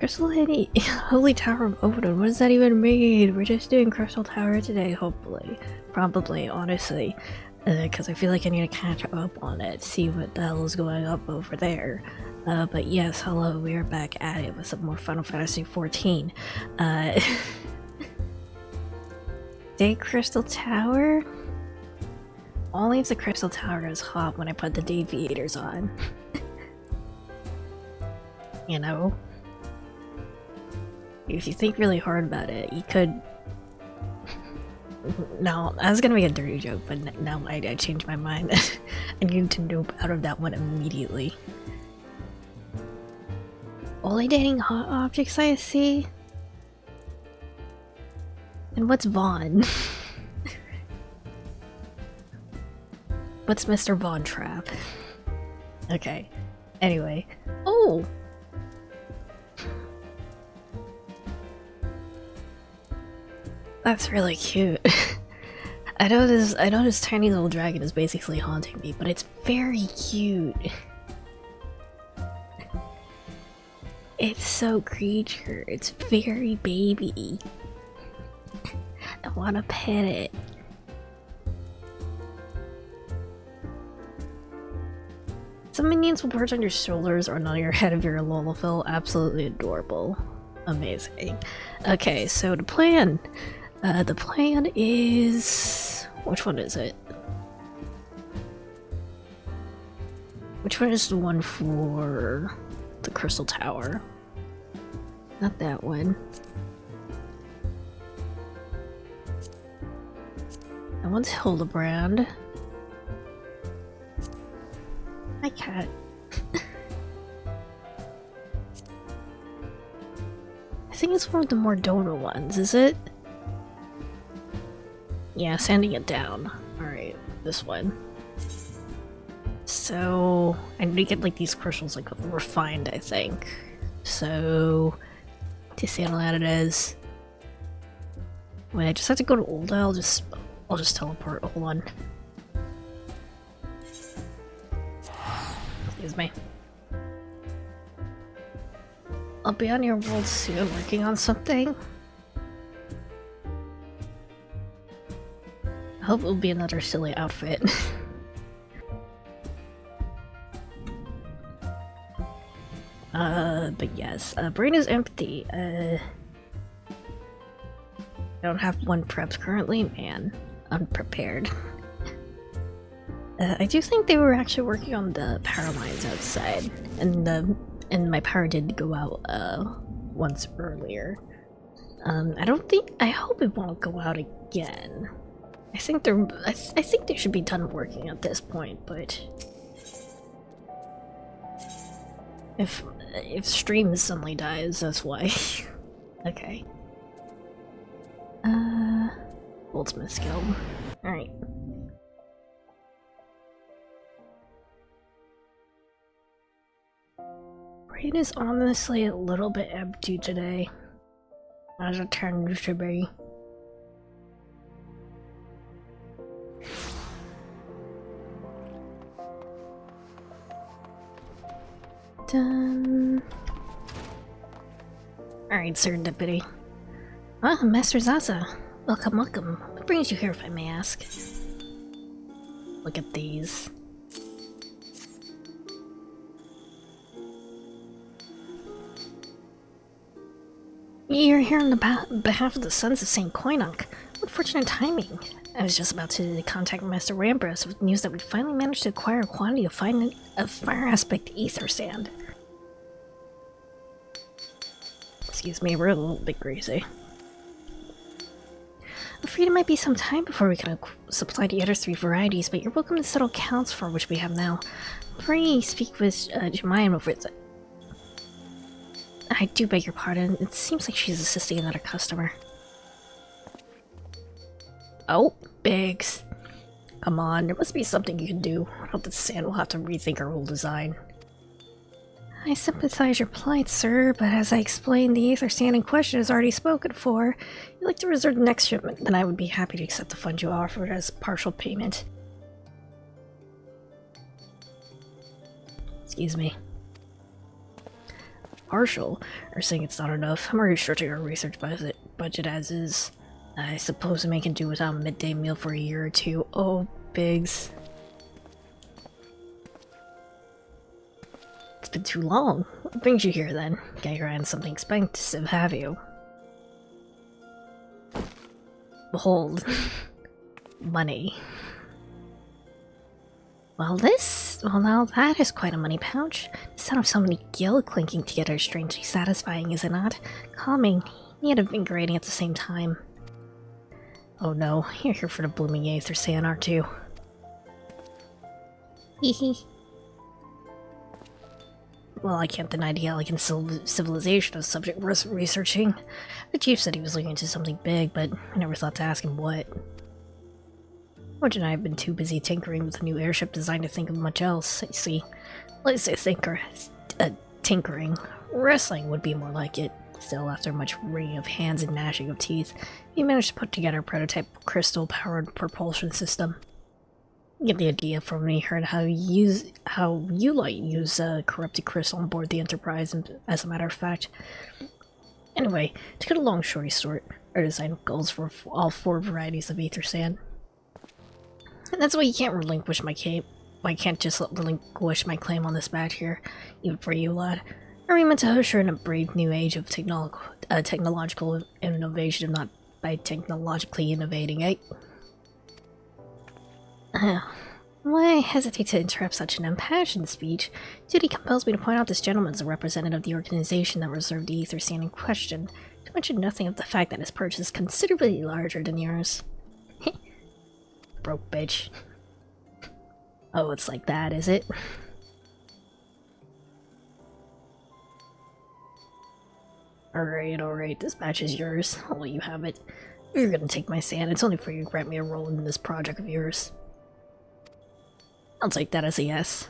Crystal Holy Tower of Odin, what does that even mean? We're just doing Crystal Tower today, hopefully. Probably, honestly. Because I feel like I need to catch up on it, see what the hell is going up over there. But yes, hello, we are back at it with some more Final Fantasy XIV. Day Crystal Tower? Only if the Crystal Tower is hot when I put the deviators on. You know? If you think really hard about it, you could... No, I was gonna make a dirty joke, but now I changed my mind. I need to nope out of that one immediately. Only dating hot objects I see? And what's Vaughn? What's Mr. Von Trapp? Okay. Anyway. Oh! That's really cute. I know this tiny little dragon is basically haunting me, but it's very cute. It's so creature. It's very baby. I wanna pet it. Some minions with birds on your shoulders or on your head if you're a Lolafil. Absolutely adorable. Amazing. Okay, so the plan is... Which one is it? Which one is the one for the Crystal Tower? Not that one. That one's Hildebrand. My cat. I think it's one of the more donor ones, is it? Yeah, sanding it down. Alright, this one. So, I need to get like these crystals like refined, I think. So, to sand that it is. Wait, I just have to go to Ulda, I'll just teleport, hold on. Excuse me. I'll be on your world soon working on something. I hope it'll be another silly outfit. But yes, brain is empty. I don't have one prepped currently, man. Unprepared. I do think they were actually working on the power lines outside, and my power did go out once earlier. I hope it won't go out again. I think they should be done working at this point, but if stream suddenly dies, that's why. Okay. Goldsmith skill. Alright. Brain is honestly a little bit empty today, as it turned to be. Done. Alright, serendipity. Ah, Master Zaza. Welcome, welcome. What brings you here, if I may ask? Look at these. You're here on the behalf of the Sons of St. Koinok. What fortunate timing. I was just about to contact Master Rambros with news that we finally managed to acquire a quantity of fire aspect ether sand. Excuse me, we're a little bit greasy. I'm afraid it might be some time before we can supply the other 3 varieties, but you're welcome to settle counts for which we have now. Pray speak with Jemima over it. I do beg your pardon. It seems like she's assisting another customer. Oh, Biggs. Come on, there must be something you can do. I hope that Sand will have to rethink her whole design. I sympathize your plight, sir, but as I explained, the Aether Sand in question is already spoken for. If you'd like to reserve the next shipment, then I would be happy to accept the funds you offered as partial payment. Excuse me. partial, or saying it's not enough. I'm already stretching our research budget as is. I suppose we can do without a midday meal for a year or two. Oh, Biggs. It's been too long. What brings you here then? Got your eye on something expensive, have you? Behold. Money. Well, now that is quite a money pouch. The sound of so many gil clinking together is strangely satisfying, is it not? Calming, yet invigorating at the same time. Oh no, you're here for the blooming Aether Sand, aren't you? Hehe. Well, I can't deny the elegant civilization of subject worth researching. The chief said he was looking into something big, but I never thought to ask him what. George and I have been too busy tinkering with a new airship design to think of much else. You see, let's say tinkering. Wrestling would be more like it. Still, after much wringing of hands and gnashing of teeth, we managed to put together a prototype crystal-powered propulsion system. You get the idea from when he heard how you use corrupted crystal on board the Enterprise, and as a matter of fact. Anyway, to cut a long story short, our design goals for all 4 varieties of Aether Sand. And that's why you can't relinquish my claim. I can't just relinquish my claim on this batch here, even for you, lad. Are we meant to usher in a brave new age of technological innovation, if not by technologically innovating, eh? Why I hesitate to interrupt such an impassioned speech? Duty compels me to point out this gentleman is a representative of the organization that reserved the Aether Sand in question, to mention nothing of the fact that his purchase is considerably larger than yours. Broke bitch. Oh, it's like that, is it? Alright, this batch is yours. I'll let you have it. You're gonna take my sand, it's only for you to grant me a role in this project of yours. I'll take that as a yes.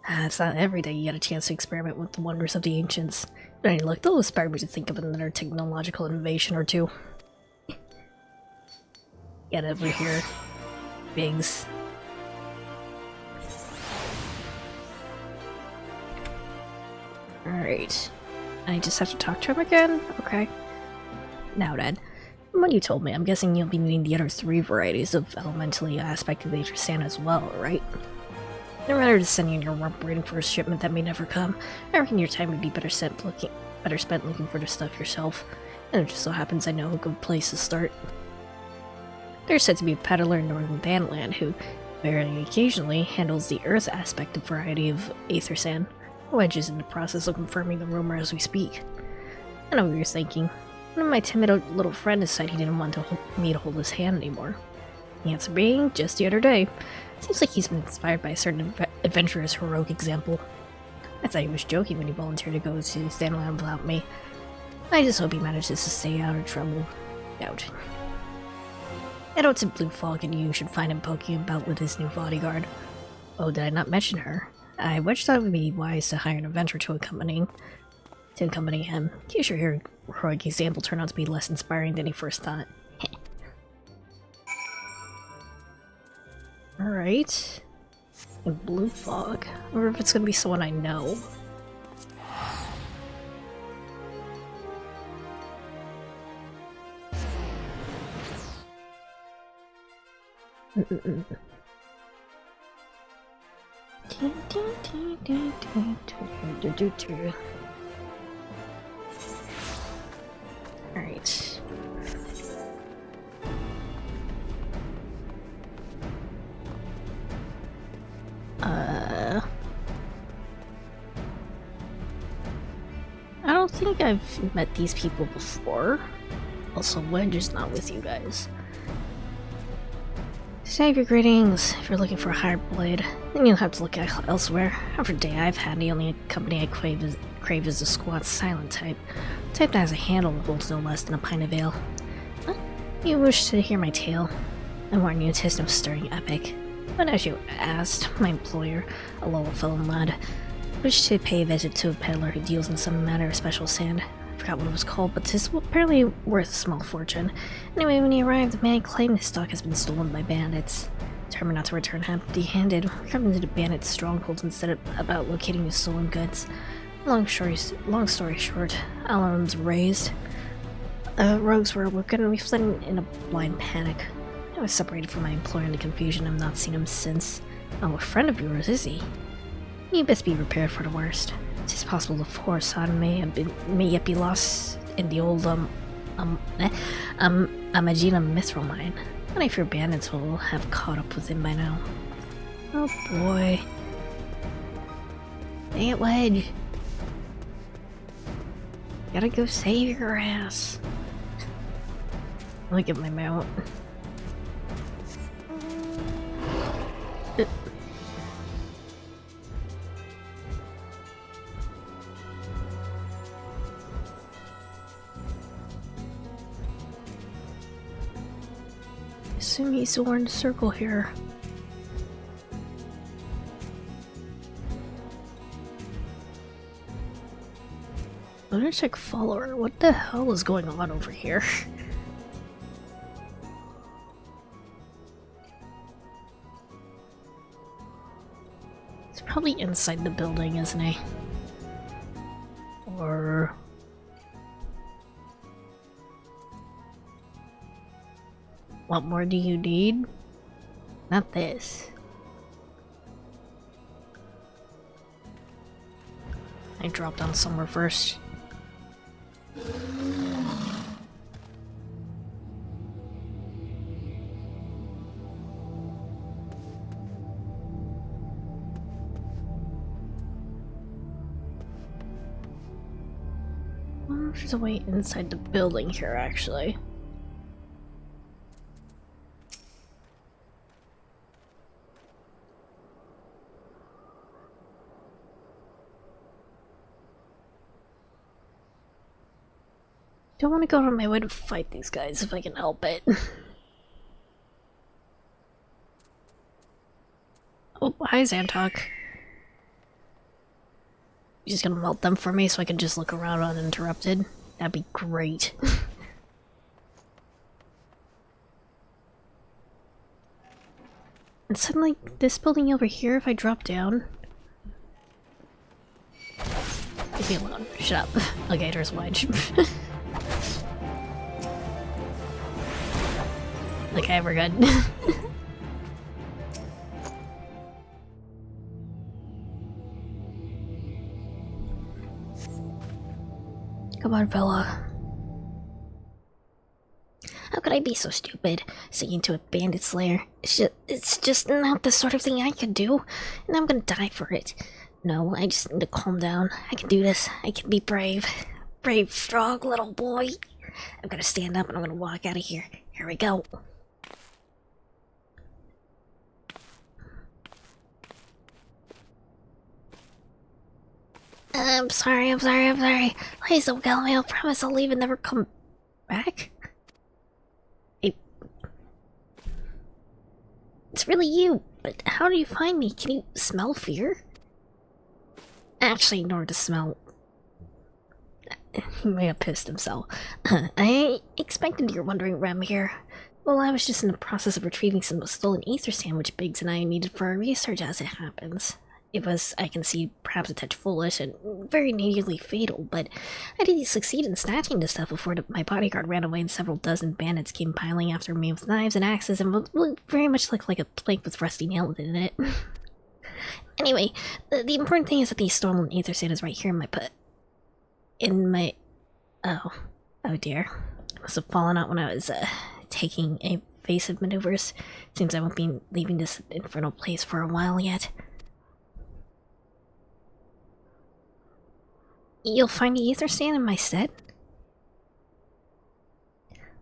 It's not every day you get a chance to experiment with the wonders of the ancients. But any luck, they'll inspire me to think of another technological innovation or two. Get over here, Biggs. Alright. I just have to talk to him again? Okay. Now then, from what you told me, I'm guessing you'll be needing the other 3 varieties of elementally aspect of Aether Sand as well, right? No matter to send you on your rump waiting for a shipment that may never come, I reckon your time would be better spent looking for the stuff yourself. And it just so happens I know a good place to start. There's said to be a peddler in northern Vanland who, very occasionally, handles the earth aspect of variety of Aether Sand. Wedge is in the process of confirming the rumor as we speak. I know what you're thinking. One of my timid little friend decided he didn't want me to hold his hand anymore. The answer being, just the other day. Seems like he's been inspired by a certain adventurer's heroic example. I thought he was joking when he volunteered to go to Stanland without me. I just hope he manages to stay out of trouble. Out. Head out to Blue Fog and you should find him poking about with his new bodyguard. Oh, did I not mention her? I wished that it would be wise to hire an adventurer to accompany him. In case your heroic example turned out to be less inspiring than he first thought. Alright. In Blue Fog. I wonder if it's gonna be someone I know. Alright. I don't think I've met these people before. Also, Wedge is not with you guys. Save your greetings. If you're looking for a higher blade, then you'll have to look elsewhere. After a day I've had, the only company I crave is a squat silent type. A type that has a handle that holds no less than a pint of ale. Huh? You wish to hear my tale? I warn you, it is no stirring epic. But as you asked, my employer, a loyal fellow lad, wished to pay a visit to a peddler who deals in some matter of special sand. I forgot what it was called, but it's apparently worth a small fortune. Anyway, when he arrived, the man claimed his stock has been stolen by bandits. Determined not to return empty-handed, we come into the bandits' strongholds and set about locating the stolen goods. Long story short, alarms raised. Rogues were awoken and we fled in a blind panic. I was separated from my employer in the confusion. I've not seen him since. Oh, a friend of yours, is he? You best be prepared for the worst. It is possible the Forest-Han may yet be lost in the old, Amagina mithril mine. And I fear bandits will have caught up with him by now. Oh boy. Dang it, Wedge. Gotta go save your ass. Let me get my mount. Assume he's the orange circle here. Lunatic follower, what the hell is going on over here? It's probably inside the building, isn't he? Or... what more do you need? Not this. I drop down somewhere first. Well, there's a way inside the building here, actually. Don't want to go out of my way to fight these guys if I can help it. Oh, hi Zantok. You just gonna melt them for me so I can just look around uninterrupted? That'd be great. And suddenly, this building over here, if I drop down... Leave me alone. Shut up. Okay, there's Wedge. Okay, we're good. Come on, fella. How could I be so stupid? Singing to a bandit's lair. It's just not the sort of thing I could do, and I'm gonna die for it. No, I just need to calm down. I can do this. I can be brave. Brave, strong little boy. I'm gonna stand up and I'm gonna walk out of here. Here we go. I'm sorry. Please don't kill me. I'll promise I'll leave and never come back. It's really you, but how do you find me? Can you smell fear? Actually, ignore the smell. He may have pissed himself. I expected you were wandering around here. Well, I was just in the process of retrieving some stolen ether sandwich Biggs and I needed for our research as it happens. It was, I can see, perhaps a touch foolish and very nearly fatal, but I did succeed in snatching the stuff before my bodyguard ran away and several dozen bandits came piling after me with knives and axes and what very much looked like a plank with rusty nails in it. Anyway, the important thing is that the stolen ether sand is right here in my... Oh dear. It must have fallen out when I was, taking evasive maneuvers. Seems I won't be leaving this infernal place for a while yet. You'll find the ether sand in my stead?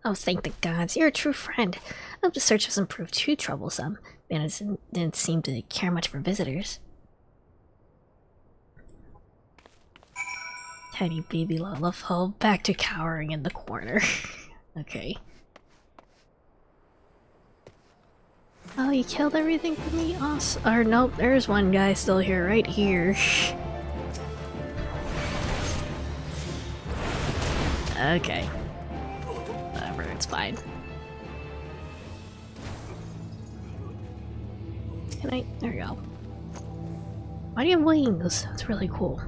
Oh, thank the gods, you're a true friend. I hope the search hasn't proved too troublesome. Bandits didn't seem to care much for visitors. Tiny baby Lola fell back to cowering in the corner. Okay. Oh, you killed everything for me? Awesome. Or nope, there's one guy still here, right here. Okay. Whatever, it's fine. Can I? There we go. Why do you have wings? That's really cool.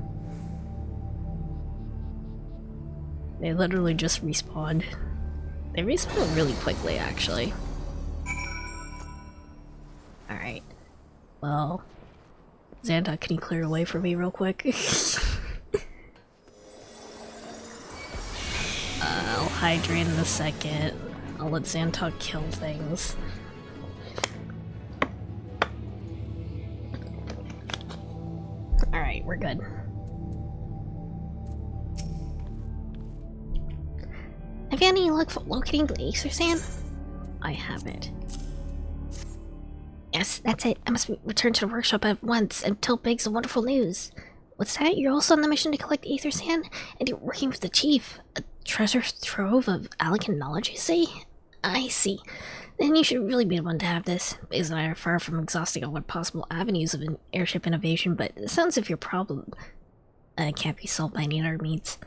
They literally just respawned. They respawn really quickly, actually. Alright. Well... Xanta, can you clear a way for me real quick? I'll hydrate in a second. I'll let Xanta kill things. Alright, we're good. Have you had any luck for locating the Acer Sand? I haven't. Yes, that's it. I must return to the workshop at once and tell Biggs the wonderful news. What's that? You're also on the mission to collect Aether Sand? And you're working with the chief? A treasure trove of elegant knowledge, you say? I see. Then you should really be the one to have this. Biggs and I are far from exhausting all our possible avenues of an airship innovation, but it sounds as if your problem can't be solved by any other means.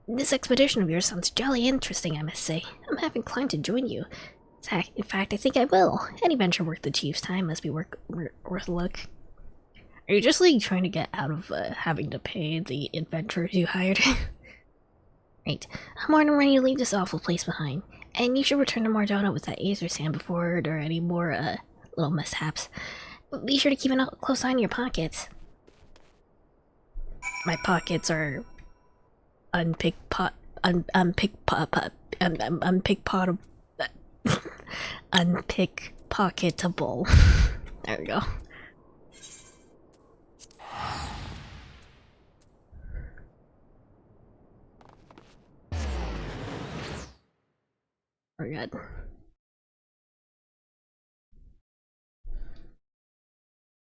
This expedition of yours sounds jolly interesting, I must say. I'm half inclined to join you. In fact, I think I will. Any venture worth the chief's time must be worth a look. Are you just like trying to get out of having to pay the adventurers you hired? Right. I'm more than ready to leave this awful place behind. And you should return to Mardana with that Aether Sand before there are any more little mishaps. Be sure to keep a close eye on your pockets. My pockets are unpickpottable. There we go. We're good.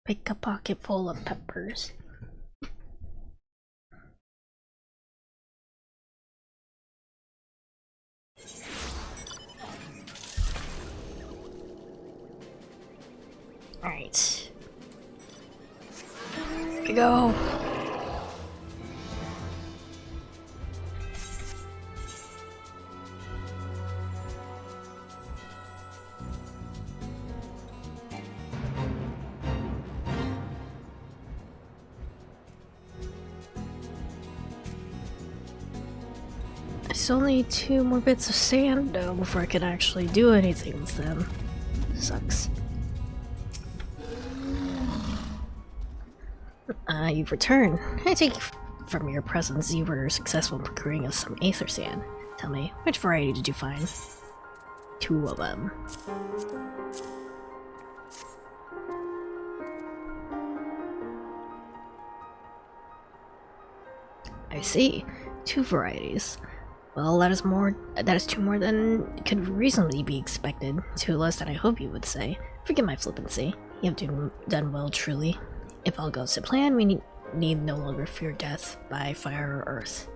Pick a pocket full of peppers. Alright. Here we go. I still need 2 more bits of sand though before I can actually do anything with them. Sucks. You've returned. I take from your presence you were successful in procuring us some Aether Sand. Tell me, which variety did you find? 2 of them. I see. 2 varieties. Well, that is 2 more than could reasonably be expected. 2 less than I hope you would say. Forgive my flippancy. You have done well, truly. If all goes to plan, we need no longer fear death by fire or earth.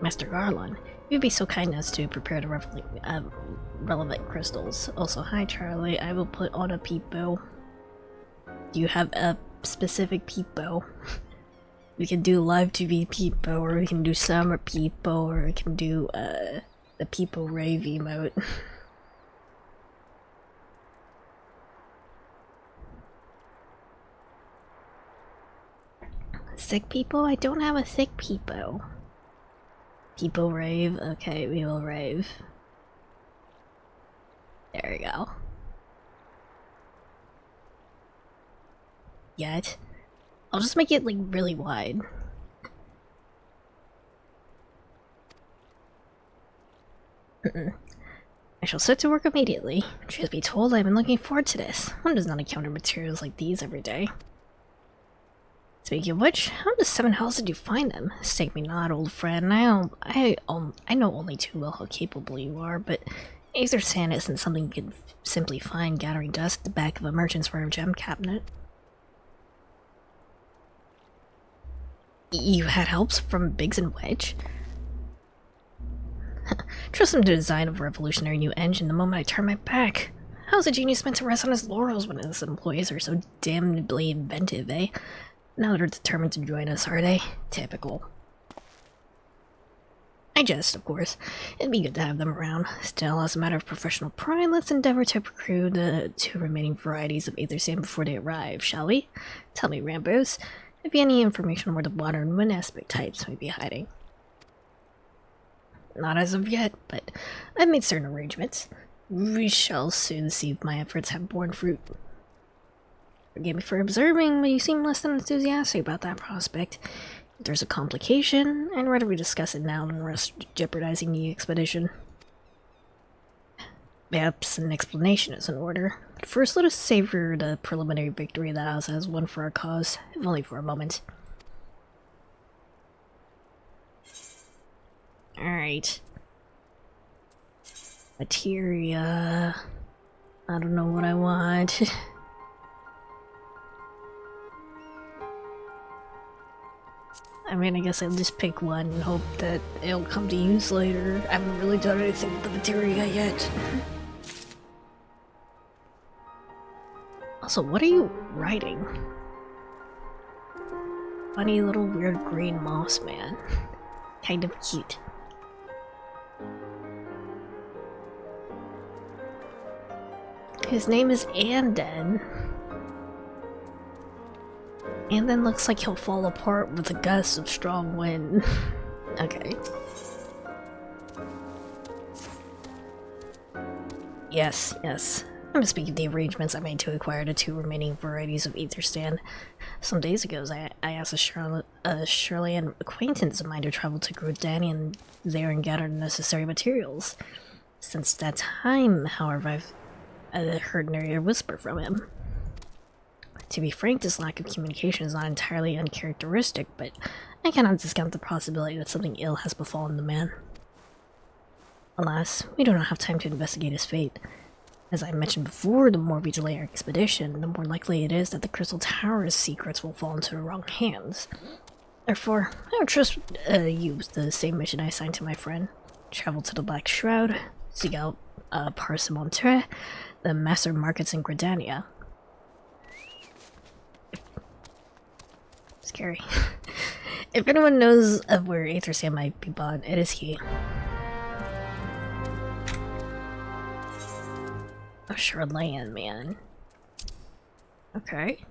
Master Garland, you'd be so kind as to prepare the relevant crystals. Also, hi Charlie, I will put on a peep bow. Do you have a specific peep bow? We can do live TV peep bow, or we can do summer peep bow, or we can do the people rave emote. Sick people? I don't have a thick peepo. People rave? Okay, we will rave. There we go. Yet. I'll just make it like really wide. I shall set to work immediately. Truth be told, I've been looking forward to this. One does not encounter materials like these every day. Speaking of which, how in the 7 hells did you find them? Stake me not, old friend. I know only too well how capable you are, but Aether Sand isn't something you can simply find gathering dust at the back of a merchant's rare gem cabinet. You had helps from Biggs and Wedge? Trust him to design a revolutionary new engine the moment I turn my back. How's a genius meant to rest on his laurels when his employees are so damnably inventive, eh? Now they're determined to join us, are they? Typical. I jest, of course. It'd be good to have them around. Still, as a matter of professional pride, let's endeavor to procure the 2 remaining varieties of Aether Sand before they arrive, shall we? Tell me, Rambos, have you any information on where the water and wind aspect types might be hiding? Not as of yet, but I've made certain arrangements. We shall soon see if my efforts have borne fruit. Forgive me for observing, but you seem less than enthusiastic about that prospect. If there's a complication, I'd rather we discuss it now than risk jeopardizing the expedition. Perhaps an explanation is in order. But first, let us savor the preliminary victory the house has won for our cause, if only for a moment. Alright. Materia. I don't know what I want. I mean, I guess I'll just pick one and hope that it'll come to use later. I haven't really done anything with the materia yet. Also, what are you writing? Funny little weird green moss man. Kind of cute. His name is Anden. Anden looks like he'll fall apart with a gust of strong wind. Okay. Yes, yes. I'm speaking of the arrangements I made to acquire the 2 remaining varieties of ether stand. Some days ago, I asked a Shirleyan acquaintance of mine to travel to Grodani and there and gather the necessary materials. Since that time, however, I've heard nary a whisper from him. To be frank, this lack of communication is not entirely uncharacteristic, but I cannot discount the possibility that something ill has befallen the man. Alas, we do not have time to investigate his fate. As I mentioned before, the more we delay our expedition, the more likely it is that the Crystal Tower's secrets will fall into the wrong hands. Therefore, I would trust you with the same mission I assigned to my friend. Travel to the Black Shroud, seek out Parsemontre, the master markets in Gridania. Scary. If anyone knows of where Aether Sand might be bought, it is he. A Shirleyan man. Okay.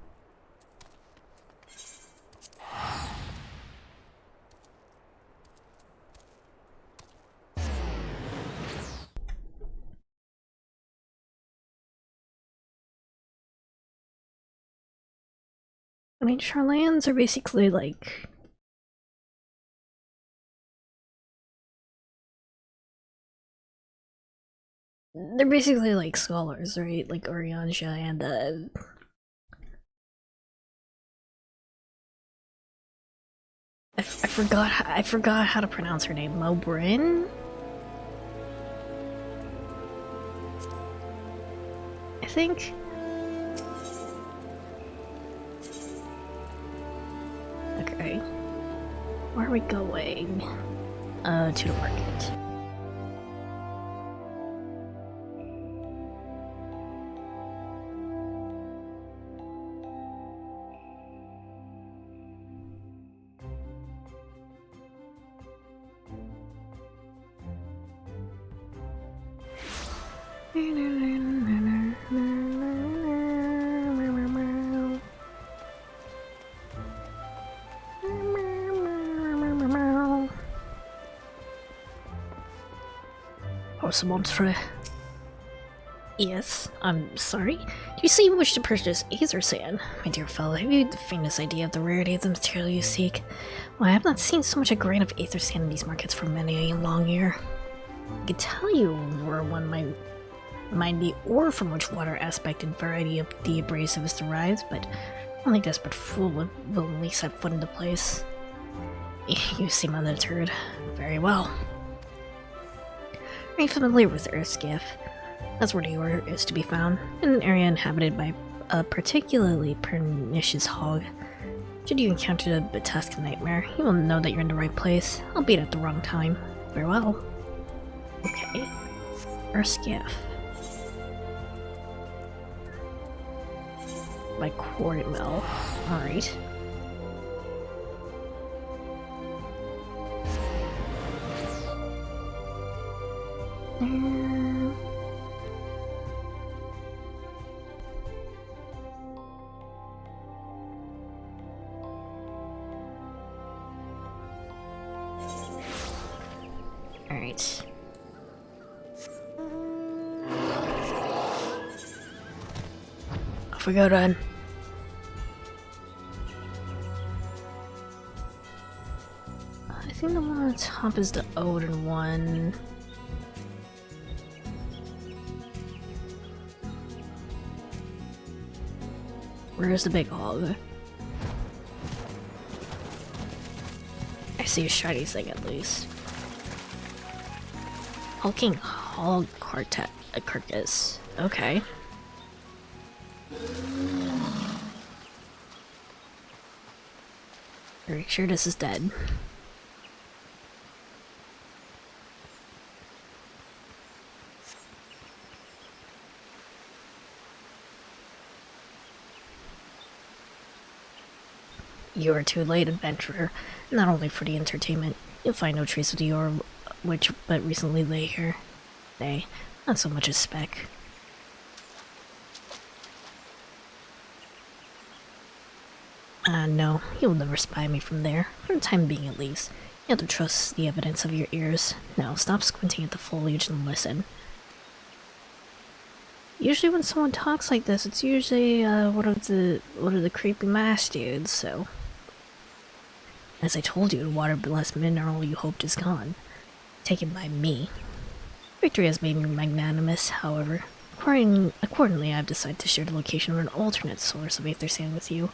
I mean, Shirleyans are basically like... They're basically like scholars, right? Like Orianja and I forgot how to pronounce her name. Mobrin? I think. Okay. Where are we going? To the market. Montre. Yes, I'm sorry. Do you say you wish to purchase Aether Sand? My dear fellow, have you the faintest idea of the rarity of the material you seek? Well, I have not seen so much a grain of Aether Sand in these markets for many a long year. I could tell you where one might mine the ore from which water aspect and variety of the abrasive is derived, but only desperate fool will at least have foot in the place. You seem undeterred. Very well. Are you familiar with Earthskiff? That's where the ore is to be found, in an area inhabited by a particularly pernicious hog. Should you encounter the Batusk nightmare, you will know that you're in the right place, albeit at the wrong time. Farewell. Okay. Earthskiff. By Quarry Mill. Alright. Alright. Off we go then. I think the one on the top is the Odin one. Where's the big hog? I see a shiny thing at least. Hulking hog quartet a carcass. Okay. Are you sure this is dead? You are too late, adventurer. Not only for the entertainment, you'll find no trace of the ore which but recently lay here. Nay, not so much a speck. No, you'll never spy me from there, for the time being at least. You have to trust the evidence of your ears. Now, stop squinting at the foliage and listen. Usually when someone talks like this, it's usually, one of the creepy masked dudes, so... As I told you, the water-blessed mineral you hoped is gone. Taken by me. Victory has made me magnanimous, however. Accordingly, I've decided to share the location of an alternate source of aether sand with you.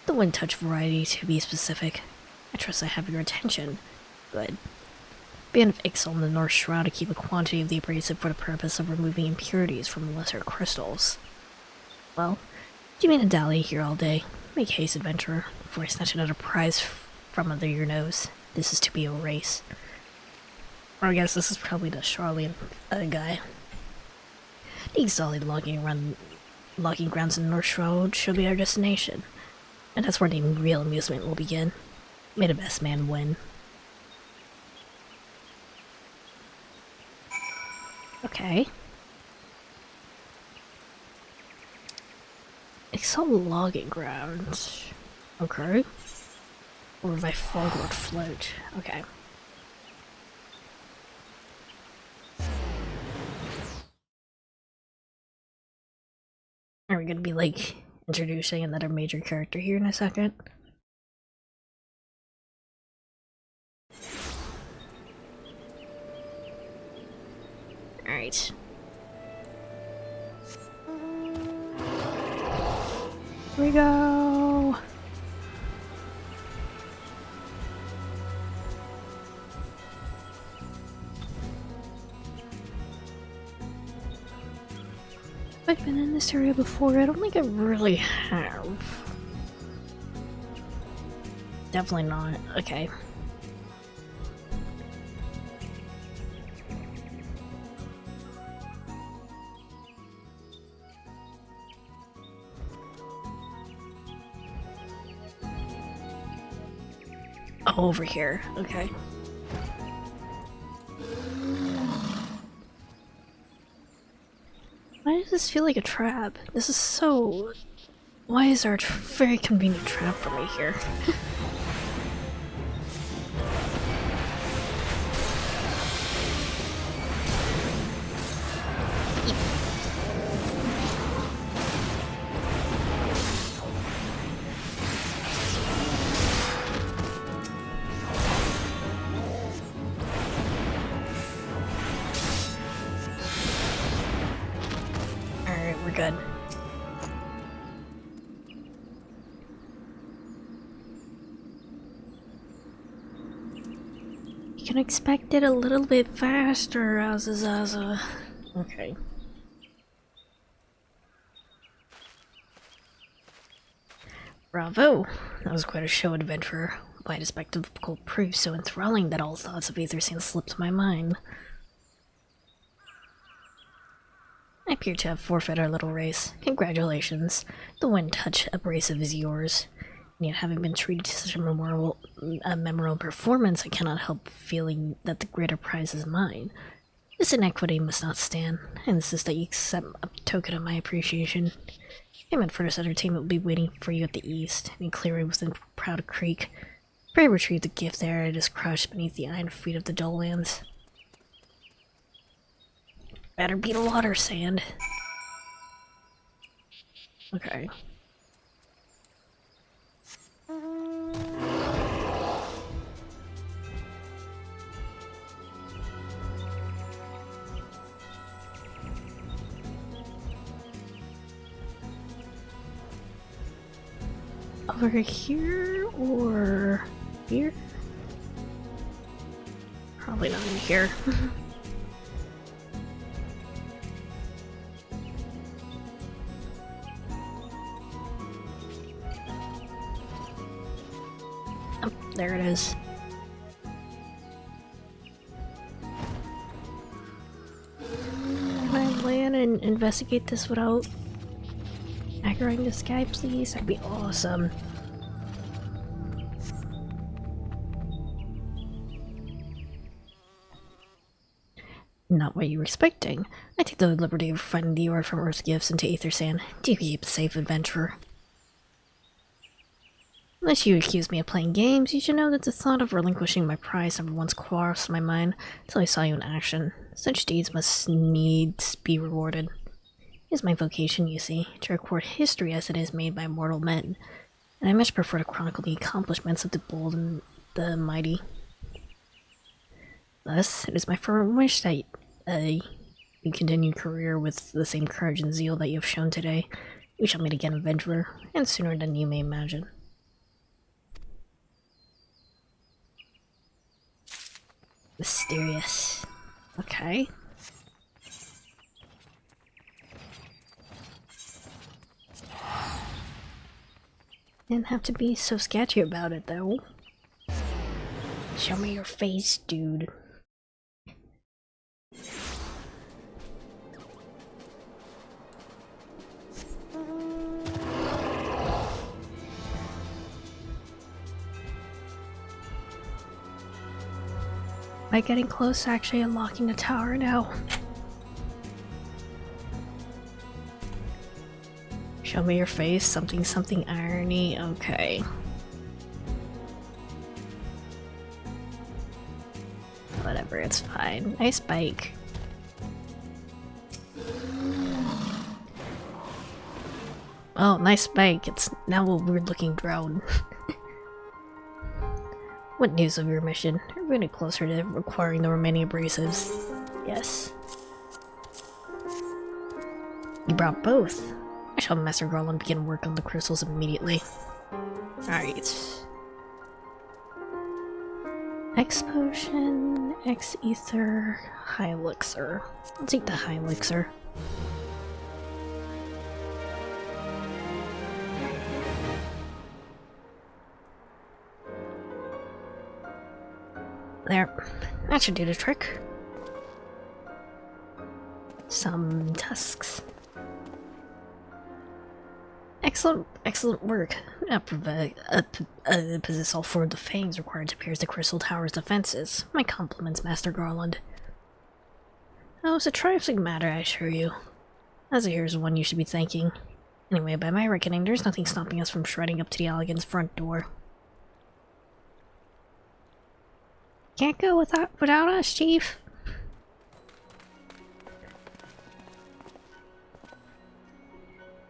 The wind-touch variety, to be specific. I trust I have your attention. Good. Band of Ixal in the North Shroud to keep a quantity of the abrasive for the purpose of removing impurities from lesser crystals. Well, do you mean to dally here all day? Make haste, adventurer, before I snatch another prize from under your nose. This is to be a race. Or I guess this is probably the Charlian guy. These solid logging grounds in the North Shroud should be our destination. And that's where the real amusement will begin. May the best man win. Okay. Excel logging grounds. Okay. Or my fog would float. Okay. Are we gonna be like introducing another major character here in a second? Alright. Here we go! I've been in this area before. I don't think I really have. Definitely not. Okay. Oh, over here. Okay. Why does this feel like a trap? This is so... Why is there a very convenient trap for me here? Good. You can expect it a little bit faster, Azazaza. Okay. Bravo! That was quite a show, adventurer. Why the spectacle proved so enthralling that all thoughts of aether sand slipped my mind. I appear to have forfeit our little race. Congratulations. The wind touch abrasive is yours. And yet, having been treated to such a memorable performance, I cannot help feeling that the greater prize is mine. This inequity must not stand. I insist that you accept a token of my appreciation. Payment for this entertainment will be waiting for you at the east, in a clearing within Proud Creek. Pray retrieve the gift there. It is crushed beneath the iron feet of the Dull Lands. Better be the water sand. Okay. Over here or here? Probably not in here. Oh, there it is. Can I land and investigate this without aggroing this guy, please? That'd be awesome. Not what you were expecting. I take the liberty of finding the ore from Earth's gifts into Aether Sand. Do you keep it safe, adventurer? Unless you accuse me of playing games, you should know that the thought of relinquishing my prize never once crossed my mind until I saw you in action. Such deeds must needs be rewarded. It is my vocation, you see, to record history as it is made by mortal men, and I much prefer to chronicle the accomplishments of the bold and the mighty. Thus, it is my firm wish that you continue your career with the same courage and zeal that you have shown today. We shall meet again, adventurer, and sooner than you may imagine. Mysterious. Okay. Didn't have to be so sketchy about it, though. Show me your face, dude. Am I getting close to actually unlocking the tower now? Show me your face, something irony, okay. Whatever, it's fine. Nice bike. Oh, nice bike. It's now a weird looking drone. What news of your mission? Are we getting closer to acquiring the remaining abrasives? Yes. You brought both. I shall have Master Garland begin work on the crystals immediately. Alright. X potion, X ether, high elixir. I'll take the high elixir. There. That should do the trick. Some tusks. Excellent work. Possess all four of the fangs required to pierce the Crystal Tower's defenses. My compliments, Master Garland. Oh, it's a trifling matter, I assure you. As here's one you should be thanking. Anyway, by my reckoning, there's nothing stopping us from shredding up to the Elegant's front door. Can't go without us, Chief.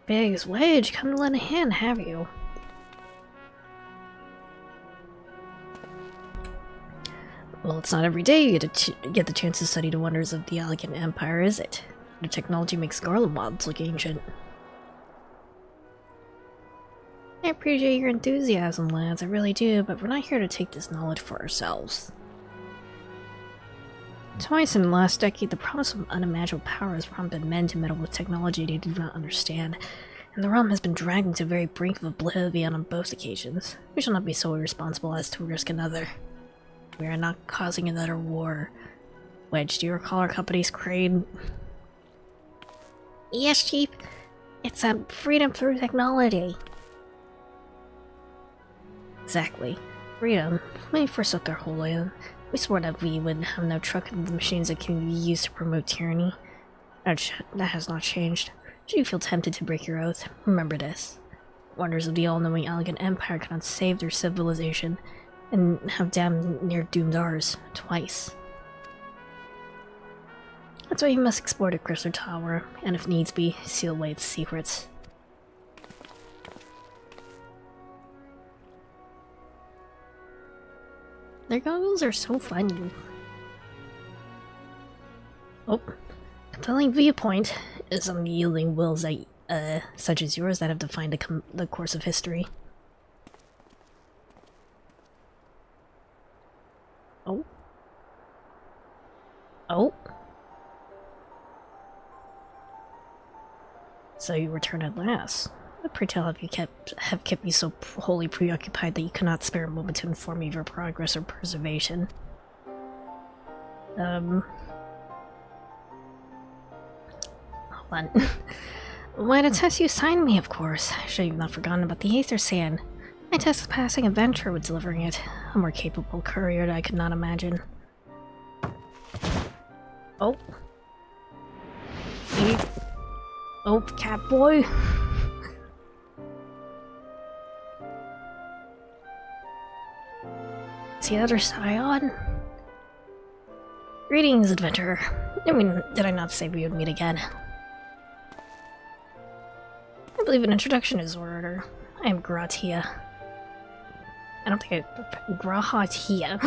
Biggs, Wedge, come to lend a hand, have you? Well, it's not every day you get the chance to study the wonders of the Elegant Empire, is it? The technology makes Garland mods look ancient. I appreciate your enthusiasm, lads, I really do, but we're not here to take this knowledge for ourselves. Twice in the last decade, the promise of unimaginable power has prompted men to meddle with technology they do not understand, and the realm has been dragged into the very brink of oblivion on both occasions. We shall not be so irresponsible as to risk another. We are not causing another war. Wedge, do you recall our company's creed? Yes, Chief. It's freedom through technology. Exactly. Freedom. When we first took their whole land, we swore that we would have no truck in the machines that can be used to promote tyranny. That has not changed. Should you feel tempted to break your oath, remember this. Wonders of the all-knowing Elegant Empire cannot save their civilization, and have damn near doomed ours, twice. That's why you must explore the Crystal Tower, and if needs be, seal away its secrets. Their goggles are so funny. Oh, compelling viewpoint is unyielding wills that, such as yours that have defined the course of history. Oh. Oh. So you return at last. What pray tell have kept you so wholly preoccupied that you cannot spare a moment to inform me of your progress or preservation? Hold on. Why, the test you assigned me, of course. I should have not forgotten about the Aether Sand. My test of passing adventure with delivering it. A more capable courier that I could not imagine. Oh. Hey. Oh, cat boy. Is the other scion? Greetings, adventurer. I mean, did I not say we would meet again? I believe an introduction is in order. I am Gratia. I don't think Gratia.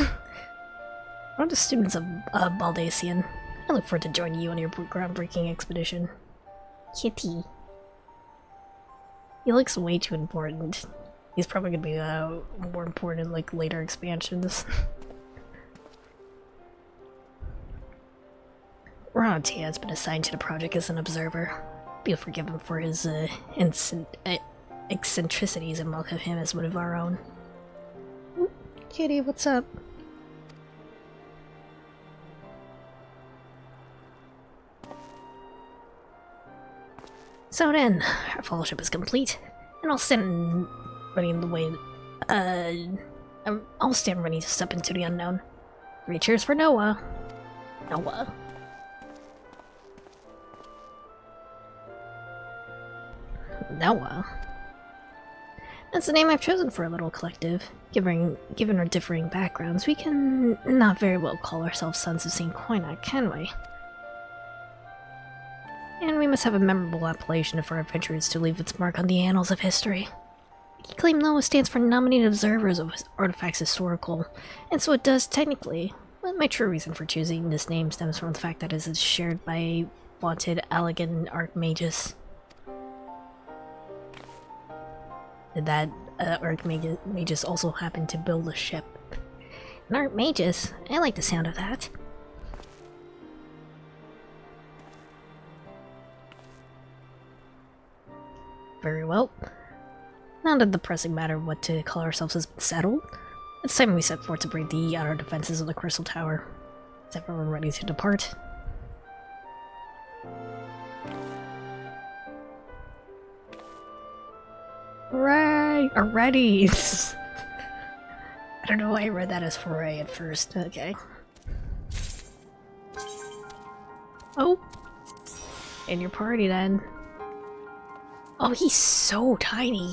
One of the students of Baldacian. I look forward to joining you on your groundbreaking expedition. Kitty. He looks way too important. He's probably gonna be more important in like later expansions. Gratia has been assigned to the project as an observer. We'll forgive him for his eccentricities and welcome him as one of our own. Ooh, Kitty, what's up? So then, our fellowship is complete, and I'll stand ready in the way. I'll stand ready to step into the unknown. 3 cheers for Noah. Noah. Noah. That's the name I've chosen for our little collective. Given our differing backgrounds, we can not very well call ourselves sons of St. Koinak, can we? And we must have a memorable appellation if our adventure is to leave its mark on the annals of history. We claim Noah stands for Nominated Observers of Artifacts Historical, and so it does technically, but my true reason for choosing this name stems from the fact that it is shared by vaunted Allegan Archmagus. That Archmagus also happened to build a ship. An Archmagus? I like the sound of that. Very well. Now that the pressing matter of what to call ourselves has been settled, it's time we set forth to break the outer defenses of the Crystal Tower. Is everyone ready to depart? Hooray! Already! I don't know why I read that as hooray at first. Okay. Oh! In your party then. Oh, he's so tiny.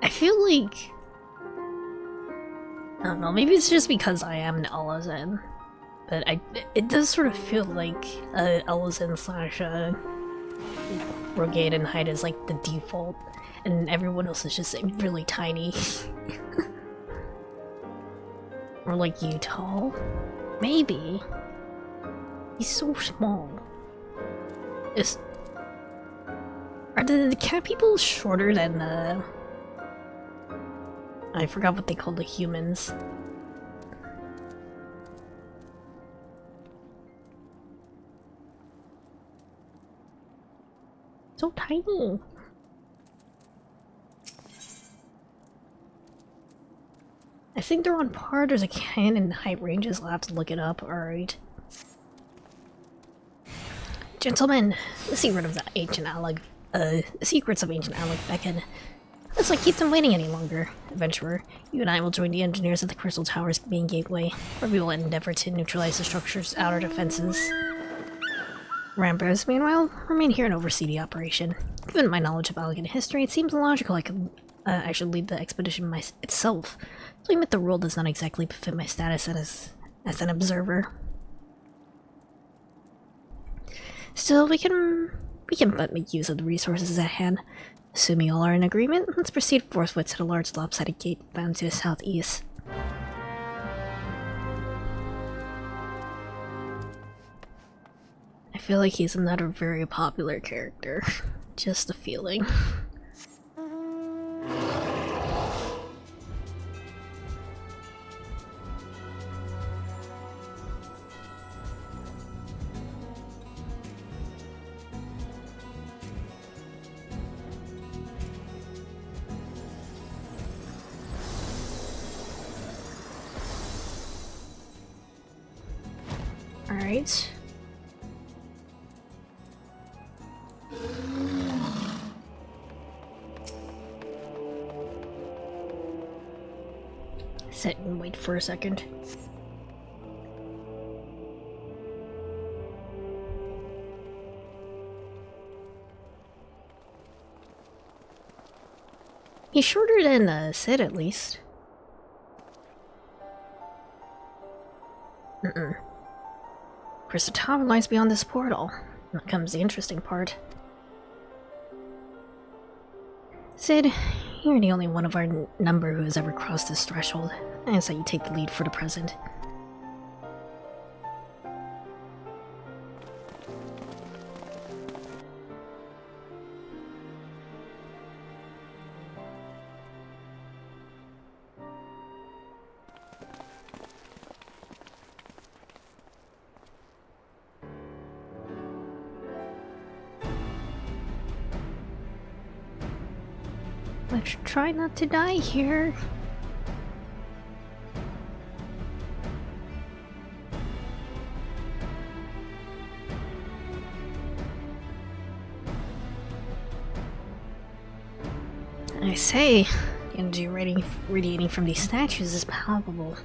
I feel like... I don't know, maybe it's just because I am an Elezen. But it does sort of feel like Elezen slash Rogaden height is like the default, and everyone else is just like, really tiny. Or like you tall? Maybe. He's so small. Are the cat people shorter than I forgot what they call the humans. So tiny. I think they're on par. There's a canon height ranges. I'll have to look it up. Alright. Gentlemen, the secret of the ancient Alec, the secrets of ancient Alec beckon. Let's not keep them waiting any longer. Adventurer, you and I will join the engineers at the Crystal Tower's main gateway, where we will endeavor to neutralize the structure's outer defenses. Rambos, meanwhile, remain here and oversee the operation. Given my knowledge of Allegan history, it seems logical I should lead the expedition itself. So I admit the role does not exactly befit my status as an observer. Still, we can but make use of the resources at hand. Assuming all are in agreement, let's proceed forthwith to the large lopsided gate found to the southeast. I feel like he's another very popular character. Just a feeling. Alright. Sit and wait for a second. He's shorter than Sid, at least. Of course, the tower lies beyond this portal. Now comes the interesting part. Sid, you're the only one of our number who has ever crossed this threshold. I say you take the lead for the present. Let's try not to die here. I say, the energy radiating from these statues is palpable.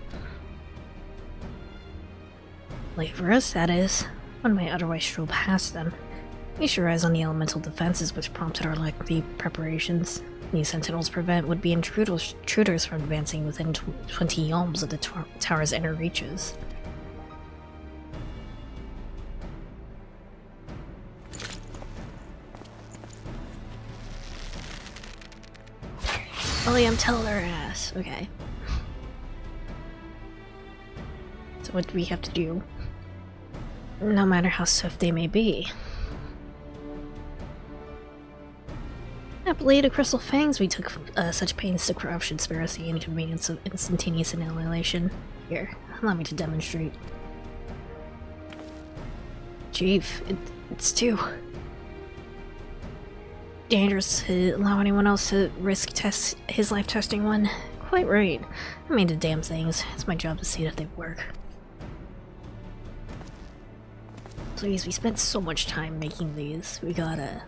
Like for us, that is. One might otherwise stroll past them. Feast your eyes on the elemental defenses which prompted our lengthy preparations. These sentinels prevent would-be intruders from advancing within 20 yalms of the tower's inner reaches. William, tell their ass. Okay. So what do we have to do? No matter how swift they may be. Happily, the Crystal Fangs we took such pains to craft should spare us the inconvenience of instantaneous annihilation. Here, allow me to demonstrate. Chief, it's too dangerous to allow anyone else to risk his life testing one. Quite right. I made the damn things. It's my job to see that they work. Please, we spent so much time making these. We gotta...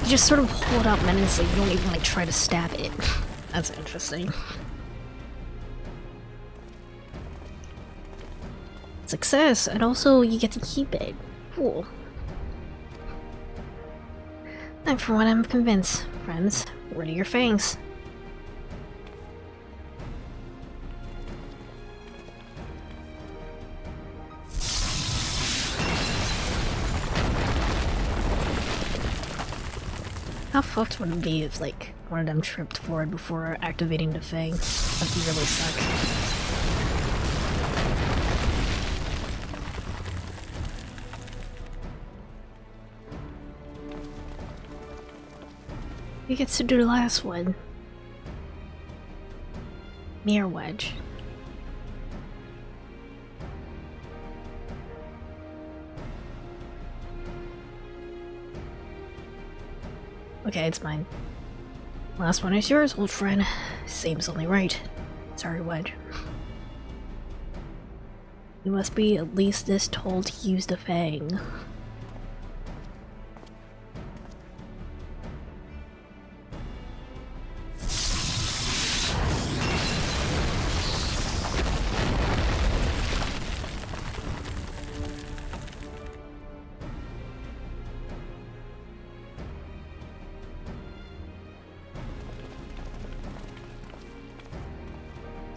You just sort of hold out menacingly, you don't even like try to stab it. That's interesting. Success, and also you get to keep it. Cool. And for what I'm convinced, friends, ready your fangs. How fucked would it be if, like, one of them tripped forward before activating the Fang? That'd really suck. Who gets to do the last one? Mirror Wedge. Okay, it's mine. Last one is yours, old friend. Seems only right. Sorry, Wedge. You must be at least this told to use the Fang.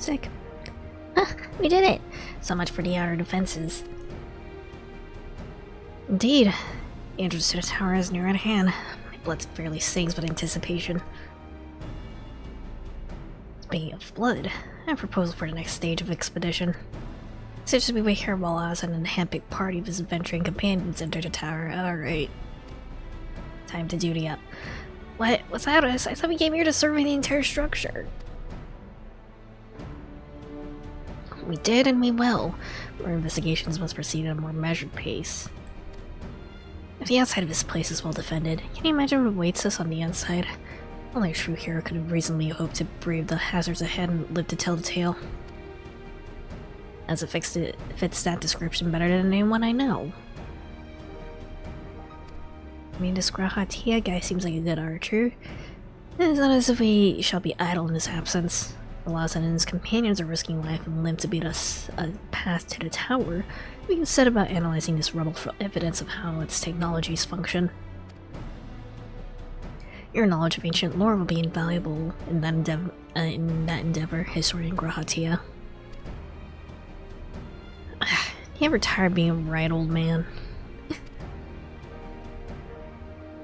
Sick. Ah, we did it! So much for the outer defenses. Indeed. The entrance to the tower is near at hand. My blood fairly sings with anticipation. Speaking of blood, I have a proposal for the next stage of expedition. Such as we wait here while us and a handpicked party of his adventuring companions enter the tower. Alright. Time to duty up. What? What's that? I thought we came here to survey the entire structure. We did and we will. Our investigations must proceed at a more measured pace. If the outside of this place is well defended, can you imagine what awaits us on the inside? Only a true hero could have reasonably hoped to brave the hazards ahead and live to tell the tale. As it fits that description better than anyone I know. I mean, this Grahatia guy seems like a good archer. It's not as if we shall be idle in his absence. Laws and his companions are risking life and limb to beat us a path to the tower. We can set about analyzing this rubble for evidence of how its technologies function. Your knowledge of ancient lore will be invaluable in that endeavor, Historian Grahatia. You ever tired of being right, old man?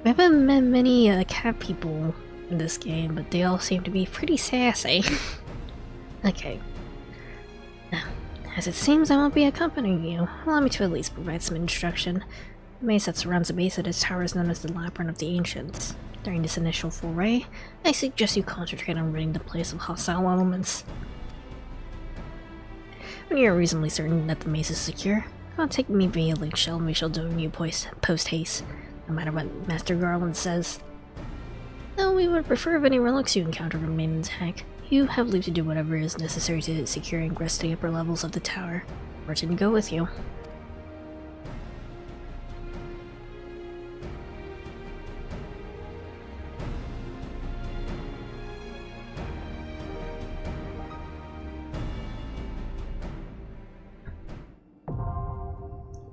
We haven't met many cat people in this game, but they all seem to be pretty sassy. Okay. Now, as it seems I won't be accompanying you, allow me to at least provide some instruction. The maze that surrounds the base of this tower is known as the Labyrinth of the Ancients. During this initial foray, I suggest you concentrate on ridding the place of hostile elements. When you are reasonably certain that the maze is secure, contact me via link shell and we shall do you post-haste, no matter what Master Garland says. Though we would prefer if any relics you encounter remain intact, you have leave to do whatever is necessary to secure ingress to the upper levels of the tower. Merton, go with you.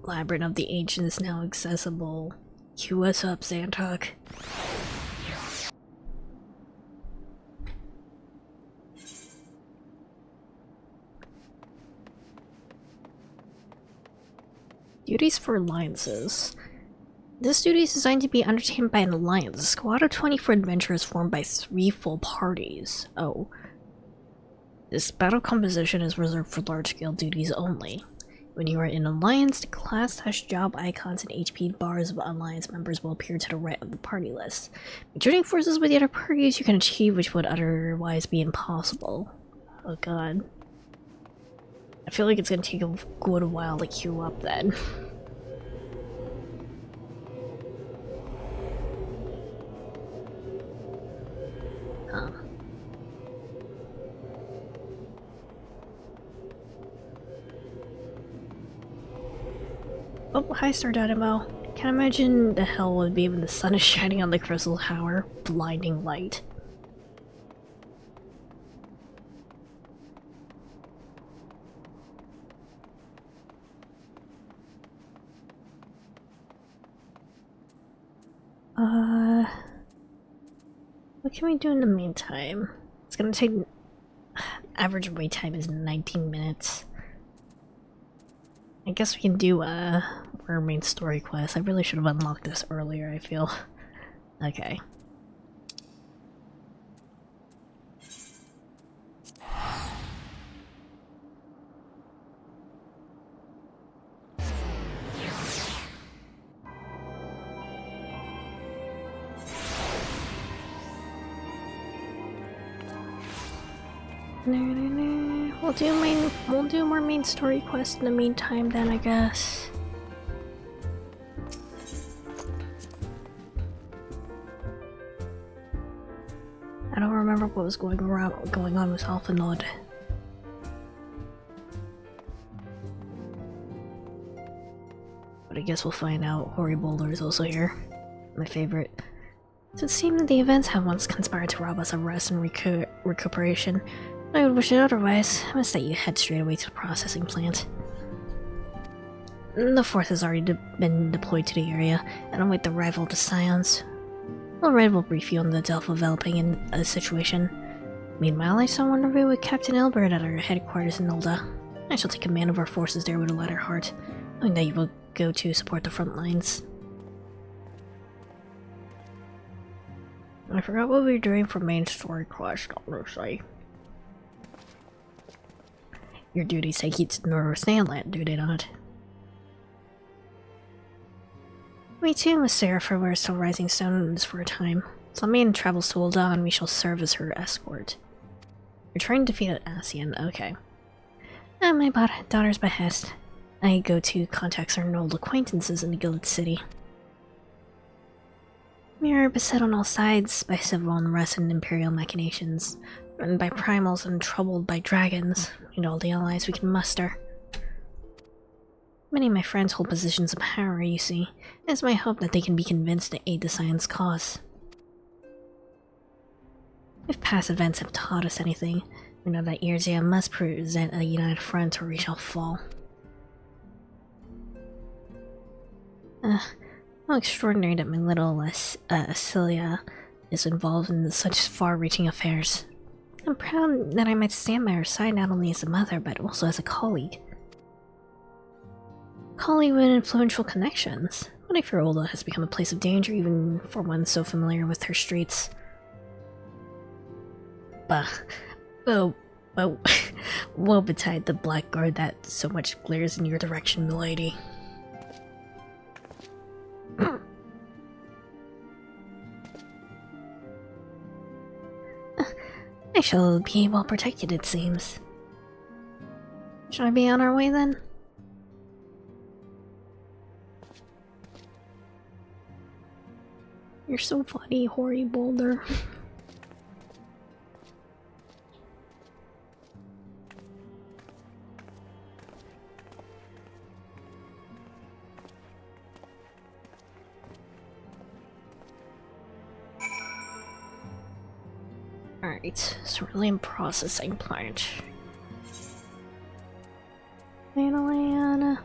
Labyrinth of the Ancients is now accessible. Cue us up, Xantok. Duties for alliances. This duty is designed to be undertaken by an alliance. A squad of 24 adventurers formed by 3 full parties. Oh. This battle composition is reserved for large-scale duties only. When you are in Alliance, the class/job icons and HP bars of Alliance members will appear to the right of the party list. By joining forces with the other parties, you can achieve which would otherwise be impossible. Oh god. I feel like it's gonna take a good while to queue up then. Huh. Oh, hi Star Dynamo. Can't imagine the hell would be when the sun is shining on the Crystal Tower. Blinding light. What can we do in the meantime? It's gonna take... Average wait time is 19 minutes. I guess we can do our main story quest. I really should have unlocked this earlier, I feel. Okay. We'll do more main story quests in the meantime then, I guess. I don't remember what was going on with Alphanod. But I guess we'll find out. Hori Boulder is also here. My favorite. So it seemed that the events have once conspired to rob us of rest and recuperation. I would wish it otherwise. I must let you head straight away to the processing plant. The fourth has already been deployed to the area, and await the arrival of the Scions. Red will brief you on the developing in a situation. Meanwhile, I saw a rendezvous with Captain Elbert at our headquarters in Nolda. I shall take command of our forces there with a lighter heart, knowing that you will go to support the front lines. I forgot what we were doing for main story quest, honestly. Your duties take you to North Sandland, do they not? We too must stay for where still Rising Stone is for a time. So maiden travels to Ul'dah and we shall serve as her escort. You're trying to defeat Ascian, okay. At my daughter's behest, I go to contact certain old acquaintances in the Gilded City. We are beset on all sides by civil unrest and imperial machinations, run by primals and troubled by dragons, and all the allies we can muster. Many of my friends hold positions of power, you see. It is my hope that they can be convinced to aid the Science cause. If past events have taught us anything, we know that Erzea must present a united front or we shall fall. How extraordinary that my little Celia is involved in such far-reaching affairs. I'm proud that I might stand by her side not only as a mother, but also as a colleague. Colleague with influential connections. What if your Ul'dah has become a place of danger even for one so familiar with her streets? Woe betide the blackguard that so much glares in your direction, milady. I shall be well protected, it seems. Should I be on our way then? You're so funny, hoary boulder. Alright, cerulean processing plant. Manalana.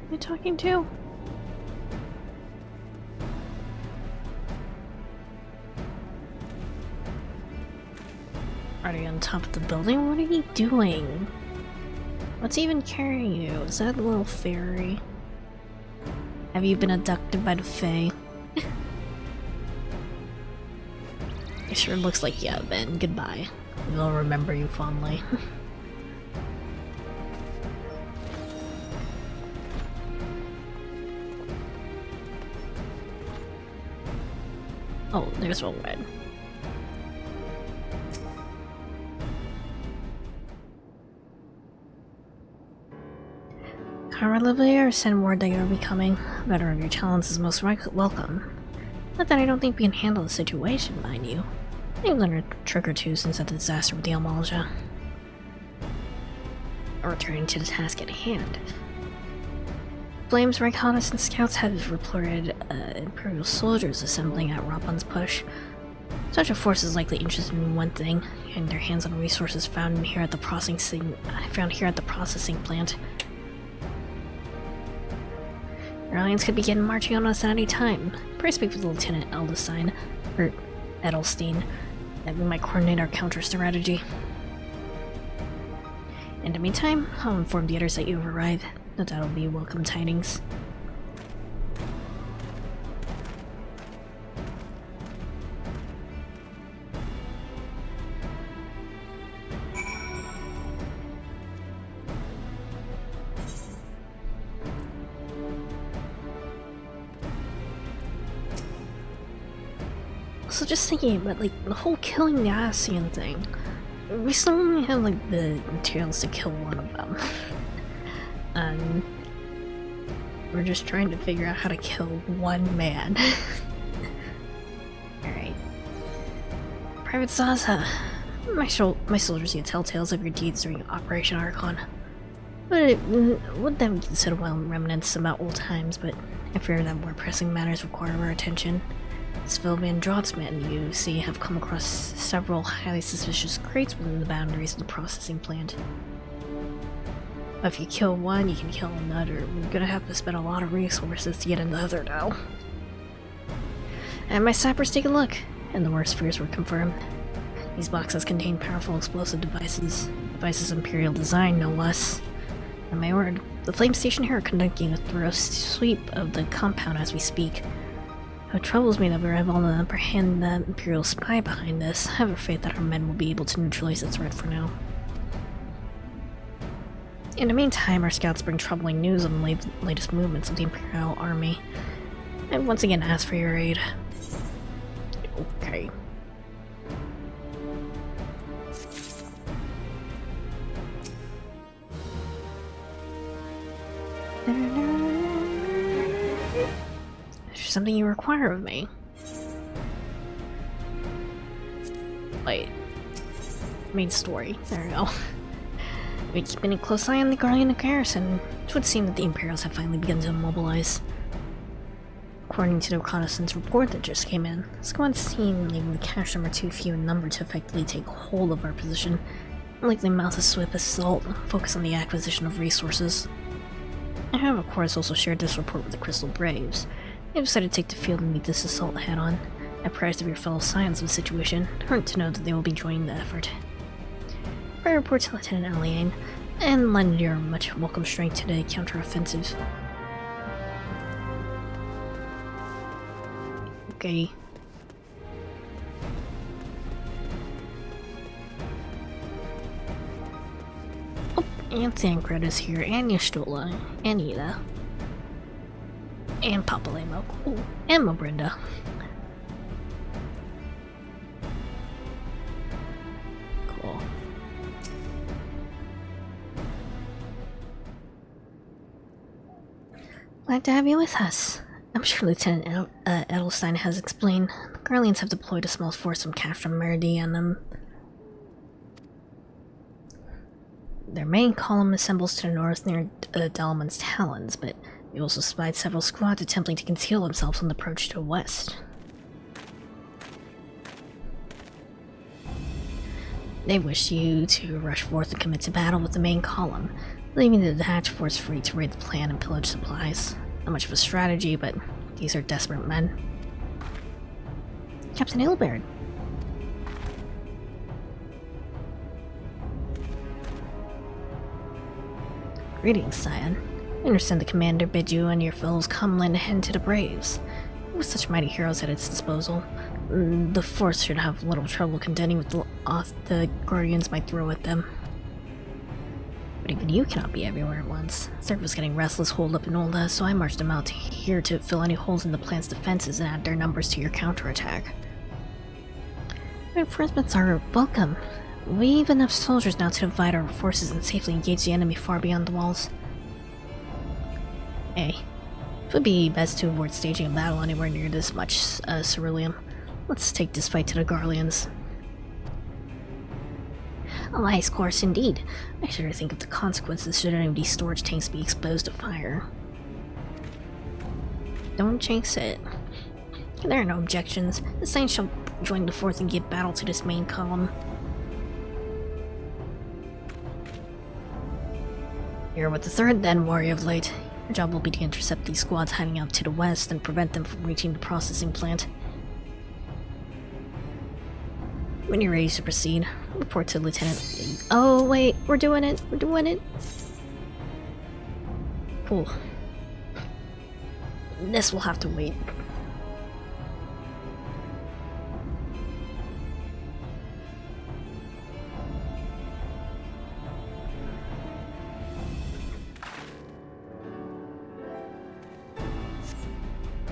Who are you talking to? Are you on top of the building? What are you doing? What's even carrying you? Is that a little fairy? Have you been abducted by the Fae? It sure looks like you have been. Goodbye. We'll remember you fondly. Oh, there's one red. Conrad Livelier, send word that you'll be coming. Veteran of your talents is most welcome. Not that I don't think we can handle the situation, mind you. I've learned a trick or two since that disaster with the Amalja. Returning to the task at hand. Flame's reconnaissance scouts have reported Imperial soldiers assembling at Rapun's Push. Such a force is likely interested in one thing, getting their hands on resources found here at the processing plant. Your aliens could begin marching on us at any time. Pray speak with Lieutenant Edelstein, or Edelstein, that we might coordinate our counter strategy. In the meantime, I'll inform the others that you have arrived. No doubt it'll be welcome tidings. So just thinking about like the whole killing the Ascian thing. We still only have like the materials to kill one of them. And we're just trying to figure out how to kill one man. Alright. Private Zaza. My soldiers need tell tales of your deeds during Operation Archon. Would that be considered well remnants about old times, but I fear that more pressing matters require our attention. Sylvan Drotsman, you see, have come across several highly suspicious crates within the boundaries of the processing plant. If you kill one, you can kill another. We're gonna have to spend a lot of resources to get another now. And my sappers take a look, and the worst fears were confirmed. These boxes contain powerful explosive devices Imperial design, no less. And my word, the flame station here are conducting a thorough sweep of the compound as we speak. It troubles me that we have all the upper hand the Imperial spy behind this. I have a faith that our men will be able to neutralize the threat for now. In the meantime, our scouts bring troubling news on the latest movements of the Imperial Army. And once again ask for your aid. Okay. There's something you require of me. Wait. Main story. There we go. We're keeping a close eye on the Guardian garrison. It would seem that the Imperials have finally begun to mobilize. According to the reconnaissance report that just came in, squads seen leaving the cache are too few in number to effectively take hold of our position. Likely mount a swift assault and focus on the acquisition of resources. I have, of course, also shared this report with the Crystal Braves. They decided to take the field and meet this assault head-on. Apprised of your fellow scions of the situation, hurt to know that they will be joining the effort. I report to Lieutenant Alliane, and lend your much welcome strength to the counter-offensive. Okay. Oh, and Thancred is here, and Yastula, and Ida. And Papalemo. Cool. And Mobrinda. Cool. Glad to have you with us. I'm sure Lieutenant Edelstein has explained. The Guardians have deployed a small force from Cache from Meridian and their main column assembles to the north near Dalman's Talons, but we also spied several squads attempting to conceal themselves on the approach to the west. They wish you to rush forth and commit to battle with the main column, leaving the detached force free to raid the plant and pillage supplies. Not much of a strategy, but these are desperate men. Captain Ilbert. Greetings, Scion. I understand the commander bid you and your fellows come lend a hand to the Braves. With such mighty heroes at its disposal, the force should have little trouble contending with the odds the Guardians might throw at them. But even you cannot be everywhere at once. Zerg was getting restless holed up in Olda, so I marched them out here to fill any holes in the plant's defenses and add their numbers to your counterattack. Reinforcements are welcome. We have enough soldiers now to divide our forces and safely engage the enemy far beyond the walls. Hey, it would be best to avoid staging a battle anywhere near this much ceruleum. Let's take this fight to the Guardians. A wise course indeed. I should think of the consequences should any of these storage tanks be exposed to fire. Don't jinx it. There are no objections. The Saints shall join the force and give battle to this main column. You're with the third then, Warrior of Light. Your job will be to intercept these squads hiding out to the west and prevent them from reaching the processing plant. When you're ready to proceed, report to Lieutenant. Oh wait, we're doing it! We're doing it! Cool. This will have to wait.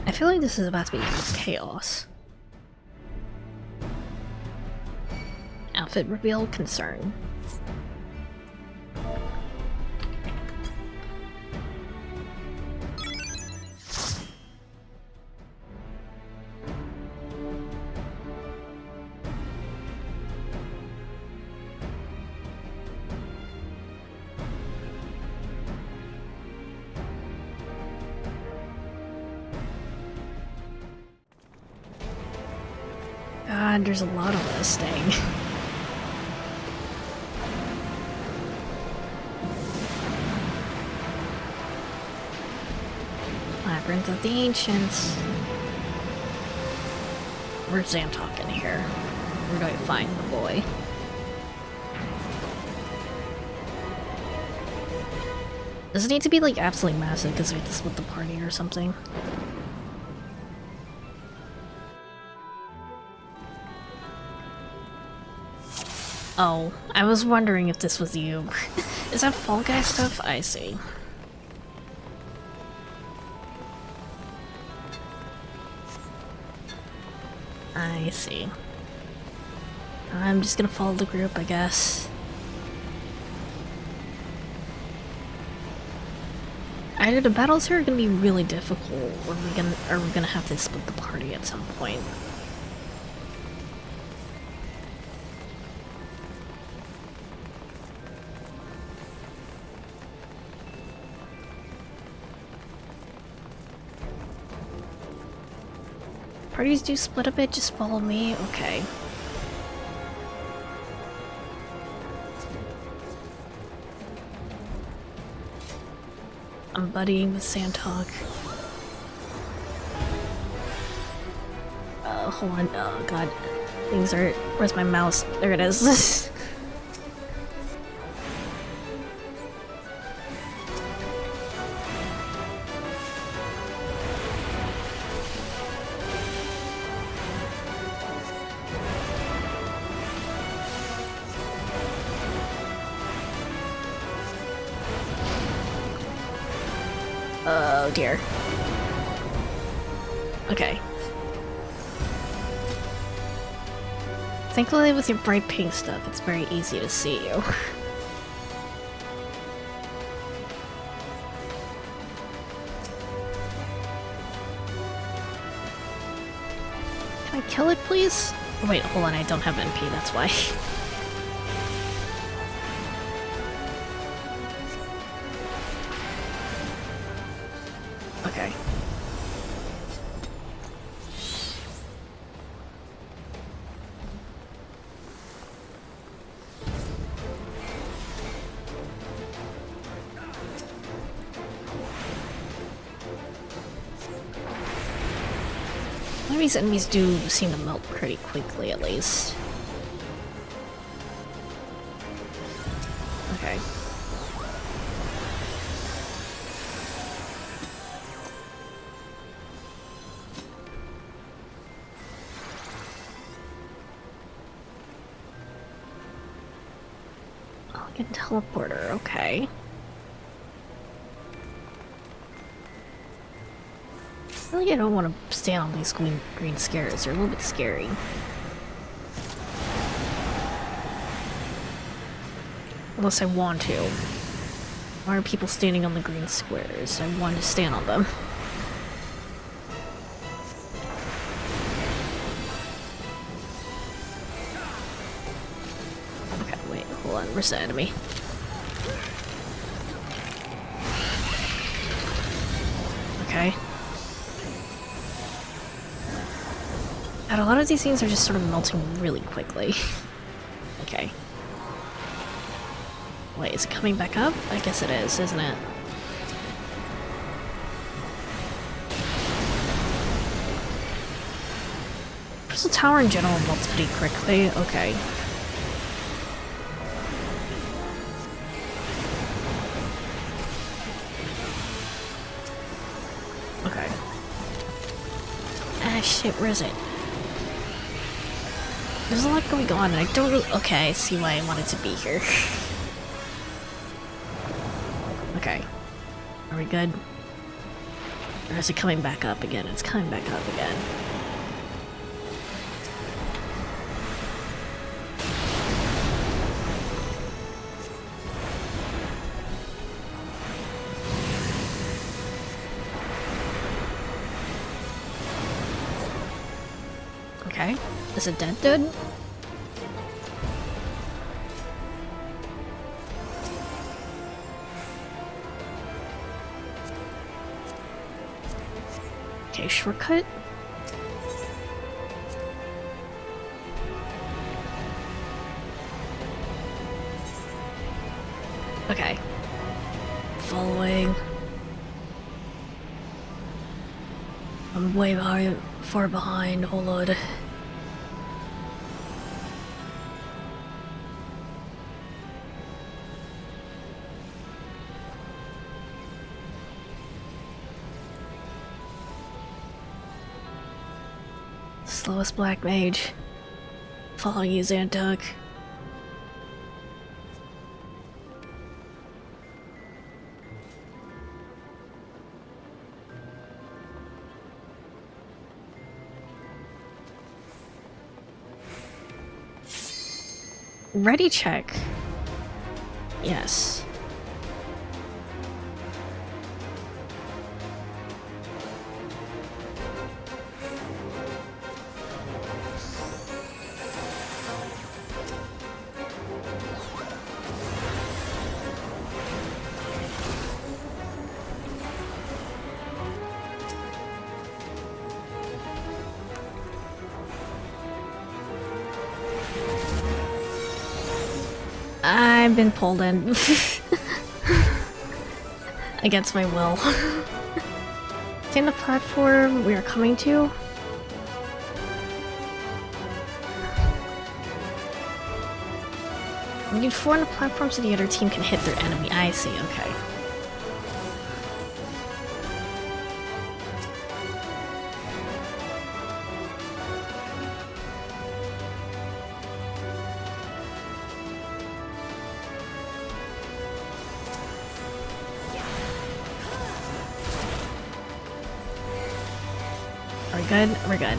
I feel like this is about to be chaos. Outfit reveal concern. God, there's a lot of this thing. Labyrinth of the Ancients. Where's Xantok in here? Where do I find the boy? Does it need to be like absolutely massive because we have to split the party or something? Oh, I was wondering if this was you. Is that Fall Guy stuff? I see. I see. I'm just gonna follow the group, I guess. Either the battles here are gonna be really difficult, or are we gonna have to split the party at some point. Parties do split a bit, just follow me? Okay. I'm buddying with Xantok. Hold on. Oh god. Things are... Where's my mouse? There it is. Oh dear. Okay. Thankfully with your bright pink stuff, it's very easy to see you. Can I kill it, please? Oh, wait, hold on, I don't have NP, that's why. Okay. One of these enemies do seem to melt pretty quickly, at least. Okay. Elegant teleporter, okay. I feel like I don't want to stand on these green scares. They're a little bit scary. Unless I want to. Why are people standing on the green squares? I want to stand on them. Okay, wait, hold on. Where's the enemy? Okay. And a lot of these things are just sort of melting really quickly. Okay. Wait, is it coming back up? I guess it is, isn't it? Crystal Tower in general melts pretty quickly. Okay. Okay. Ah, shit, where is it? There's a lot going on, and I don't really... Okay, I see why I wanted to be here. Okay. Are we good? Or is it coming back up again? It's coming back up again. Okay. Is it dead, dude? Okay, shortcut. I'm way far behind, oh lord. Slowest black mage. Following you, Xantug. Ready check. Yes. I've been pulled in. Against my will. See the platform we are coming to? We need 4 on the platform so the other team can hit their enemy. I see, okay. Are we good? We're good.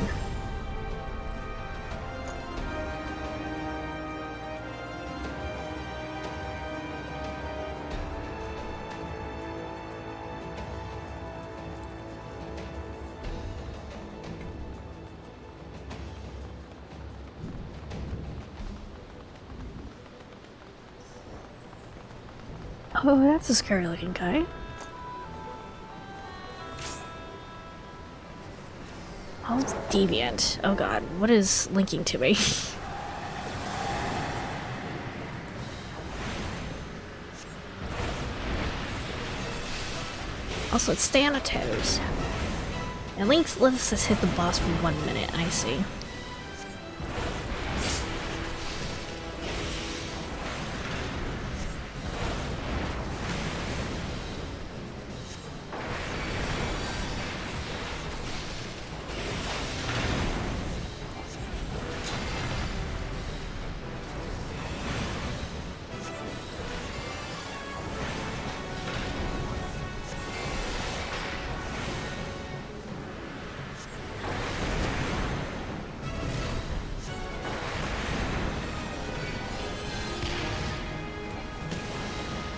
Oh, that's a scary looking guy. Oh, it's deviant. Oh god, what is linking to me? Also, it's stay on the toes. And Link lets us hit the boss for 1 minute, I see.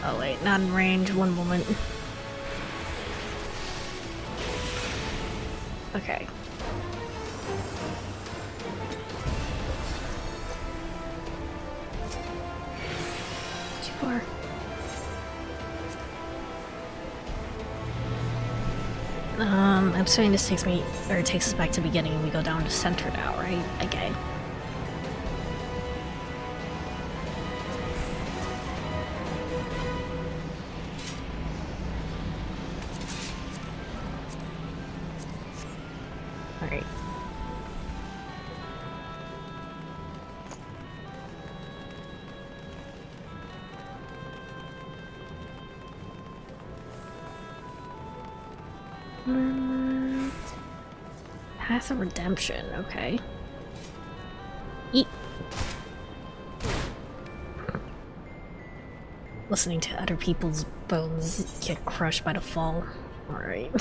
Oh wait, not in range, 1 moment. Okay. Too far. I'm assuming this takes me, or it takes us back to the beginning and we go down to center now, right? Okay. Alright. Path of Redemption, okay. Eat. Listening to other people's bones get crushed by the fall. Alright.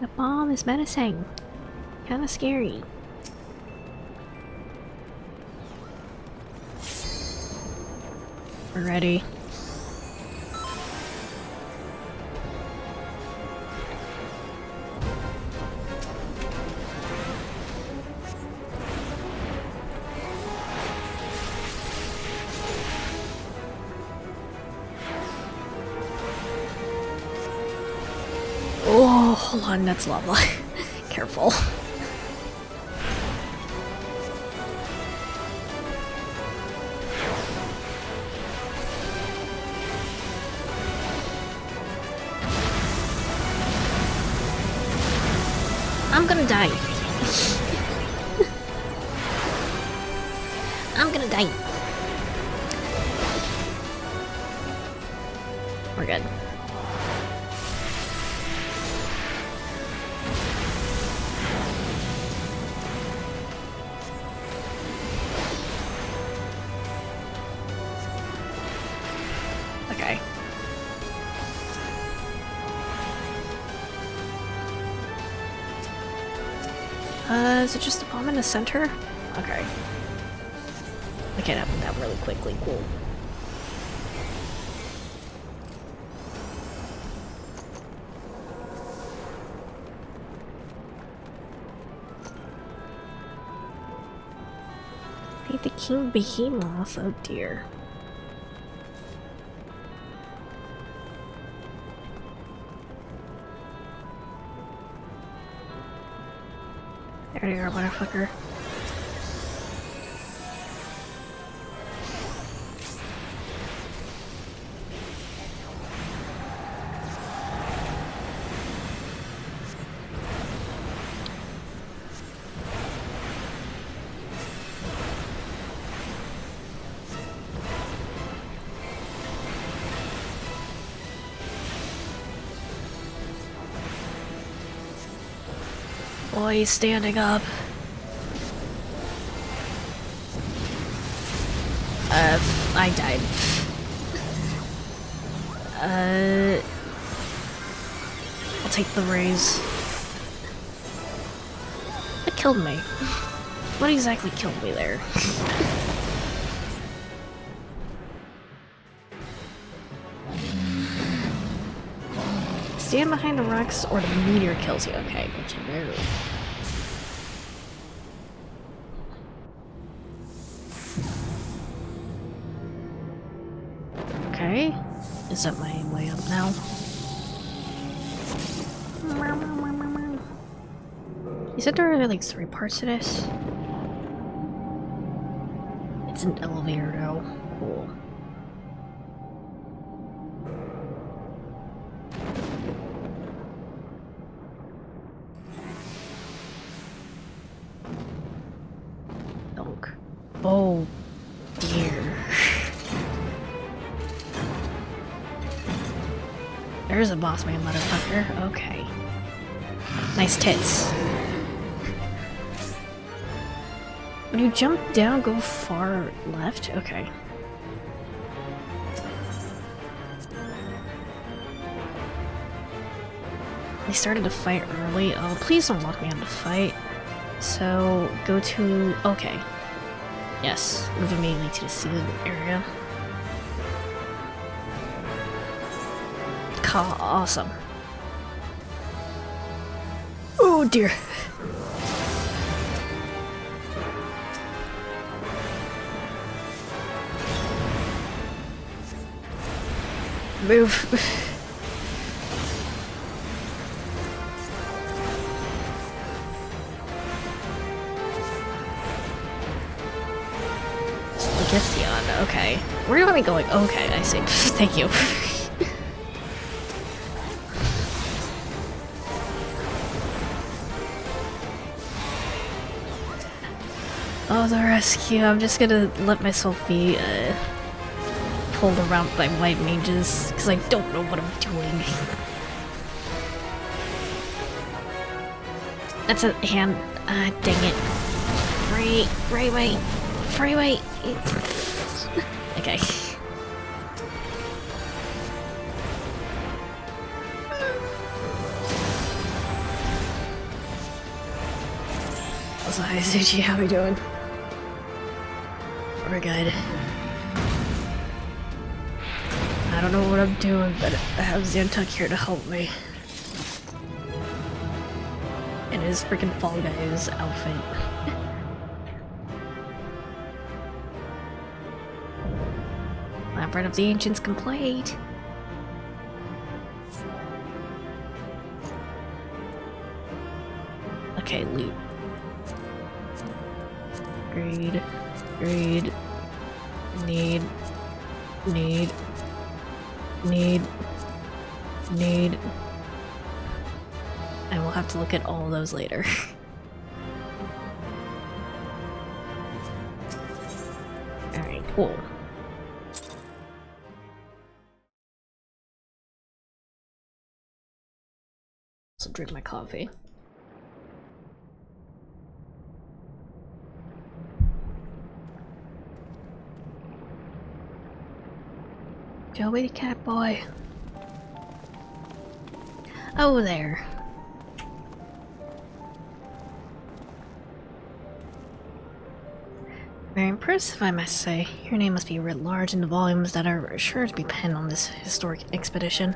The bomb is menacing. Kinda scary. We're ready. Oh, hold on, that's lava. Careful. I'm gonna die. I'm gonna die. We're good. Okay. Is it just the bomb in the center? Okay. I can't happen that really quickly. Cool. Hey, the King Behemoth. Oh dear. There you are, motherfucker. Boy, he's standing up. I died. I'll take the raise. It killed me. What exactly killed me there? Stand behind the rocks or the meteor kills you. Okay, good to know. Okay. Is that my way up now? You said there are like 3 parts to this? It's an elevator though. Cool. Donk. Oh dear. There's a boss man, motherfucker. Okay. Nice tits. When you jump down, go far left? Okay. They started to fight early. Oh, please don't lock me on the fight. So, go to... okay. Yes, move immediately to the seated area. Awesome. Oh dear. Move. Legion, okay. Where am I going? Okay, I see. Thank you. Oh, the rescue. I'm just gonna let myself be pulled around by white mages, because I don't know what I'm doing. That's a hand. Dang it. Freeway. Okay. Also, hi Suchi, how are we doing? We're good. I don't know what I'm doing, but I have Xantuck here to help me. In his freaking Fall Guys outfit. Labyrinth of the Ancients complete. Okay, loot. Greed. Need. I will have to look at all of those later. Alright, cool. So drink my coffee. Joey the cat boy. Oh, there. Very impressive, I must say. Your name must be writ large in the volumes that are sure to be penned on this historic expedition.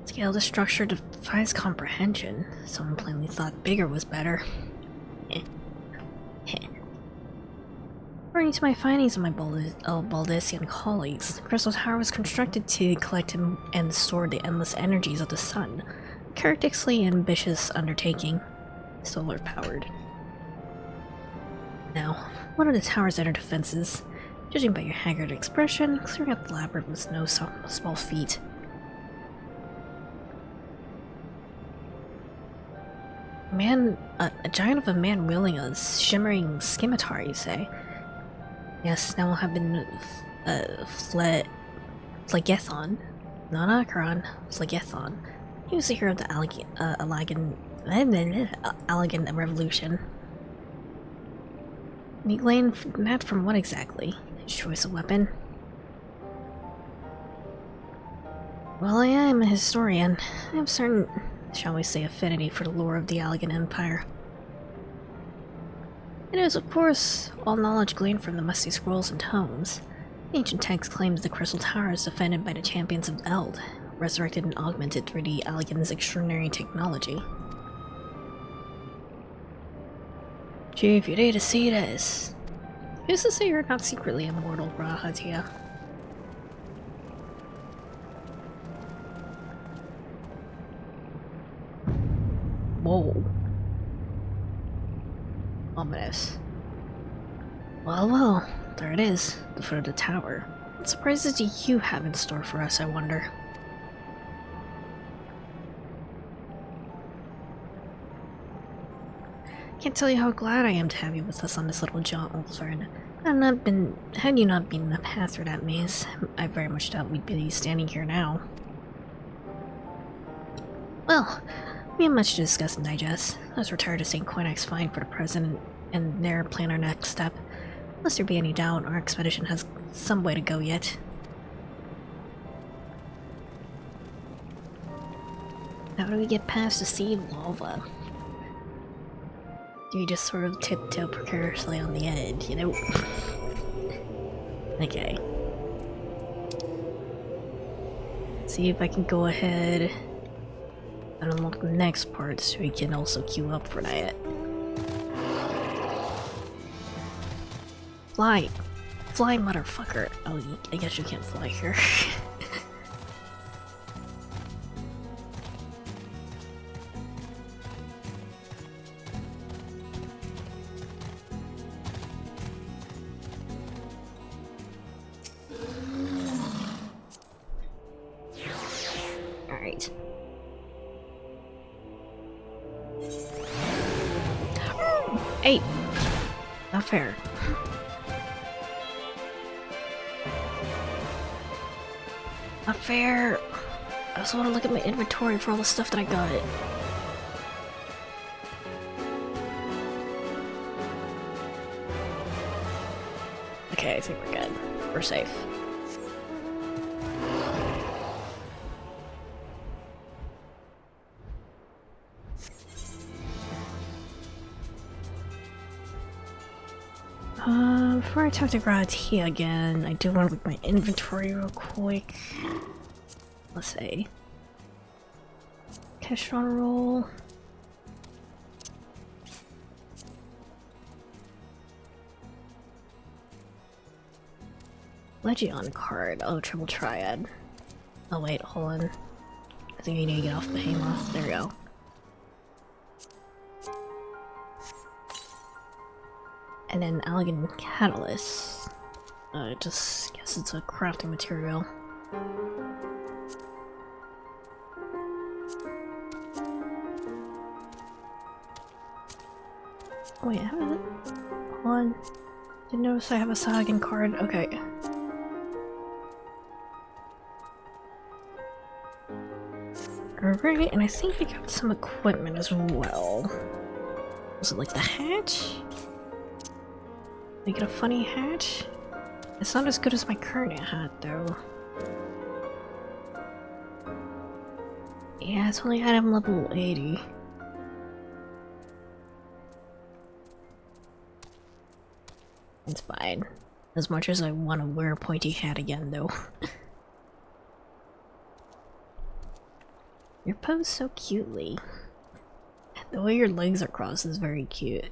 Scale the structure defies comprehension. Someone plainly thought bigger was better. According to my findings of my Baldessian colleagues, the Crystal Tower was constructed to collect and store the endless energies of the sun. A characteristically ambitious undertaking. Solar powered. Now, what are the tower's inner defenses? Judging by your haggard expression, clearing up the labyrinth was no small feat. A giant of a man wielding a shimmering scimitar, you say? Yes, now will have been Phlegethon, not Acheron, Phlegethon. He was the hero of the Allegan Revolution. And he gleaned that from what exactly? His choice of weapon? Well, I am a historian. I have certain, shall we say, affinity for the lore of the Allegan Empire. It is, of course, all knowledge gleaned from the musty scrolls and tomes. Ancient texts claim that the Crystal Tower is defended by the champions of Eld, resurrected and augmented through the Allegan's extraordinary technology. Gee, if you need to see this. Who's to say you're not secretly immortal, Rahatia? Whoa. Ominous. Well, there it is, the foot of the tower. What surprises do you have in store for us, I wonder? Can't tell you how glad I am to have you with us on this little jaunt, old friend. Had you not been in the path through that maze, I very much doubt we'd be standing here now. Well, we have much to discuss and digest. Let's retire to St. Quinax fine for the present and there plan our next step. Lest there be any doubt, our expedition has some way to go yet. How do we get past the sea lava? Do you just sort of tiptoe precariously on the edge, you know? Okay. See if I can go ahead and unlock the next part so we can also queue up for that. Fly! Fly, motherfucker! Oh, I guess you can't fly here. Alright. Hey! Not fair. Not fair! I also want to look at my inventory for all the stuff that I got. Okay, I think we're good. We're safe. Before I talk to Gratia again, I do want to look at my inventory real quick. Let's see. Cash on roll. Legion card. Oh, triple triad. Oh wait, hold on. I think I need to get off Behemoth. There we go. And then Allegan Catalyst. I just guess it's a crafting material. Wait, how is it? Hold on. Didn't notice I have a Sagan card. Okay. Alright, and I think we got some equipment as well. Was it like the hatch? Make it a funny hatch? It's not as good as my current hat, though. Yeah, it's only item level 80. It's fine. As much as I want to wear a pointy hat again, though. You're posed so cutely. The way your legs are crossed is very cute.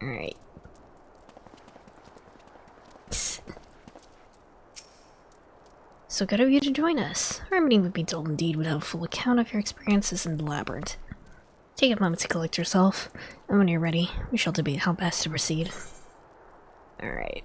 Alright. So good of you to join us. Our meeting would be dull indeed without a full account of your experiences in the labyrinth. Take a moment to collect yourself, and when you're ready, we shall debate how best to proceed. Alright.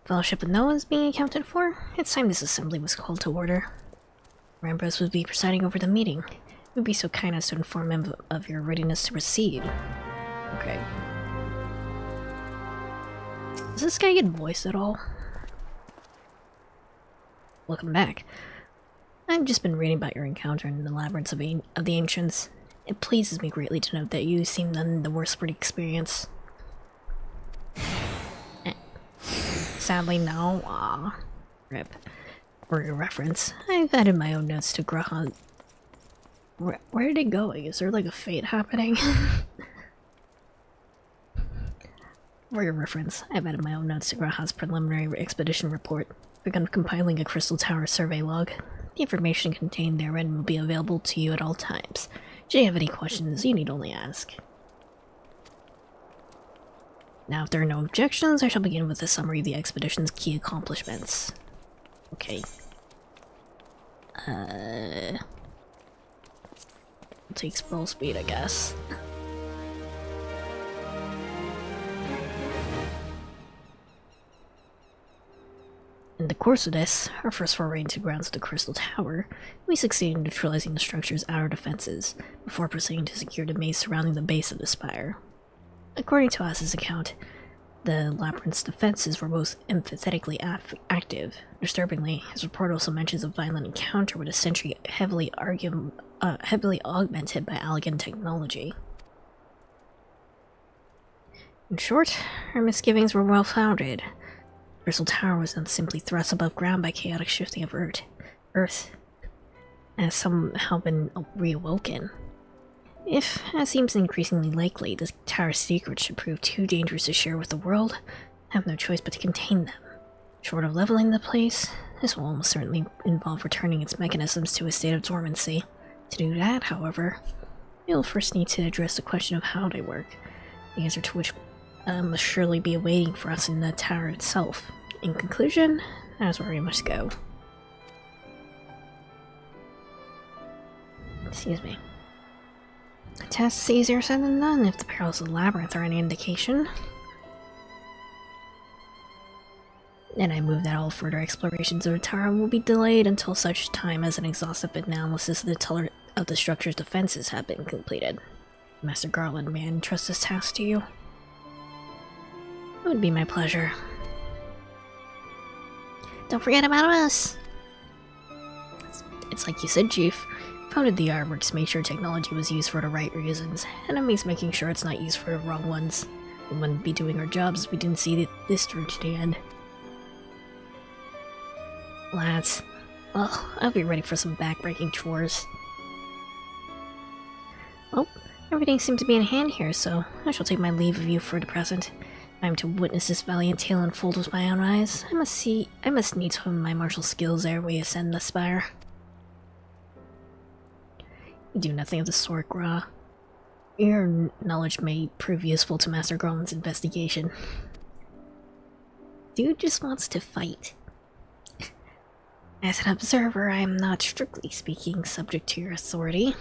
Fellowship with Noah is being accounted for. It's time this assembly was called to order. Rambros would be presiding over the meeting. It would be so kind as to inform him of your readiness to proceed. Okay. Does this guy get voiced at all? Welcome back. I've just been reading about your encounter in the labyrinths of the ancients. It pleases me greatly to note that you seem none the worse for the experience. Sadly, no. Rip. For your reference, I've added my own notes to Grahan. Where did it go? Is there like a fate happening? For your reference, I've added my own notes to Grahan's preliminary expedition report. Begun compiling a Crystal Tower survey log. The information contained therein will be available to you at all times. Should you have any questions, you need only ask. Now, if there are no objections, I shall begin with a summary of the expedition's key accomplishments. Okay. I'll take scroll speed, I guess. In the course of this, our first foray into the grounds of the Crystal Tower, we succeeded in neutralizing the structure's outer defenses, before proceeding to secure the maze surrounding the base of the spire. According to Oz's account, the labyrinth's defenses were most emphatically active. Disturbingly, his report also mentions a violent encounter with a sentry heavily augmented by elegant technology. In short, our misgivings were well founded. Crystal Tower was not simply thrust above ground by chaotic shifting of Earth has somehow been reawoken. If, as seems increasingly likely, the tower's secrets should prove too dangerous to share with the world, I have no choice but to contain them. Short of leveling the place, this will almost certainly involve returning its mechanisms to a state of dormancy. To do that, however, we will first need to address the question of how they work, the answer to which must surely be awaiting for us in the tower itself. In conclusion, that is where we must go. Excuse me. The task is easier said than done if the perils of the labyrinth are any indication. And I move that all further explorations of the tower will be delayed until such time as an exhaustive analysis of the structure's defenses have been completed. Master Garland, may I entrust this task to you? It would be my pleasure. Don't forget about us! It's like you said, Chief. Founded the artworks to make sure technology was used for the right reasons, and it means making sure it's not used for the wrong ones. We wouldn't be doing our jobs if we didn't see this through to the end. Lads, well, I'll be ready for some backbreaking chores. Well, everything seemed to be in hand here, so I shall take my leave of you for the present. I am to witness this valiant tale unfold with my own eyes. I must needs hone my martial skills ere we ascend the spire. You do nothing of the sort, Gra. Your knowledge may prove useful to Master Garland's investigation. Dude just wants to fight. As an observer, I am not, strictly speaking, subject to your authority.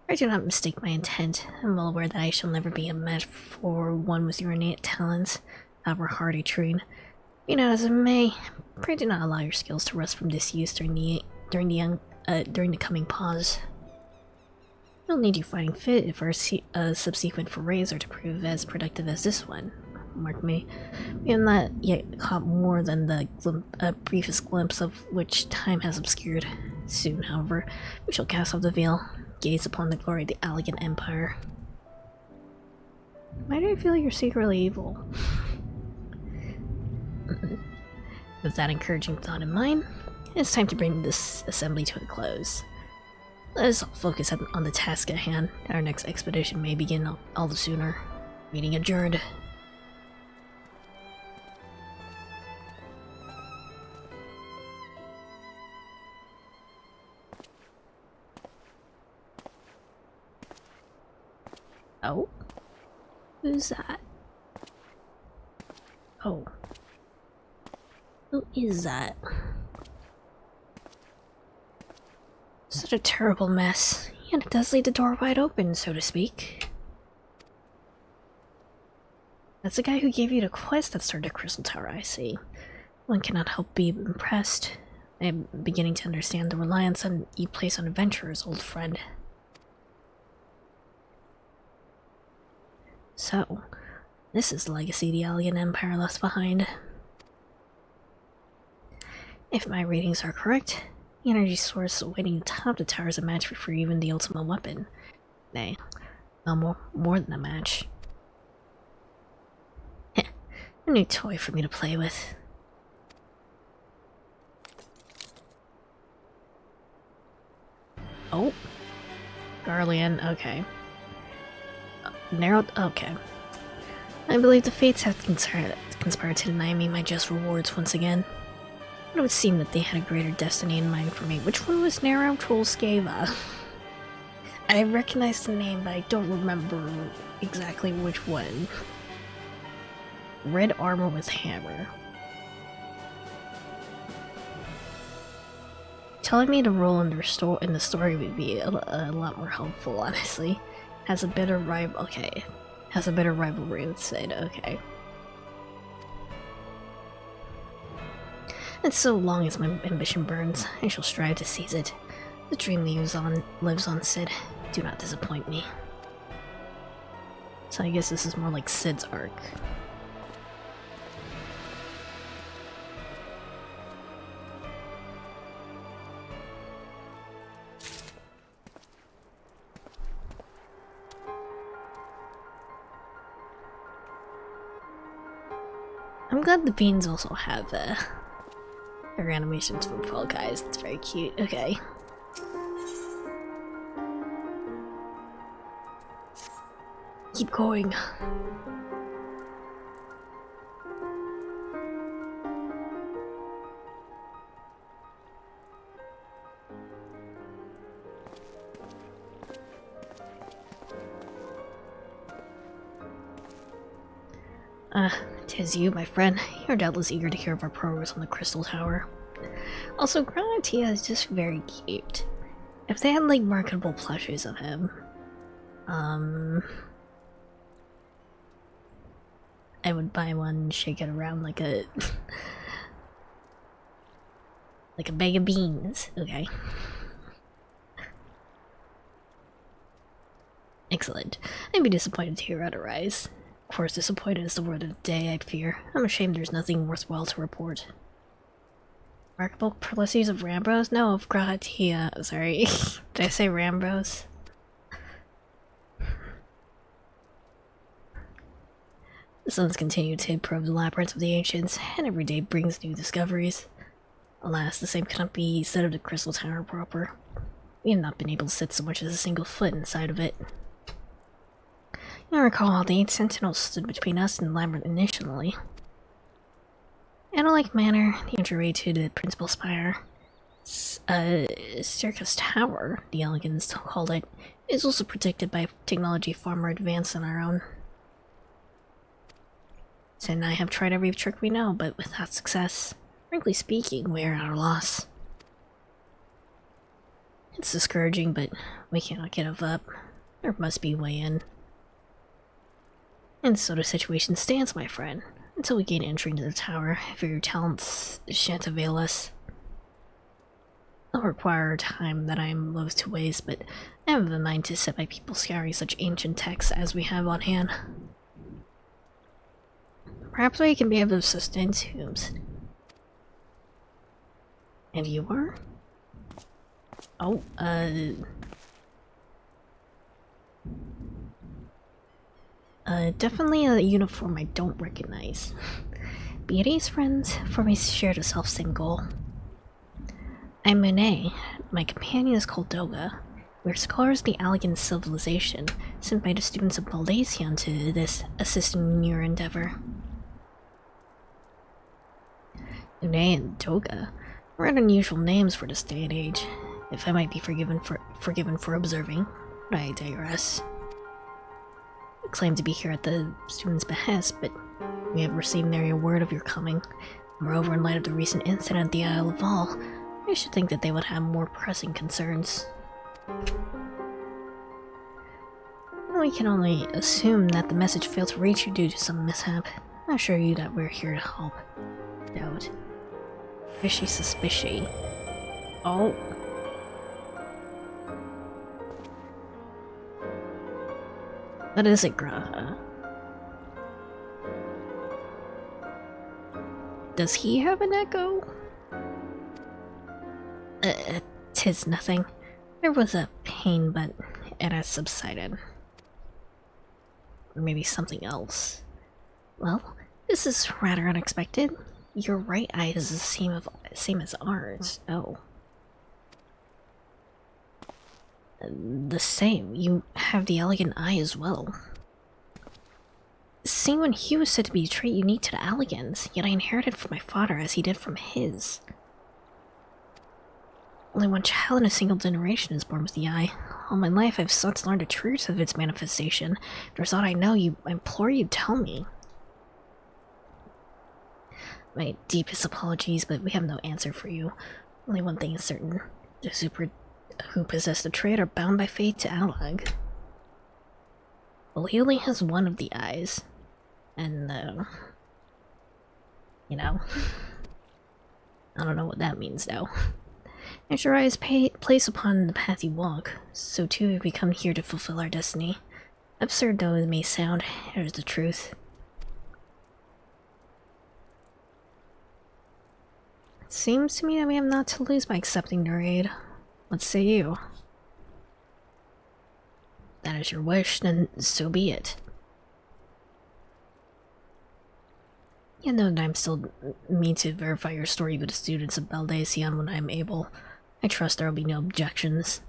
I do not mistake my intent. I'm well aware that I shall never be a match for one with your innate talents, however hard I train. You know, as it may, pray do not allow your skills to rust from disuse during the coming pause. We'll need you fighting fit for subsequent forays are to prove as productive as this one. Mark me. We have not yet caught more than the briefest glimpse of which time has obscured. Soon, however, we shall cast off the veil, gaze upon the glory of the Allegan Empire. Why do I feel you're secretly evil? With that encouraging thought in mind, it's time to bring this assembly to a close. Let us all focus on the task at hand. Our next expedition may begin all the sooner. Meeting adjourned. Oh? Who's that? Oh. Who is that? Such a terrible mess. Yet it does leave the door wide open, so to speak. That's the guy who gave you the quest that started Crystal Tower, I see. One cannot help be impressed. I am beginning to understand the reliance you place on adventurers, old friend. So, this is the legacy the Allegan Empire left behind. If my readings are correct, the energy source waiting atop the tower is a match for even the ultimate weapon. Nay, no more than a match. Heh, a new toy for me to play with. Oh, Garlean, okay. Narrowed, okay. I believe the fates have conspired to deny me my just rewards once again. It would seem that they had a greater destiny in mind for me. Which one was Narrow Trollskava? I recognize the name, but I don't remember exactly which one. Red armor with hammer. Telling me to roll in the story would be a lot more helpful, honestly. Has a bitter rival. Okay, has a bitter rivalry with Sid. Okay. And so long as my ambition burns, I shall strive to seize it. The dream lives on, Sid. Do not disappoint me. So I guess this is more like Sid's arc. I'm glad the beans also have their animations from Fall Guys. That's very cute. Okay. Keep going. Tis you, my friend. You're doubtless eager to hear of our progress on the Crystal Tower. Also, Granatia is just very cute. If they had, like, marketable plushies of him, I would buy one and shake it around like a... like a bag of beans. Okay. Excellent. I'd be disappointed to hear otherwise. Of course, disappointed is the word of the day, I fear. I'm ashamed there's nothing worthwhile to report. Remarkable policies of Rambros? No, of Granatia. Sorry. Did I say Rambros? The suns continue to probe the labyrinth of the ancients, and every day brings new discoveries. Alas, the same cannot be said of the Crystal Tower proper. We have not been able to set so much as a single foot inside of it. I recall how the 8 sentinels stood between us and the labyrinth initially. In a like manner, the entryway to the principal spire, Circus Tower, the Elegans called it, is also protected by technology far more advanced than our own. Sid and I have tried every trick we know, but without success. Frankly speaking, we are at a loss. It's discouraging, but we cannot give up. There must be a way in. And so the situation stands, my friend. Until we gain entry into the tower, if your talents shan't avail us. It'll require time that I am loath to waste, but I have a mind to set by people scouring such ancient texts as we have on hand. Perhaps we can be able to sustain tombs. And you are? Oh, definitely a uniform I don't recognize. Be at ease, friends, for we share the self-same goal. I'm Monet. My companion is called Doga. We're scholars of the Allegan civilization, sent by the students of Baldacian to assist in your endeavor. Monet and Doga are unusual names for this day and age, if I might be forgiven for observing, but I digress. I claim to be here at the students' behest, but we have received nary a word of your coming. Moreover, in light of the recent incident at the Isle of Val, I should think that they would have more pressing concerns. We can only assume that the message failed to reach you due to some mishap. I assure you that we're here to help. Doubt. Fishy suspicious. Oh. That is a Graha. Does he have an echo? 'Tis nothing. There was a pain, but it has subsided. Or maybe something else. Well, this is rather unexpected. Your right eye is the same as ours. Oh. The same. You have the elegant eye as well. Seeing when Hugh was said to be a trait unique to the Allegans, yet I inherited from my father as he did from his. Only one child in a single generation is born with the eye. All my life I've sought to learn the truth of its manifestation. If there's aught I know, I implore you tell me. My deepest apologies, but we have no answer for you. Only one thing is certain. Those who possess the trait are bound by fate to Allag. Well, he only has one of the eyes. And, you know. I don't know what that means, though. As your eye is placed upon the path you walk, so too have we come here to fulfill our destiny. Absurd though it may sound, it is the truth. It seems to me that we have not to lose by accepting their aid. What say you? That is your wish, then so be it. You know that I'm still mean to verify your story with the students of Baldacian when I'm able. I trust there will be no objections.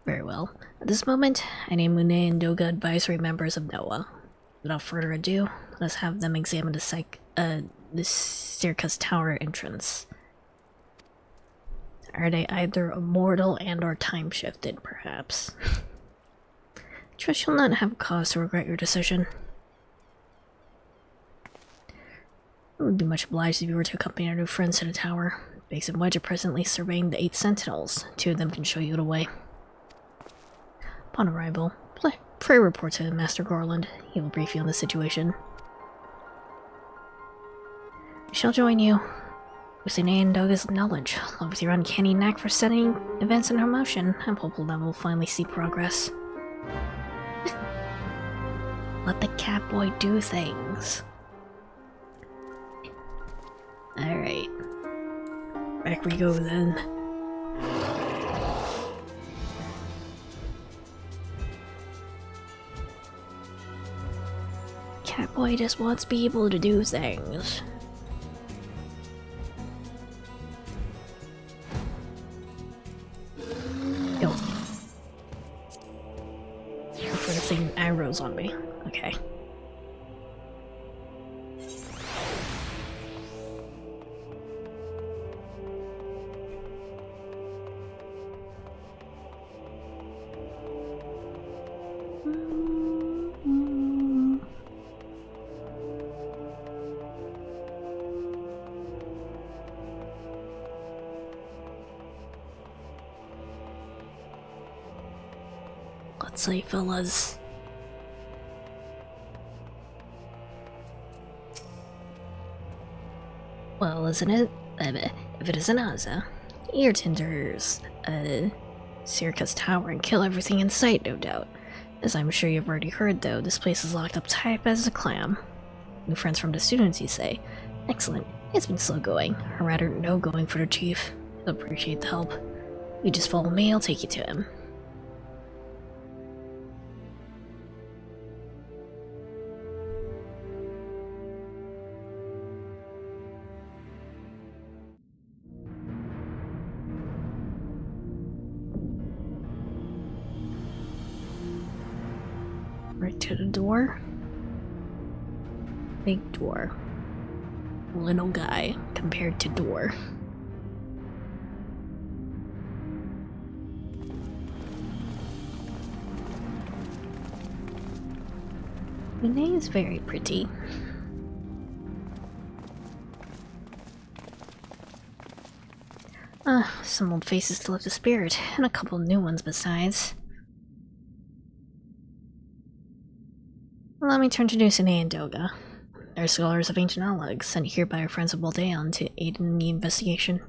Very well. At this moment, I name Monet and Doga advisory members of Noah. Without further ado, let's have them examine the Circus Tower entrance. Are they either immortal and or time-shifted, perhaps? Trust you'll not have cause to regret your decision. I would be much obliged if you were to accompany our new friends to the tower. Biggs and Wedge are presently surveying the 8 sentinels. 2 of them can show you the way. Upon arrival, pray report to Master Garland. He will brief you on the situation. I shall join you. With Monet and Doga's knowledge, along with your uncanny knack for setting events in motion, I'm hopeful that we'll finally see progress. Let the Catboy do things. Alright. Back we go then. Catboy just wants to be able to do things. Yo. For the thing arrows on me. Okay. Let's say, fellas. Well, isn't it? If it isn't us, ear tenders, Circus Tower and kill everything in sight, no doubt. As I'm sure you've already heard, though, this place is locked up tight as a clam. New friends from the students, you say? Excellent. It's been slow going, or rather, no going for the chief. He'll appreciate the help. You just follow me, I'll take you to him. Right to the door. Big door. Little guy compared to door. Renee is very pretty. Some old faces to lift the spirit, and a couple new ones besides. Allow me to introduce Ine and Doga. They're scholars of ancient knowledge, sent here by our friends of Baldeon to aid in the investigation.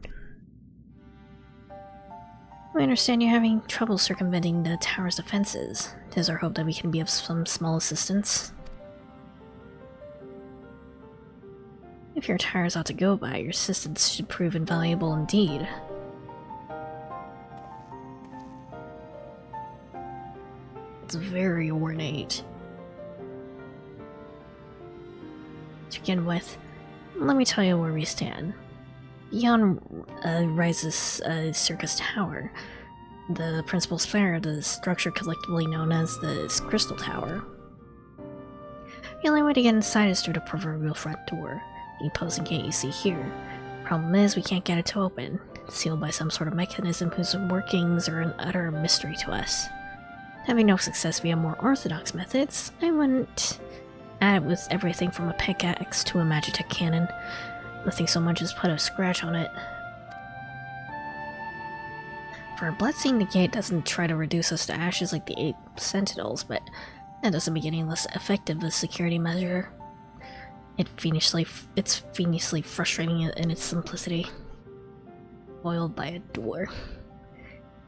We understand you're having trouble circumventing the tower's defenses. It is our hope that we can be of some small assistance. If your tires ought to go by, your assistance should prove invaluable indeed. It's very ornate. To begin with, let me tell you where we stand. Beyond rises Circus Tower, the principal spire of the structure collectively known as the Crystal Tower. The only way to get inside is through the proverbial front door, the imposing gate you see here. Problem is, we can't get it to open. It's sealed by some sort of mechanism whose workings are an utter mystery to us. Having no success via more orthodox methods, I went at it with everything from a pickaxe to a magitech cannon. Nothing so much as put a scratch on it. For a blessing, the gate doesn't try to reduce us to ashes like the 8 sentinels, but that doesn't make it any less effective as a security measure. It's fiendishly frustrating in its simplicity. Foiled by a door.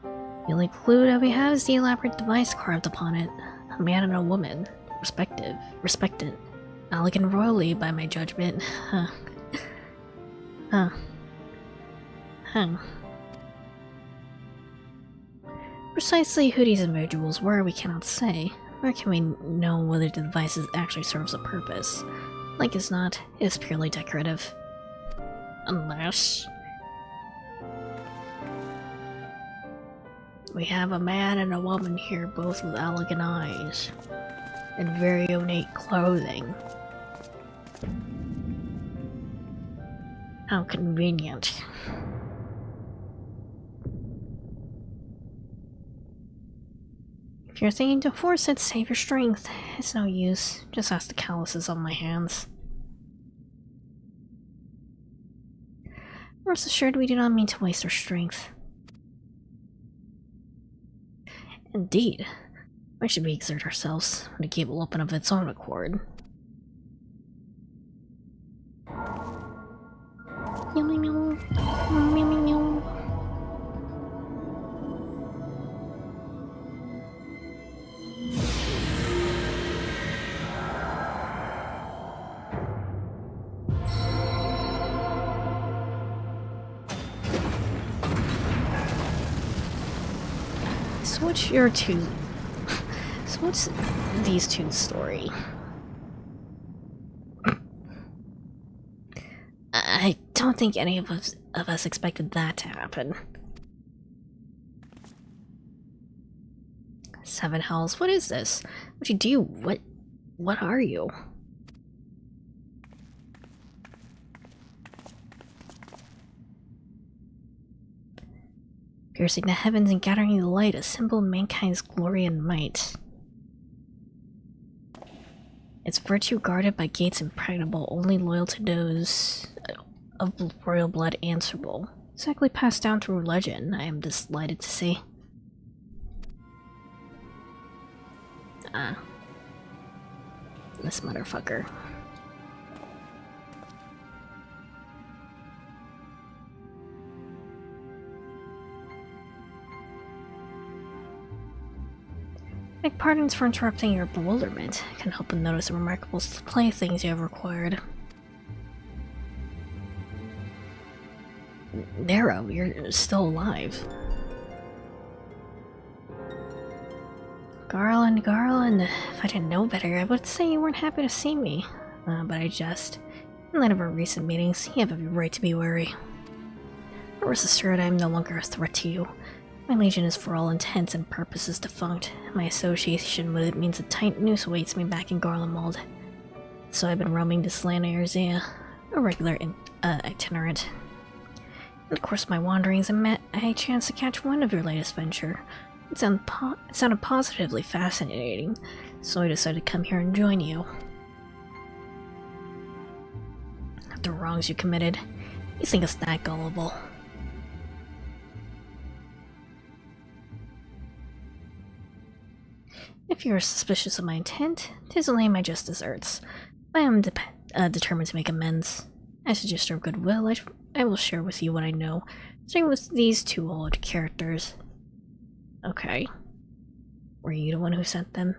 The only clue that we have is the elaborate device carved upon it. A man and a woman. Respected. Elegant royally, by my judgment. Precisely who these individuals were, we cannot say. Nor can we know whether the device actually serves a purpose. Like as not, it is purely decorative. Unless... we have a man and a woman here, both with elegant eyes. And very ornate clothing. How convenient. If you're thinking to force it, save your strength. It's no use. Just ask the calluses on my hands. Rest assured, we do not mean to waste our strength. Indeed. Why should we exert ourselves when the gate will open of its own accord? Meow meow meow. Meow meow meow. So what's your two? So what's these two's story? I don't think any of us expected that to happen. Seven Hells, what is this? What you do? What are you? Piercing the heavens and gathering the light, a symbol of mankind's glory and might. Its virtue guarded by gates impregnable, only loyal to those of royal blood answerable. Exactly passed down through legend, I am delighted to see. This motherfucker. Beg pardons for interrupting your bewilderment. I can help but notice the remarkable playthings you have acquired. Nero, you're still alive. Garland, if I didn't know better, I would say you weren't happy to see me. But I just... In light of our recent meetings, you have every right to be wary. Rest assured I am no longer a threat to you. My legion is for all intents and purposes defunct. My association with it means a tight noose awaits me back in Garlemald. So I've been roaming this land of Erzea, a regular itinerant. In the course of my wanderings, I had a chance to catch wind of your latest venture. It sounded positively fascinating, so I decided to come here and join you. After wrongs you committed, you think us that gullible. If you are suspicious of my intent, 'tis a lane my just deserts. I am determined to make amends. As a gesture of goodwill, I will share with you what I know, starting with these two old characters. Okay. Were you the one who sent them?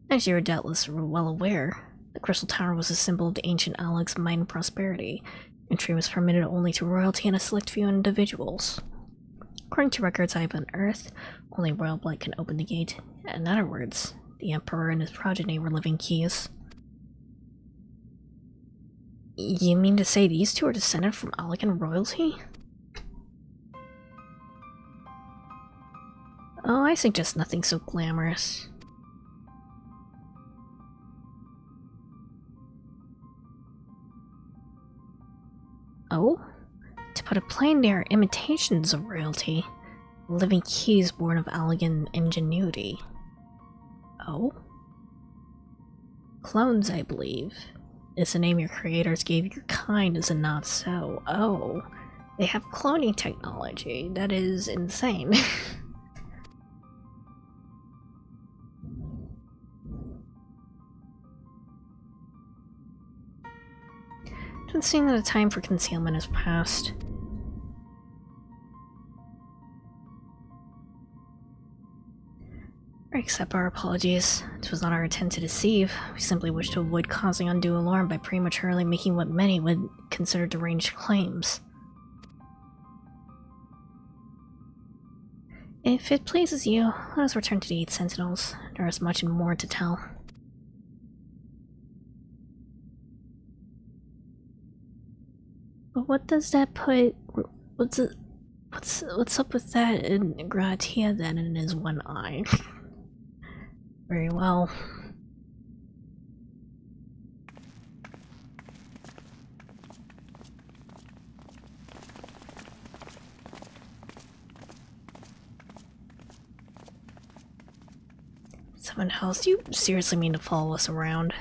As you are doubtless well aware, the Crystal Tower was a symbol of the ancient Alec's might and prosperity. Entry was permitted only to royalty and a select few individuals. According to records I have unearthed, only royal blood can open the gate. In other words, the Emperor and his progeny were living keys. You mean to say these two are descended from Alecan royalty? Oh, I suggest nothing so glamorous. Oh? To put it plain, they are imitations of royalty. Living keys born of Alecan ingenuity. Oh? Clones, I believe. It's the name your creators gave your kind, is it not so? Oh. They have cloning technology. That is insane. It would seem that the time for concealment has passed. Accept our apologies. It was not our intent to deceive. We simply wished to avoid causing undue alarm by prematurely making what many would consider deranged claims. If it pleases you, let us return to the 8 Sentinels. There is much more to tell. But what does that put... What's up with that in Gratia then in his one eye? Very well. Someone else, do you seriously mean to follow us around?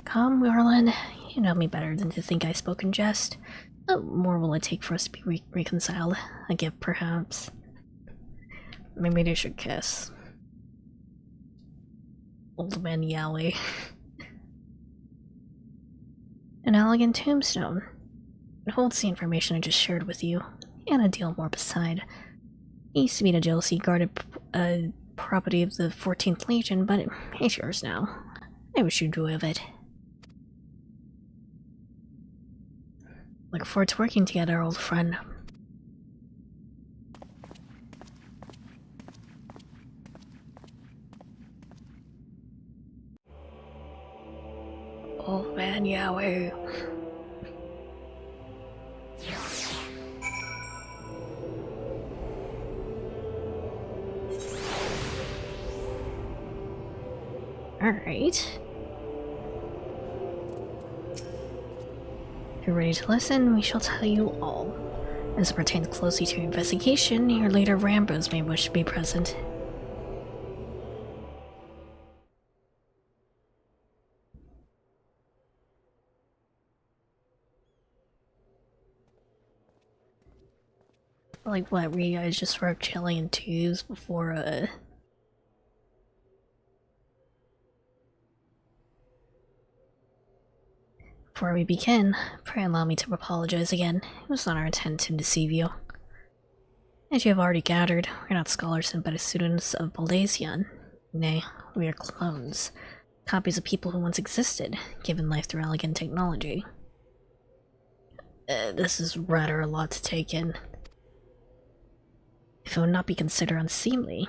Come, Garland. You know me better than to think I spoke in jest. What more will it take for us to be reconciled? A gift, perhaps? Maybe they should kiss. Old man Yowie. An elegant tombstone. It holds the information I just shared with you, and a deal more beside. It used to be the jealousy guarded property of the 14th Legion, but it's yours now. I wish you joy of it. Look forward to working together, old friend. Old man Yowie. Alright. If you're ready to listen, we shall tell you all. As it pertains closely to your investigation, your later Rambos may wish to be present. Like what, were you guys just sort of chilling in twos before before we begin, pray allow me to apologize again. It was not our intent to deceive you. As you have already gathered, we are not scholars but students of Baldasion. Nay, we are clones. Copies of people who once existed, given life through elegant technology. This is rather a lot to take in. If it would not be considered unseemly,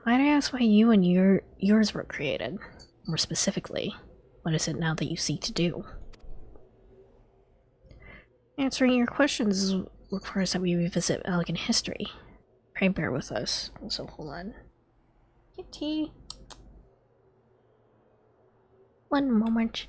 might I ask why you and yours were created? More specifically, what is it now that you seek to do? Answering your questions requires that we revisit elegant history. Pray bear with us. Also, hold on. Get tea. One moment.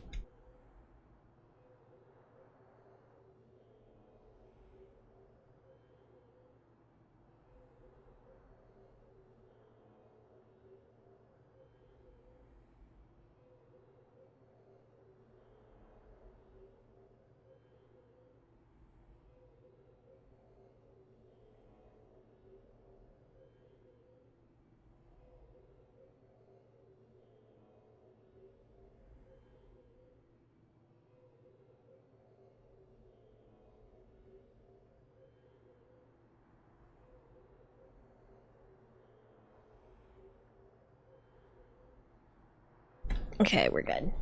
Okay, we're good.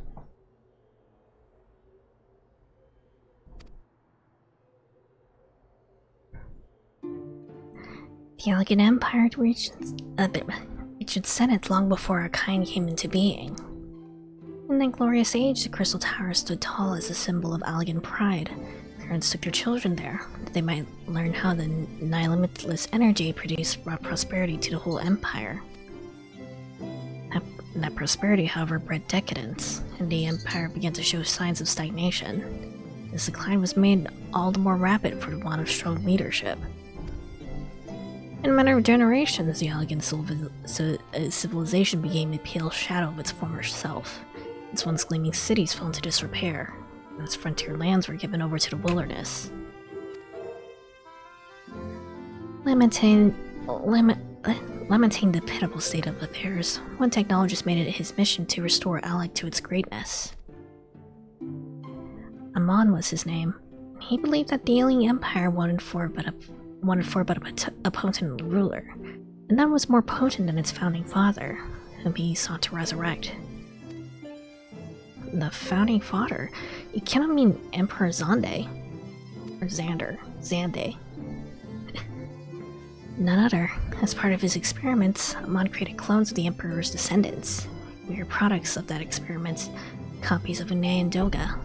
The Elegant Empire reached its zenith long before our kind came into being. In that glorious age, the Crystal Tower stood tall as a symbol of elegant pride. Parents took their children there, that they might learn how the limitless energy produced brought prosperity to the whole empire. That prosperity, however, bred decadence, and the empire began to show signs of stagnation. This decline was made all the more rapid for the want of strong leadership. In a matter of generations, the elegant civilization became a pale shadow of its former self. Its once gleaming cities fell into disrepair, and its frontier lands were given over to the wilderness. Lamenting the pitiable state of affairs, one technologist made it his mission to restore Alec to its greatness. Amon was his name. He believed that the alien empire wanted for but a potent ruler, and none was more potent than its founding father, whom he sought to resurrect. The founding father? You cannot mean Emperor Xande. Or Xande. None other. As part of his experiments, Amon created clones of the Emperor's descendants. We are products of that experiment, copies of Une and Doga.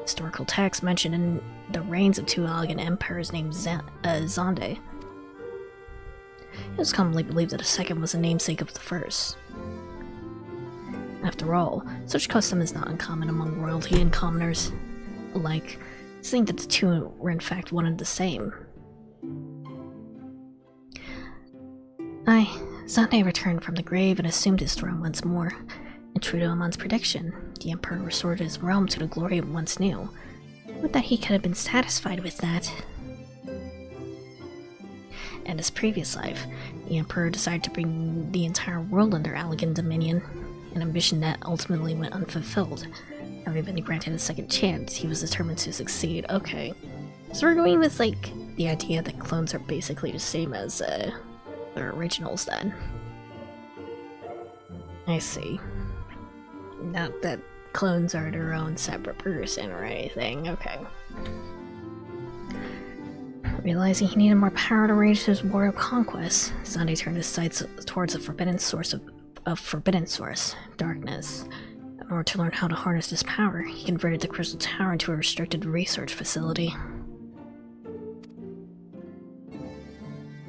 Historical texts mention in the reigns of two elegant emperors named Xande. It was commonly believed that the second was a namesake of the first. After all, such custom is not uncommon among royalty and commoners alike, seeing that the two were in fact one and the same. Xande returned from the grave and assumed his throne once more, and true to Amon's prediction, the Emperor restored his realm to the glory it once knew. Would that he could have been satisfied with that. In his previous life, the Emperor decided to bring the entire world under elegant dominion, an ambition that ultimately went unfulfilled. Having been granted a second chance, he was determined to succeed. Okay, so we're going with, like, the idea that clones are basically the same as, their originals then. I see. Not that clones are their own separate person or anything, okay. Realizing he needed more power to wage his war of conquest, Xande turned his sights towards the forbidden source darkness. In order to learn how to harness this power, he converted the Crystal Tower into a restricted research facility.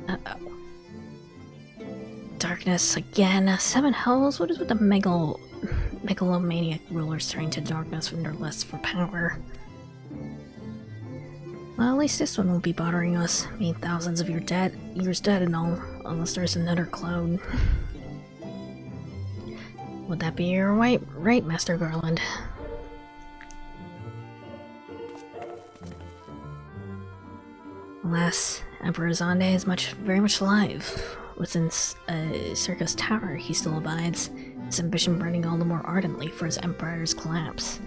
Uh-oh. Darkness again. Seven hells? What is with the megalomaniac rulers turning to darkness when they're less for power? Well, at least this one won't be bothering us. I mean, thousands of years dead and all, unless there's another clone. Would that be your right, Master Garland? Alas, Emperor Zonde is very much alive. Within Circus Tower, he still abides, his ambition burning all the more ardently for his empire's collapse.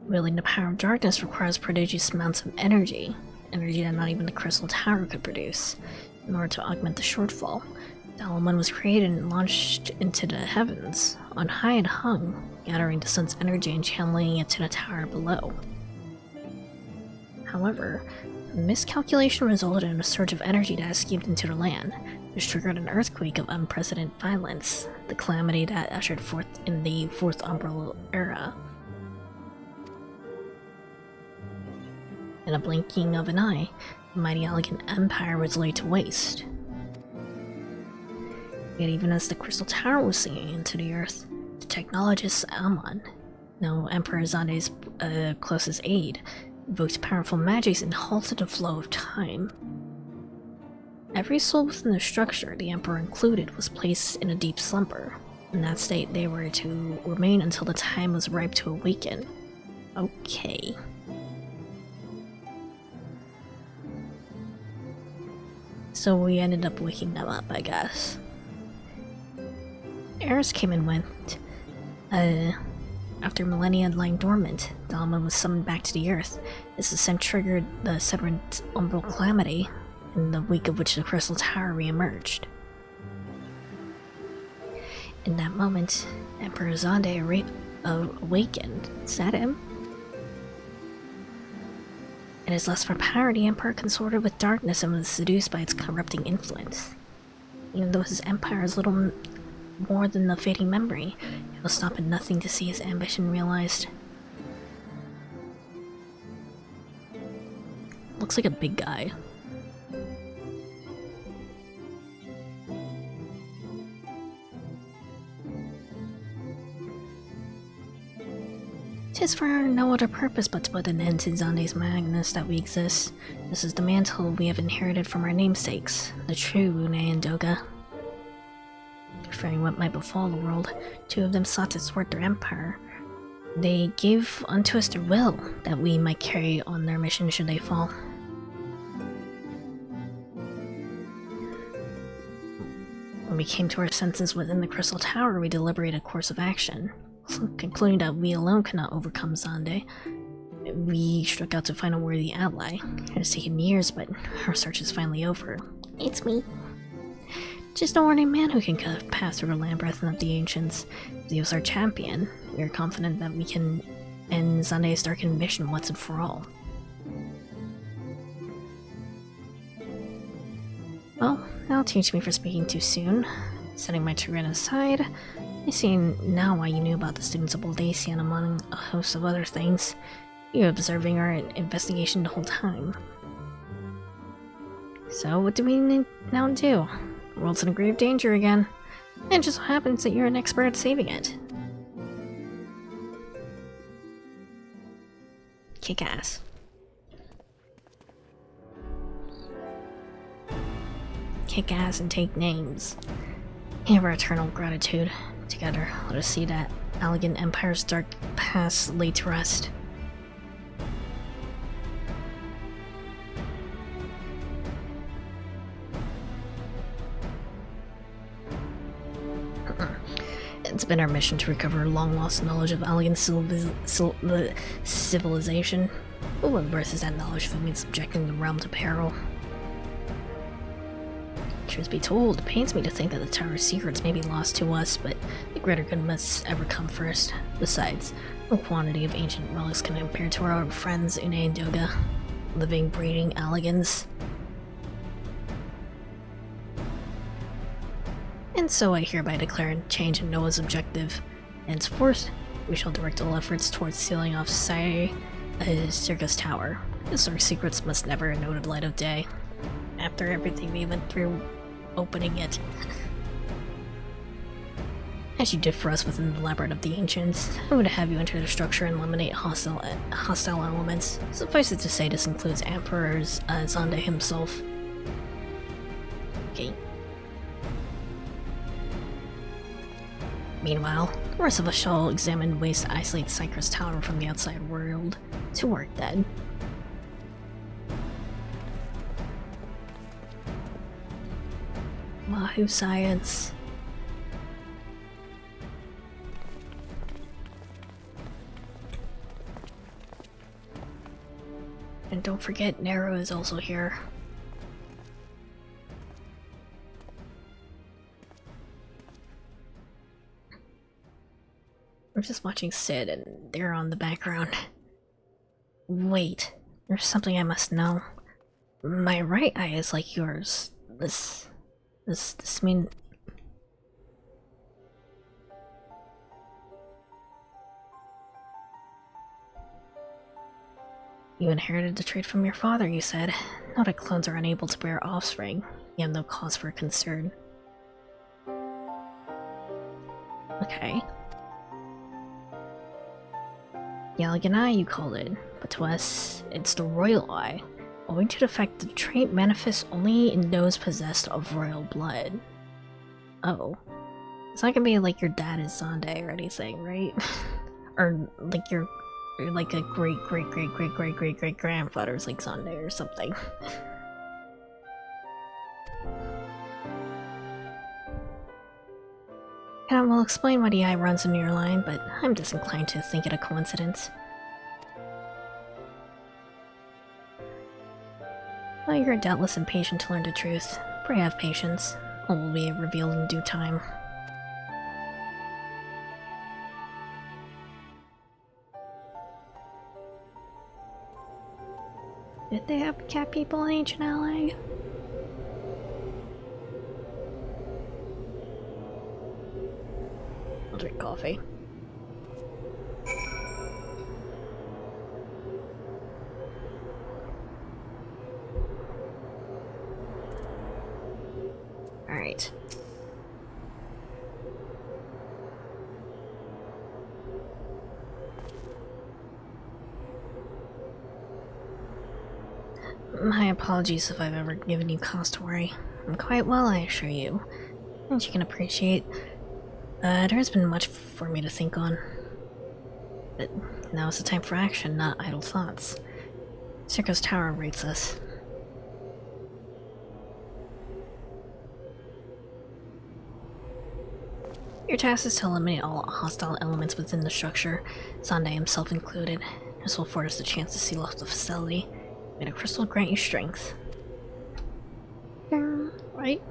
Wielding the power of darkness requires prodigious amounts of energy that not even the Crystal Tower could produce. In order to augment the shortfall, Dalaman was created and launched into the heavens. On high it hung, gathering the sun's energy and channeling it to the tower below. However, a miscalculation resulted in a surge of energy that escaped into the land, which triggered an earthquake of unprecedented violence, the calamity that ushered forth in the Fourth Umbral Era. In a blinking of an eye, the mighty elegant empire was laid to waste. Yet even as the Crystal Tower was sinking into the earth, the technologist Amon, now Emperor Zonde's closest aide, invoked powerful magics and halted the flow of time. Every soul within the structure, the Emperor included, was placed in a deep slumber. In that state, they were to remain until the time was ripe to awaken. Okay. So we ended up waking them up, I guess. Eris came and went. After millennia lying dormant, Dalaman was summoned back to the Earth. This ascent triggered the seventh Umbral Calamity, in the wake of which the Crystal Tower re-emerged. In that moment, Emperor Zonde awakened. Is that him? In his lust for power, the Emperor consorted with darkness and was seduced by its corrupting influence. Even though his empire is little more than a fading memory, he will stop at nothing to see his ambition realized. Looks like a big guy. 'Tis for no other purpose but to put an end to Zonde's madness that we exist. This is the mantle we have inherited from our namesakes, the true Une and Doga. Fearing what might befall the world, two of them sought to thwart their empire. They gave unto us their will, that we might carry on their mission should they fall. When we came to our senses within the Crystal Tower, we deliberated a course of action. Concluding that we alone cannot overcome Zonde, we struck out to find a worthy ally. It has taken years, but our search is finally over. It's me. Just an ordinary man who can cut a path through the labyrinth of the ancients. If he was our champion, we are confident that we can end Zonde's darkened mission once and for all. Well, that'll teach me for speaking too soon. Setting my chagrin aside, I see now why you knew about the students of Baldacian among a host of other things. You were observing our investigation the whole time. So what do we now do? The world's in grave danger again. And it just happens that you're an expert at saving it. Kick ass. Kick ass and take names. Have our eternal gratitude. Together, let us see that elegant empire's dark past laid to rest. It's been our mission to recover long-lost knowledge of elegant civilization. But what worth is that knowledge if it means subjecting the realm to peril? Truth be told, it pains me to think that the Tower's secrets may be lost to us, but the greater good must ever come first. Besides, no quantity of ancient relics can compare to our old friends Une and Doga, living, breathing elegance. And so I hereby declare a change in Noah's objective. Henceforth, we shall direct all efforts towards sealing off Circus Tower. Historic secrets must never know the light of day. After everything we went through opening it. As you did for us within the labyrinth of the ancients, I'm going to have you enter the structure and eliminate hostile elements. Suffice it to say, this includes Emperor Zonde himself. Okay. Meanwhile, the rest of us shall examine ways to isolate Cypress Tower from the outside world. To work then. Wahoo science. And don't forget, Nero is also here. We're just watching Sid and they're on the background. Wait, there's something I must know. My right eye is like yours. This mean... You inherited the trait from your father, you said. Noted clones are unable to bear offspring. You have no cause for concern. Okay. The elegant eye, you called it, but to us, it's the royal eye. Owing to the fact that the trait manifests only in those possessed of royal blood. Oh. It's not gonna be like your dad is Zonde or anything, right? Or like your... Or like a great grandfather's like Zonde or something. And will explain why the eye runs in your line, but I'm disinclined to think it a coincidence. Well, you're doubtless impatient to learn the truth. Pray have patience. All will be revealed in due time. Did they have cat people in Ancient Ally? I'll drink coffee. Alright. My apologies if I've ever given you cause to worry. I'm quite well, I assure you. And you can appreciate. There has been much for me to think on. But now is the time for action, not idle thoughts. Circo's Tower awaits us. Your task is to eliminate all hostile elements within the structure, Zonde himself included. This will afford us the chance to seal off the facility. May the crystal grant you strength. Ding, right?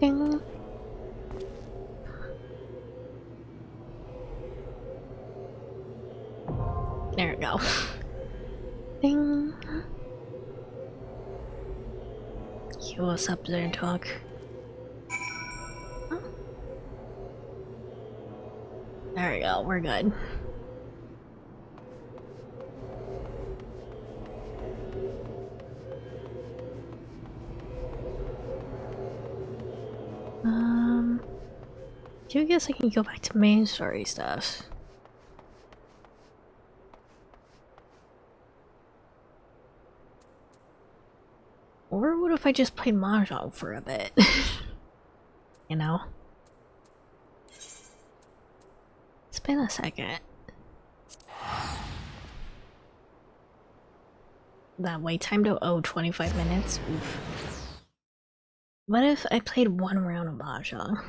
Ding. There we go. Ding. Heal us up there, dog. Huh? There we go, we're good. I guess I can go back to main story stuff. Or what if I just played Mahjong for a bit? You know? It's been a second. That wait time to 25 minutes? Oof. What if I played one round of Mahjong?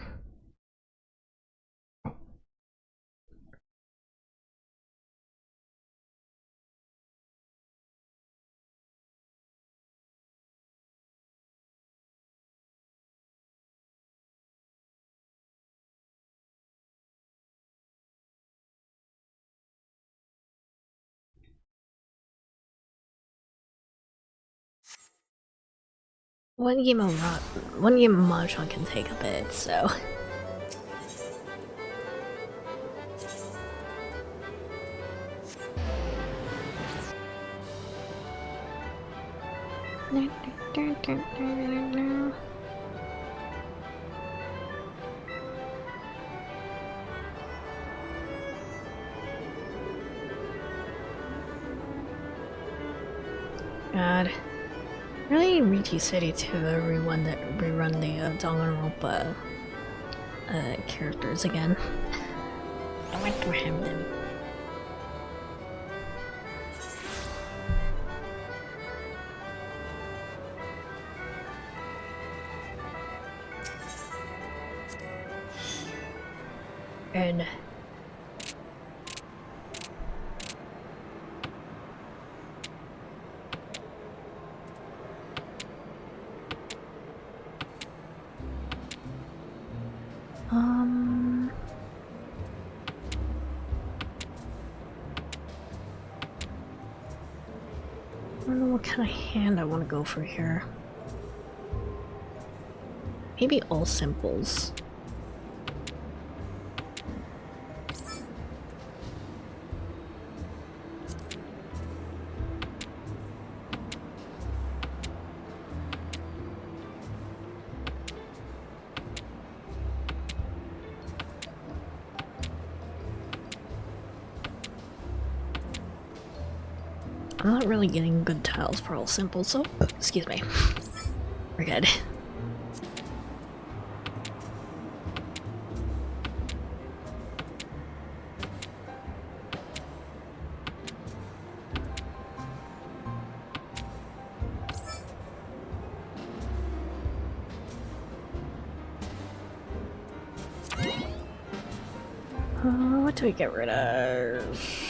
One game of Mahjong can take a bit, so... God. Really Riti City to rerun the Danganronpa characters again. I went to him then. And I don't know what kind of hand I want to go for here. Maybe all simples. I'm not really getting good tiles for all simple, so excuse me. We're good. What do we get rid of?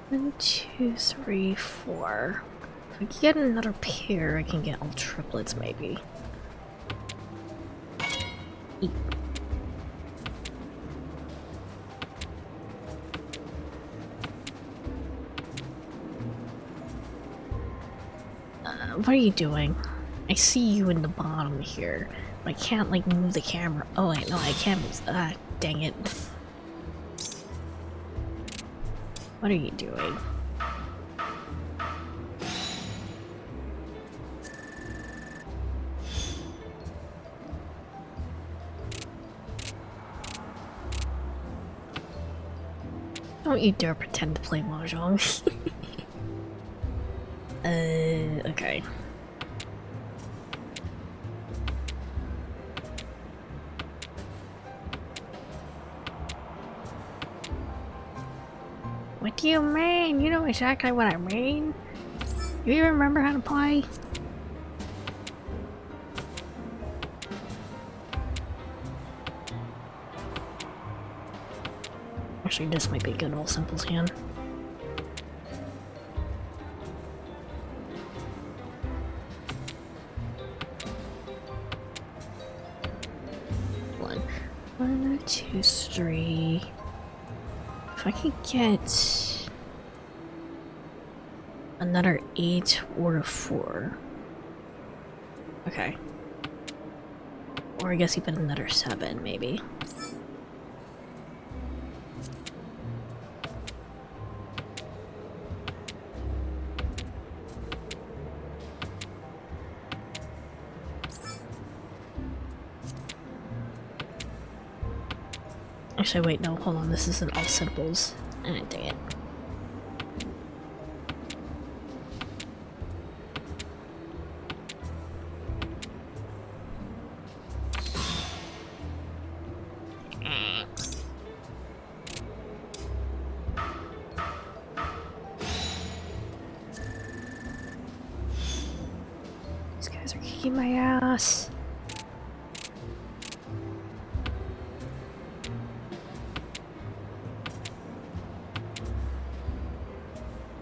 One, two, three, four. If I can get another pair, I can get all triplets, maybe. Eat. What are you doing? I see you in the bottom here, but I can't, like, move the camera. Oh, wait, no, I can't move. Ah, dang it. What are you doing? Don't you dare pretend to play Mahjong. Okay. What do you mean? You know exactly what I mean. You even remember how to play? Actually, this might be a good all simples hand. One, two, three. If I could get another 8 or a 4. Okay. Or I guess even another 7, maybe. Actually, wait, no, hold on, this isn't all simples. Ah, dang it. These guys are kicking my ass.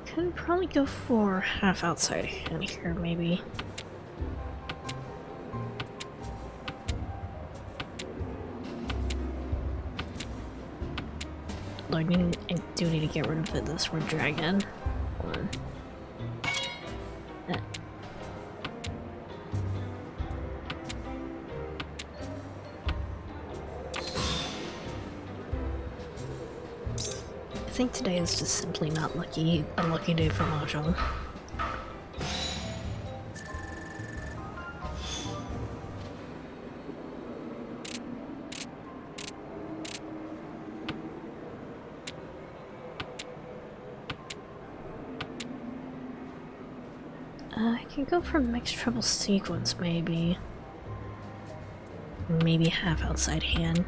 Could probably go for half outside hand here, maybe. I do need to get rid of this red dragon. Hold on. I think today today is just simply not lucky. Unlucky day for Mahjong. I can go for mixed treble sequence, maybe. Maybe half outside hand.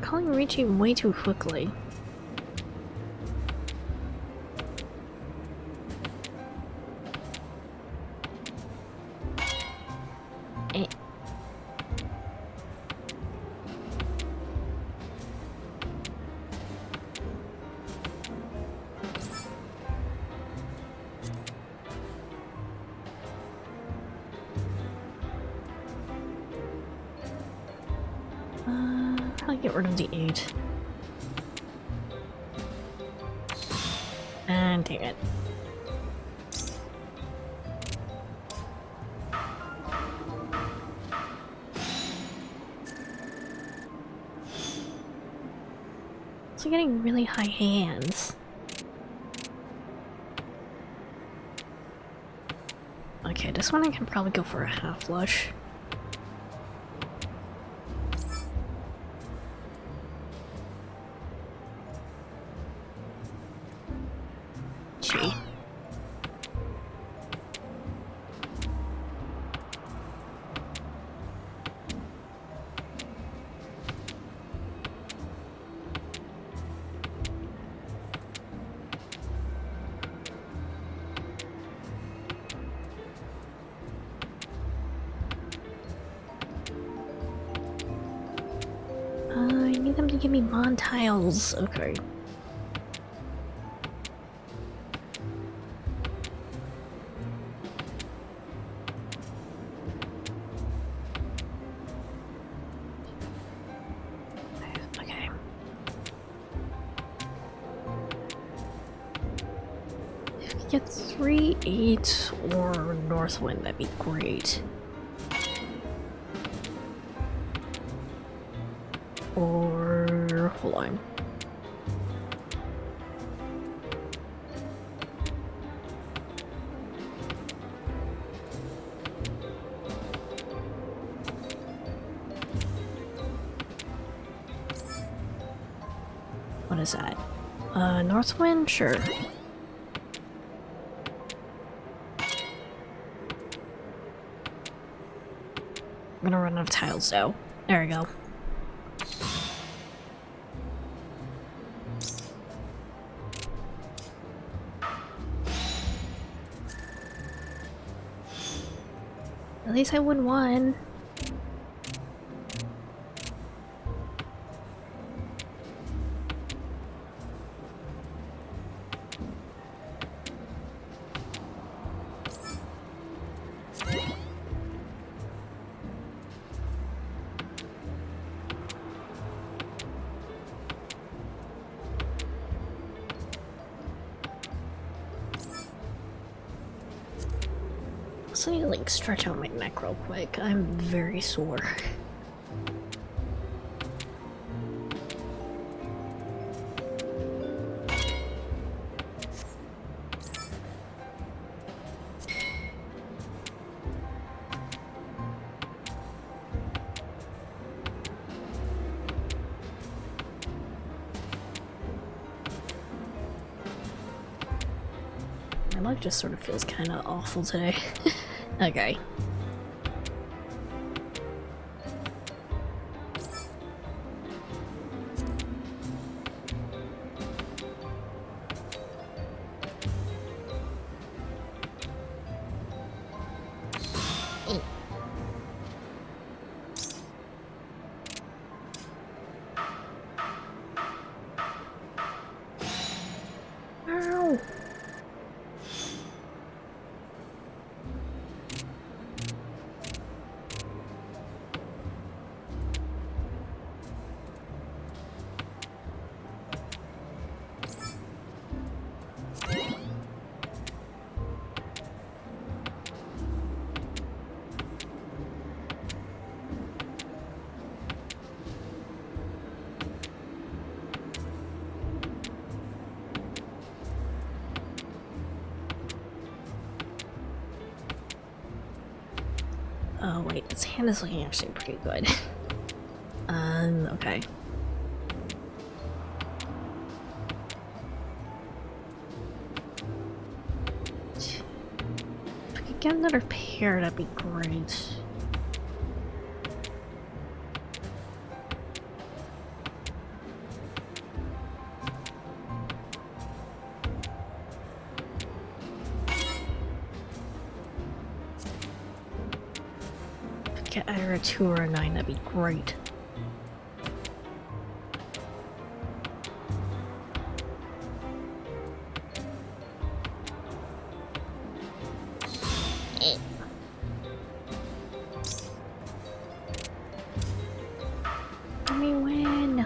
Calling reaching way too quickly. Eh. Probably get rid of the 8. And dang it. So getting really high hands. Okay, this one I can probably go for a half flush. Gee. I need them to give me bond tiles. Okay. Okay. If we could get 3, 8, or Northwind, that'd be great. Or hold on. What is that? Northwind? Sure. I'm gonna run out of tiles though. There we go. At least I won one. So I need to like stretch out my neck real quick. I'm very sore. My leg just sort of feels kind of awful today. Okay. Wait, its hand is looking actually pretty good. Okay. If we could get another pair, that'd be great. Get either a 2 or a 9, that'd be great. Let me win!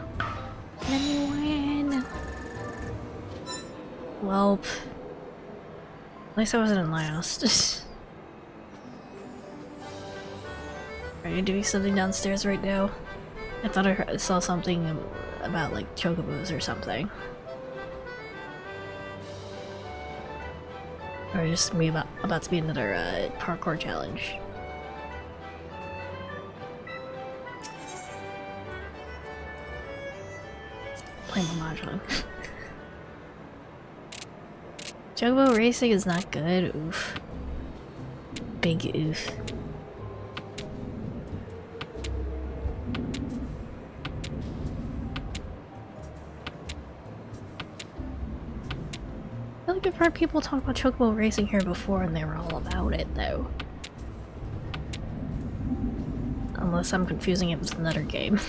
Let me win! Welp. At least I wasn't in last. Are you doing something downstairs right now? I thought I saw something about like chocobos or something. Or just me about to be another parkour challenge. Playing Mahjong. Chocobo racing is not good. Oof. Big oof. I feel like I've heard people talk about chocobo racing here before and they were all about it though. Unless I'm confusing it with another game.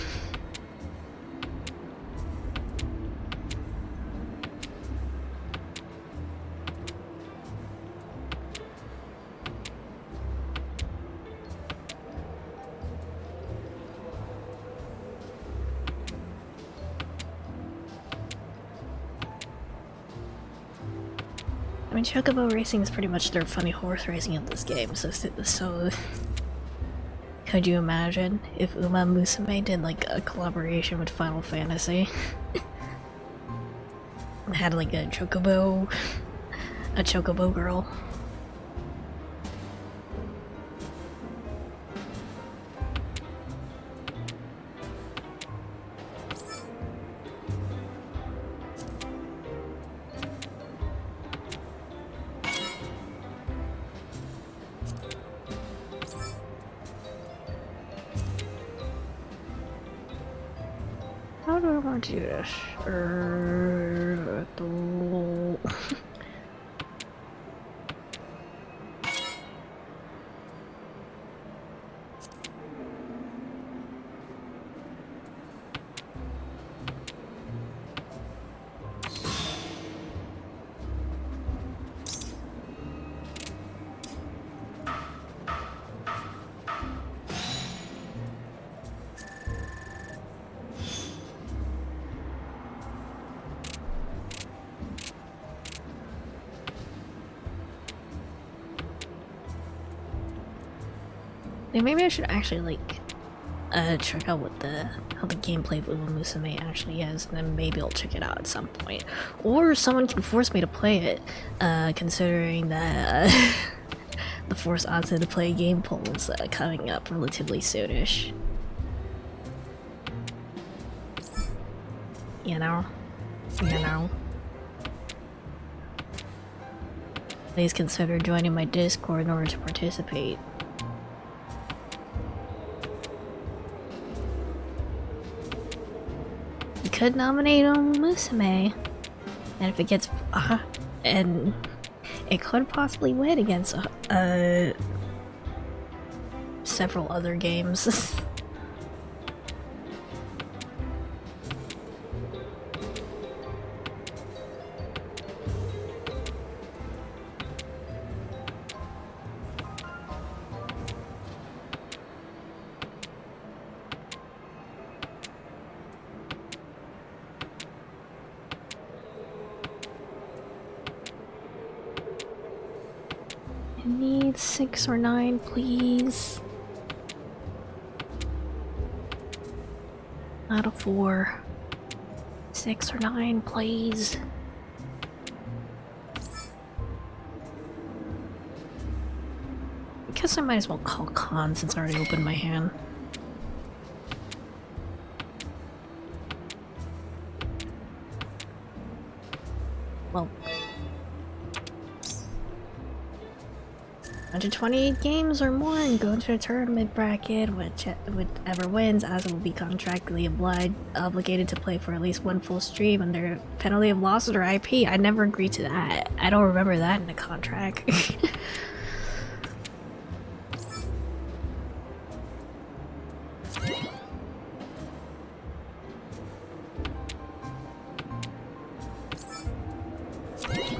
I mean, chocobo racing is pretty much their funny horse racing of this game, so could you imagine if Uma Musume did like a collaboration with Final Fantasy? And had like a chocobo girl. How do I want to do this? Maybe I should actually like check out what how the gameplay of Uma Musume actually is, and then maybe I'll check it out at some point. Or someone can force me to play it, considering that the Force Onsen to play a game poll is coming up relatively soonish. You know? Please consider joining my Discord in order to participate. You could nominate Musume, and if it gets and it could possibly win against several other games. I need 6 or 9, please. Not a 4. 6 or 9, please. guess I might as well call Khan since I already opened my hand. Well, 128 games or more and go into a tournament bracket. Whichever wins, Asa will be contractually obligated to play for at least one full stream under penalty of losses or IP. I never agreed to that. I don't remember that in the contract.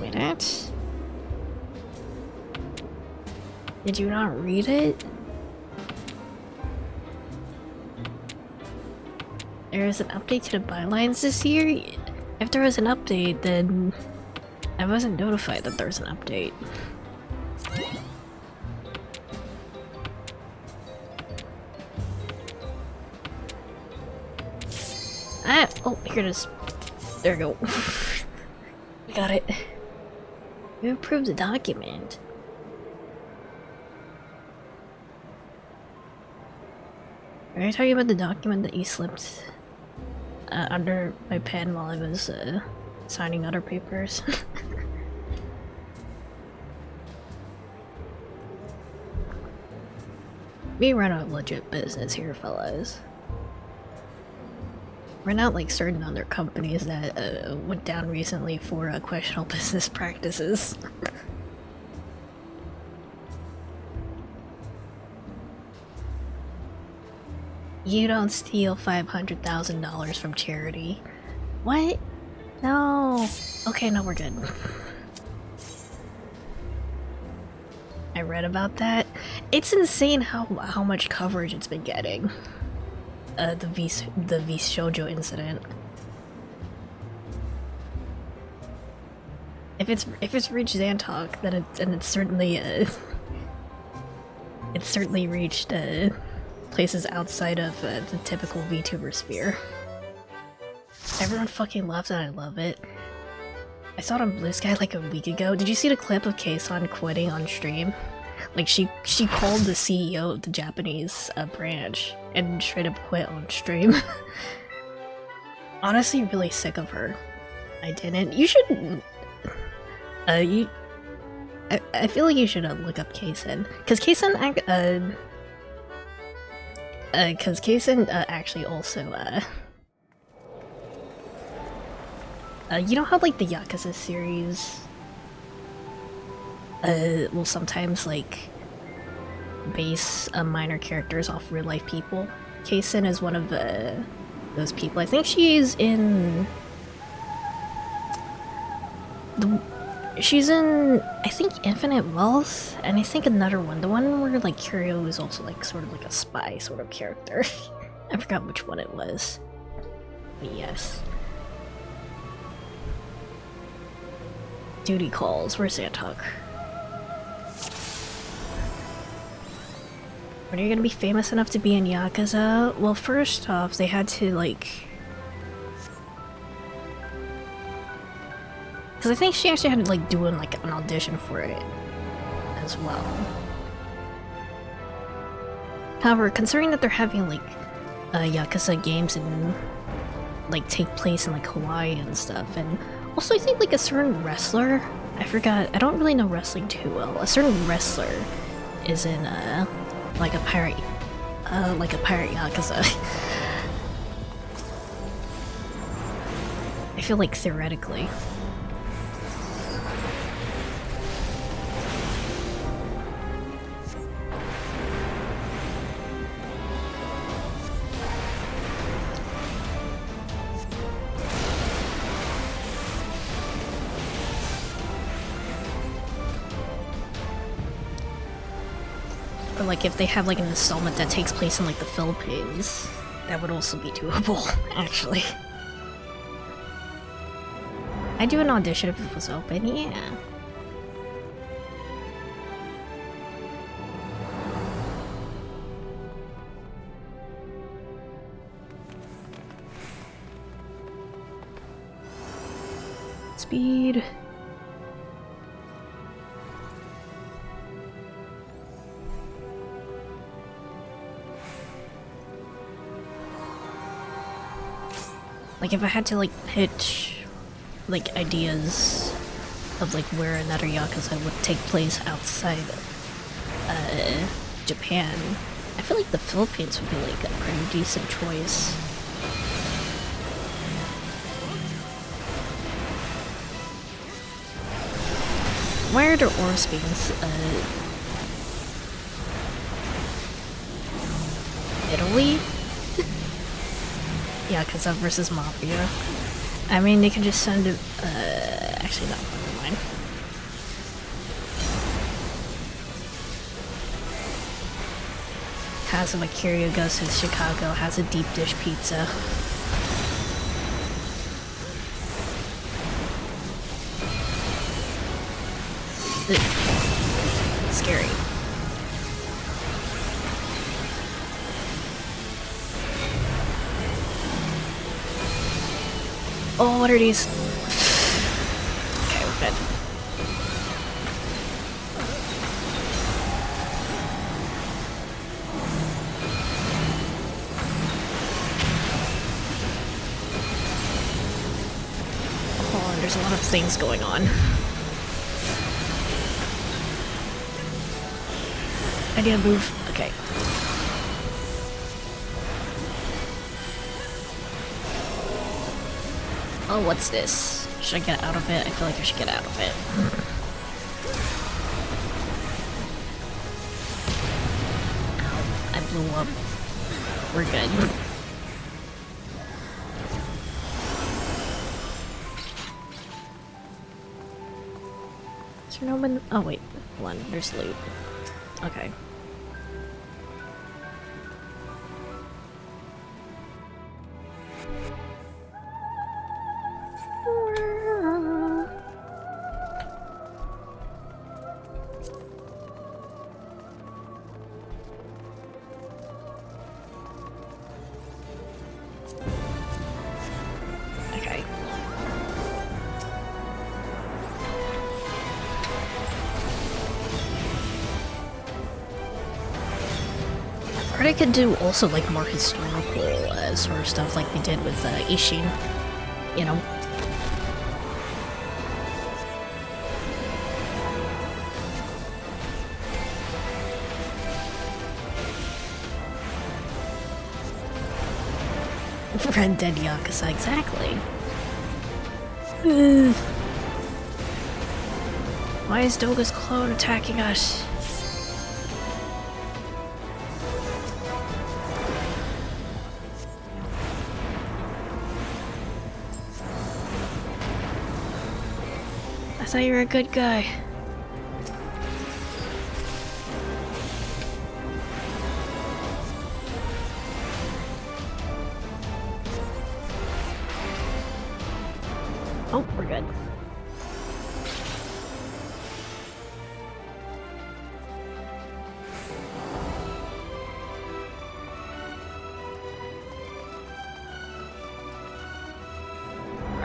Wait, that? Did you not read it? There is an update to the bylines this year? If there was an update, then I wasn't notified that there was an update. Ah! Oh, here it is. There we go. We got it. You approved the document. Are you talking about the document that you slipped under my pen while I was signing other papers? We run a legit business here, fellas. We're not like certain other companies that went down recently for questionable business practices. You don't steal $500,000 from charity. What? No. Okay, no, we're good. I read about that. It's insane how much coverage it's been getting. The V Shoujo incident. If it's reached Xantok, then it's certainly it's certainly reached places outside of the typical VTuber sphere. Everyone fucking loves it. I love it. I saw it on Blue Sky like a week ago. Did you see the clip of Keisan quitting on stream? Like she called the CEO of the Japanese branch and straight up quit on stream. Honestly, really sick of her. I didn't. You should. I feel like you should look up Keisan, because Keisan actually also you know how like the Yakuza series will sometimes like base minor characters off real life people? Keisan is one of those people. I think she's in she's in, I think, Infinite Wealth, and I think another one. The one where like Kiryu is also like sort of like a spy sort of character. I forgot which one it was. But yes. Duty calls. Where's Xantok? When are you gonna be famous enough to be in Yakuza? Well, first off, they had to like... Because I think she actually had to like do an audition for it as well. However, considering that they're having like Yakuza games and like take place in like Hawaii and stuff, and also I think like a certain wrestler, I forgot, I don't really know wrestling too well. A certain wrestler is in like a pirate Yakuza. I feel like theoretically. Or like if they have like an installment that takes place in like the Philippines, that would also be doable, actually. I'd do an audition if it was open, yeah. Speed. Like, if I had to, like, pitch, like, ideas of, like, where another Yakuza would take place outside, Japan, I feel like the Philippines would be, like, a pretty decent choice. Why are there ores being, Italy? Yakuza versus Mafia. I mean, they can just send it, actually no, never mind. Kazuma Kiryu goes to Chicago, has a deep dish pizza. Scary. Oh, what are these? Okay, we're good. Oh, there's a lot of things going on. I need to move. Okay. Oh, what's this? Should I get out of it? I feel like I should get out of it. Ow, I blew up. We're good. Is there no one? Oh wait, hold on. There's loot. Okay. Okay. Or they could do also like more historical sort of stuff like they did with Ishin, you know? Red Dead Yakuza, exactly. Why is Doga's clone attacking us? I thought you were a good guy. Oh, we're good.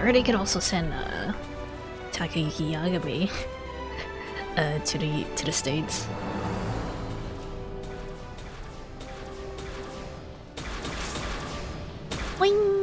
Or they could also send Takayuki Yagami to the States. Boing!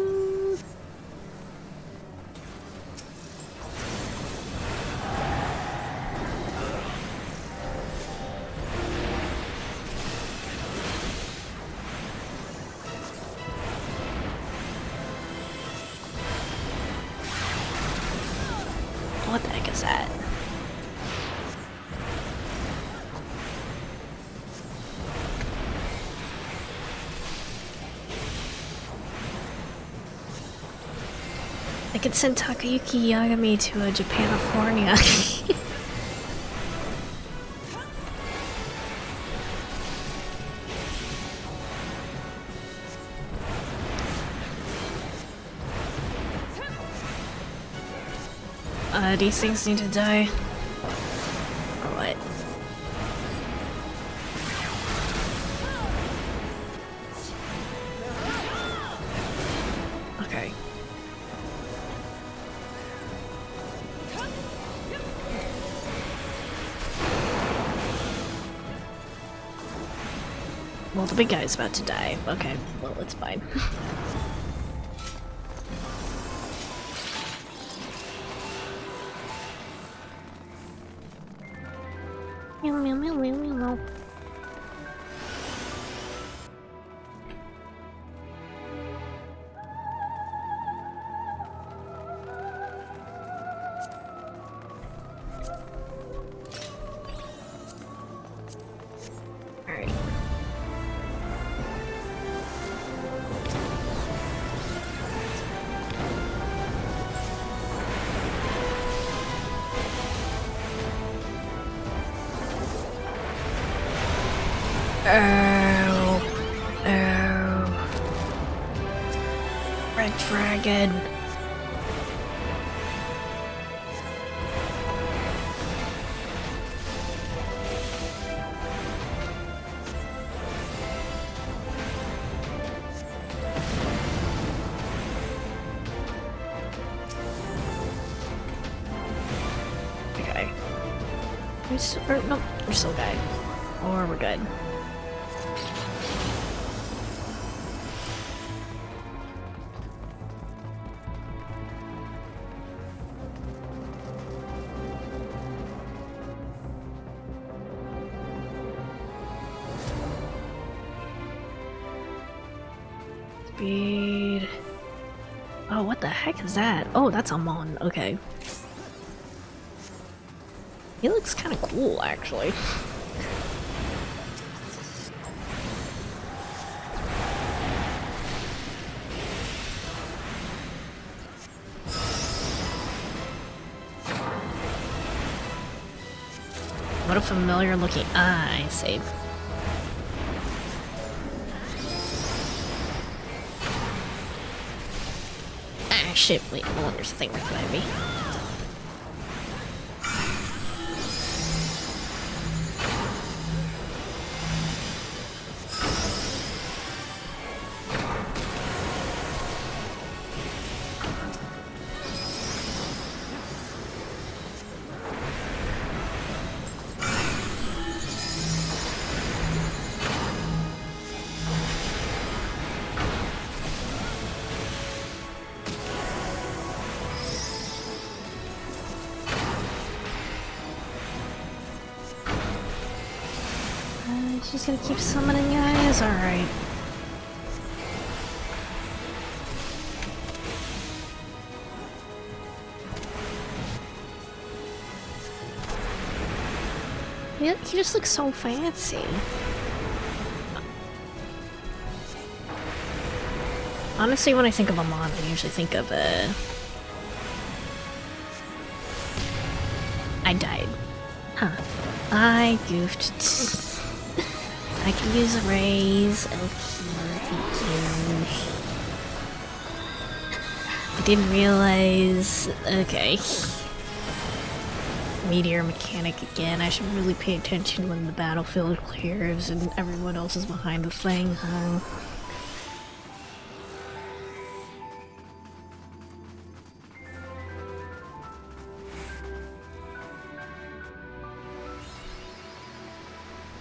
What the heck is that? I could send Takayuki Yagami to Japanifornia. These things need to die. Or what? Okay. Well, the big guy's about to die. Okay, well, it's fine. Meow, meow, meow, meow, meow, meow. Alright. Oh. Oh. Red dragon. Okay. Nope, we're still good. Or we're good. Speed. Oh, what the heck is that? Oh, that's a Mon. Okay. He looks kind of cool, actually. What a familiar looking eye, see. Ah, shit, wait, no wonder something right behind me. She's gonna keep summoning guys? Alright. He just looks so fancy. Honestly, when I think of a Mon, I usually think of I died. Huh. I goofed. I can use a raise. I didn't realize. Okay. Meteor mechanic again. I should really pay attention when the battlefield clears and everyone else is behind the thing, huh?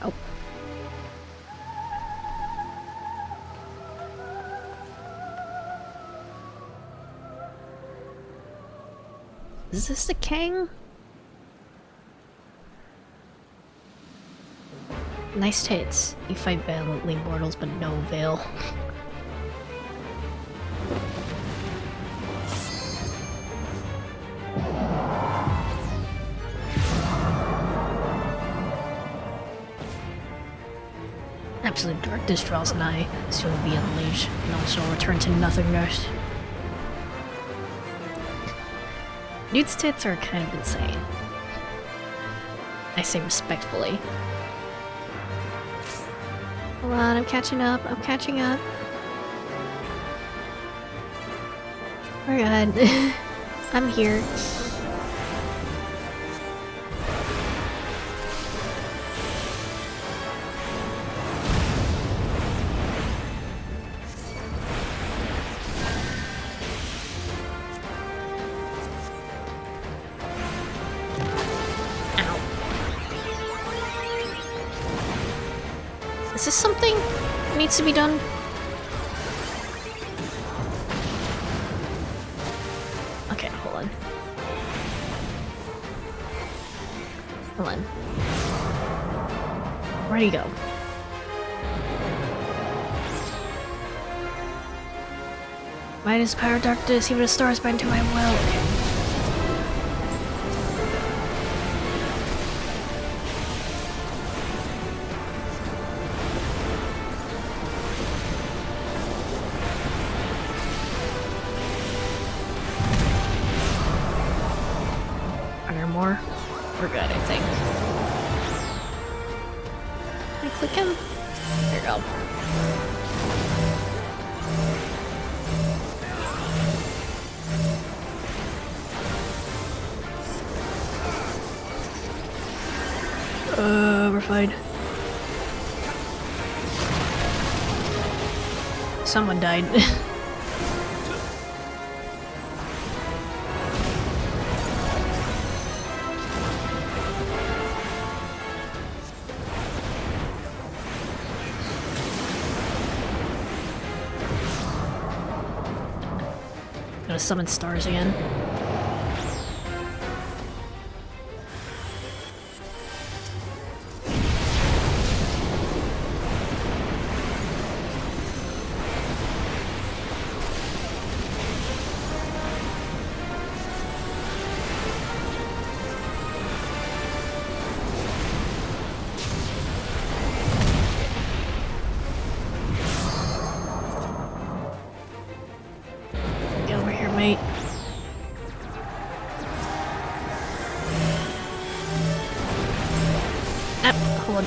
Oh. Is this the king? Nice tits. You fight valiantly mortals, but no avail. Absolute darkness draws nigh, soon will be unleashed, and all shall return to nothingness. Dude's tits are kind of insane. I say respectfully. Hold on, I'm catching up, I'm catching up. We're good. I'm here. Is this something that needs to be done? Okay, hold on. Hold on. Where'd he go? Might is power darkness, even the stars bend to my will. Are there more? We're good, I think. Can I click him? There you go. We're fine. Someone died. Gonna summon stars again. Get over here, mate. Hold on.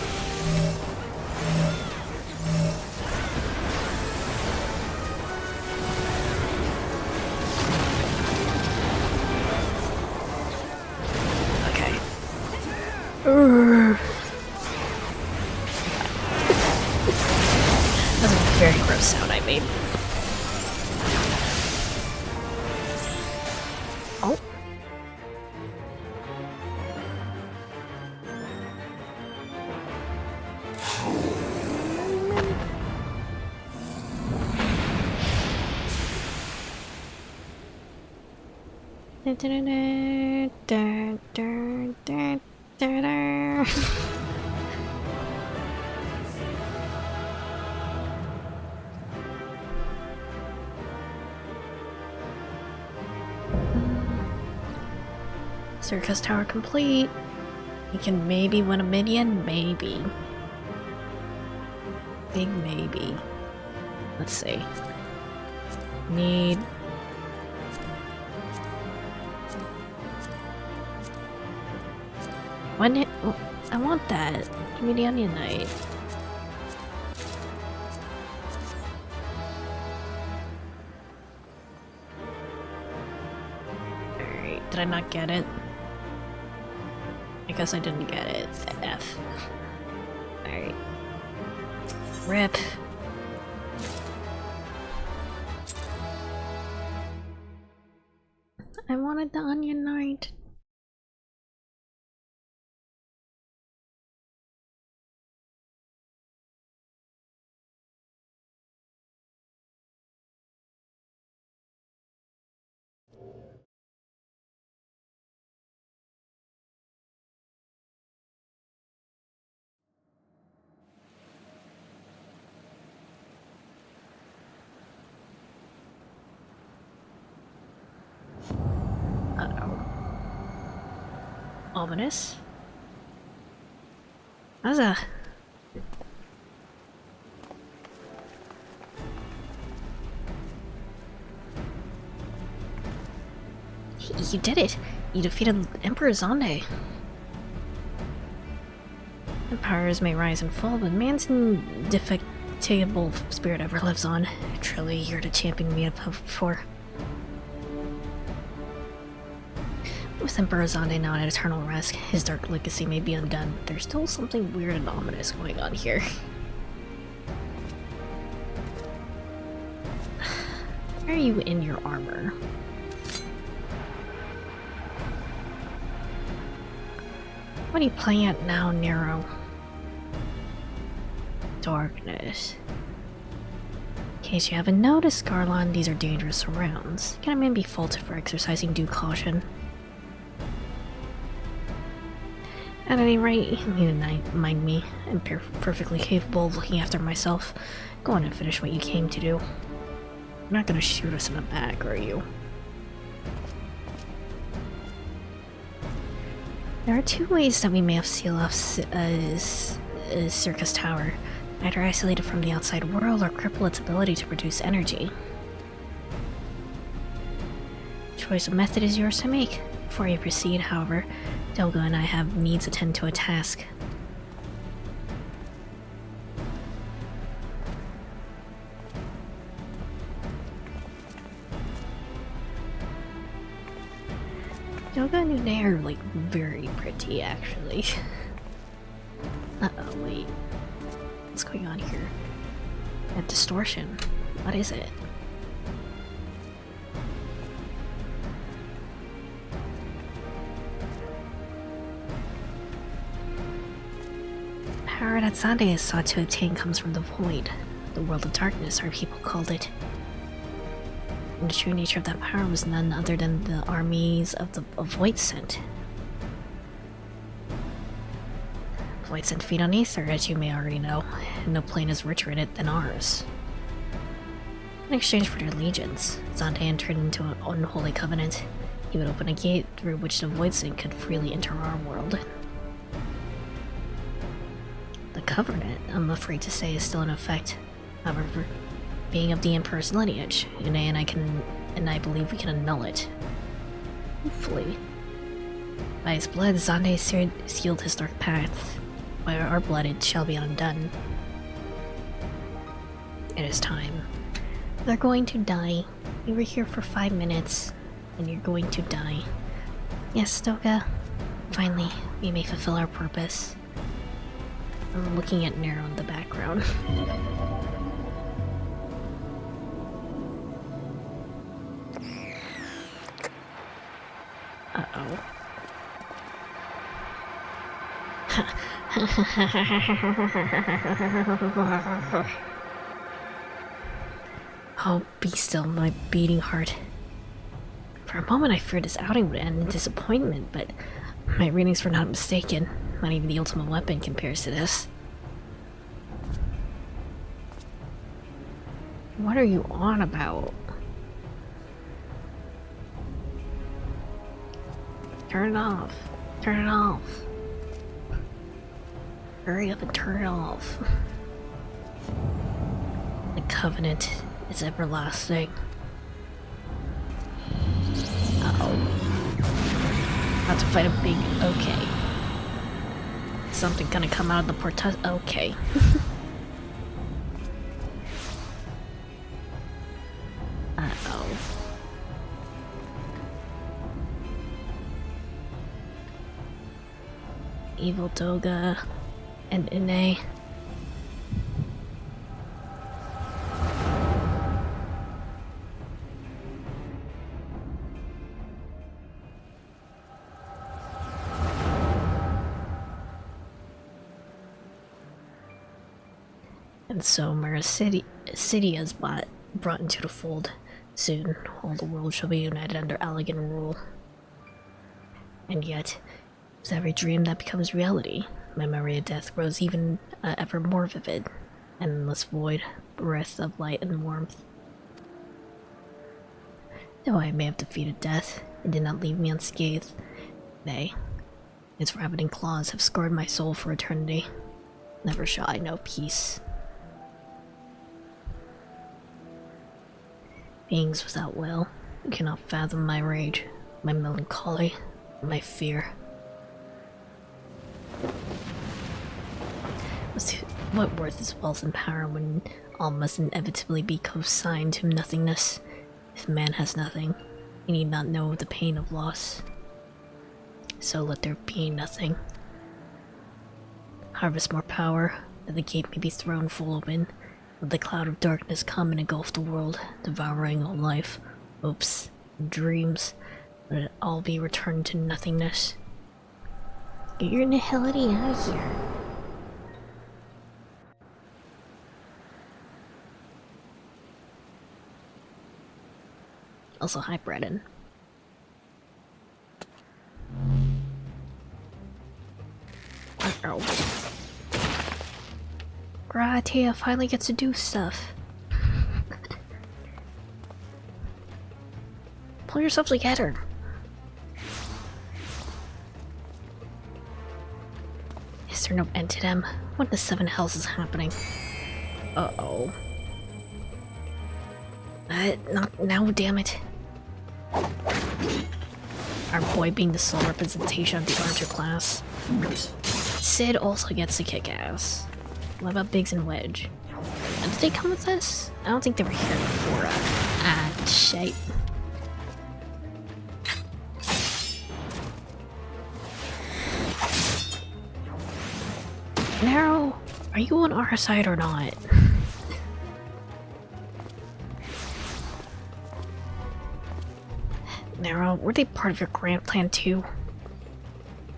Okay. That's a very gross sound I made. Oh. Circus tower complete. You can maybe win a minion, maybe. Big maybe. Let's see. Need... When it... Oh, I want that. Give me the Onion Knight. Alright, did I not get it? I guess I didn't get it. F. Alright. Rip. I wanted the Onion Knight. Ominous. How's that? You did it! You defeated Emperor Zonde. Empires may rise and fall, but man's indefatigable spirit ever lives on. Truly, you're the champion we have hoped for. With Emperor Zonde now at eternal rest, his dark legacy may be undone, but there's still something weird and ominous going on here. Why are you in your armor? What are you playing at now, Nero? Darkness. In case you haven't noticed, Garlon, these are dangerous surrounds. Can a man be faulted for exercising due caution? At any rate, you needn't mind me. I'm perfectly capable of looking after myself. Go on and finish what you came to do. You're not gonna shoot us in the back, are you? There are two ways that we may have sealed off Circus Tower. Either isolate it from the outside world or cripple its ability to produce energy. Choice of method is yours to make. Before you proceed, however, Delga and I have needs to attend to a task. Delga and Une are like very pretty, actually. Uh-oh, wait. What's going on here? That distortion. What is it? Power that Zande is sought to obtain comes from the Void. The world of darkness, our people called it. And the true nature of that power was none other than the armies of the Void sent. Void sent feet on Aether, as you may already know, and no plane is richer in it than ours. In exchange for their allegiance, Zande entered into an unholy covenant. He would open a gate through which the Void Sent could freely enter our world. The covenant, I'm afraid to say, is still in effect. However, being of the Emperor's lineage, Une and I believe we can annul it. Hopefully. By his blood, Zande sealed his dark path. By our blood, it shall be undone. It is time. They're going to die. We were here for 5 minutes, and you're going to die. Yes, Stoka. Finally, we may fulfill our purpose. I'm looking at Nero in the background. Uh-oh. Oh, be still, my beating heart. For a moment I feared this outing would end in disappointment, but my readings were not mistaken. Not even the ultimate weapon compares to this. What are you on about? Turn it off. Turn it off. Hurry up and turn it off. The covenant is everlasting. Uh-oh. About to fight a big... okay. Something gonna come out of the porta... okay. Uh-oh. Evil Doga and Ine. And so City is brought into the fold. Soon, all the world shall be united under elegant rule. And yet, with every dream that becomes reality, my memory of death grows even ever more vivid. An endless void, breath of light and warmth. Though I may have defeated death, it did not leave me unscathed. Nay, its ravening claws have scored my soul for eternity. Never shall I know peace. Beings without will, you cannot fathom my rage, my melancholy, my fear. What worth is wealth and power when all must inevitably be consigned to nothingness? If man has nothing, he need not know the pain of loss. So let there be nothing. Harvest more power, that the gate may be thrown full open. Let the cloud of darkness come and engulf the world, devouring all life, hopes, and dreams. Let it all be returned to nothingness. Get your nihility out of here. Also, hi, Brennan. Narrow. Gratia finally gets to do stuff. Pull yourself together. Is there no end to them? What the seven hells is happening? Uh-oh. Not now, damn it. Our boy being the sole representation of the archer class. Sid also gets to kick ass. What about Biggs and Wedge? Did they come with us? I don't think they were here before. Shit. Narrow, are you on our side or not? Narrow, were they part of your grand plan too?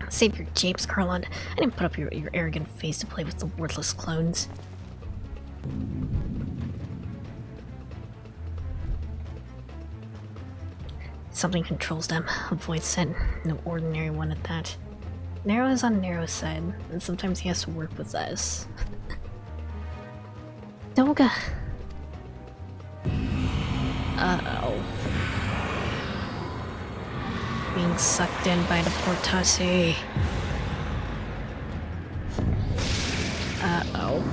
Save your japes, Carlon. I didn't put up your arrogant face to play with the worthless clones. Something controls them. A void scent. No ordinary one at that. Narrow is on Narrow's side, and sometimes he has to work with us. Doga! Uh-oh. Being sucked in by the Portasi. Uh-oh.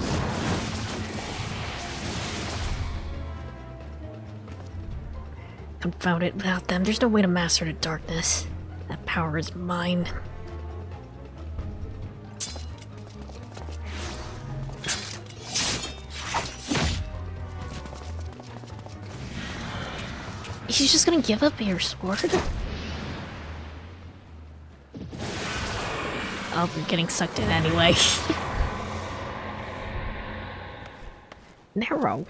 Confound it, without them, there's no way to master the darkness. That power is mine. He's just gonna give up your sword? Oh, we're getting sucked in anyway. Narrow.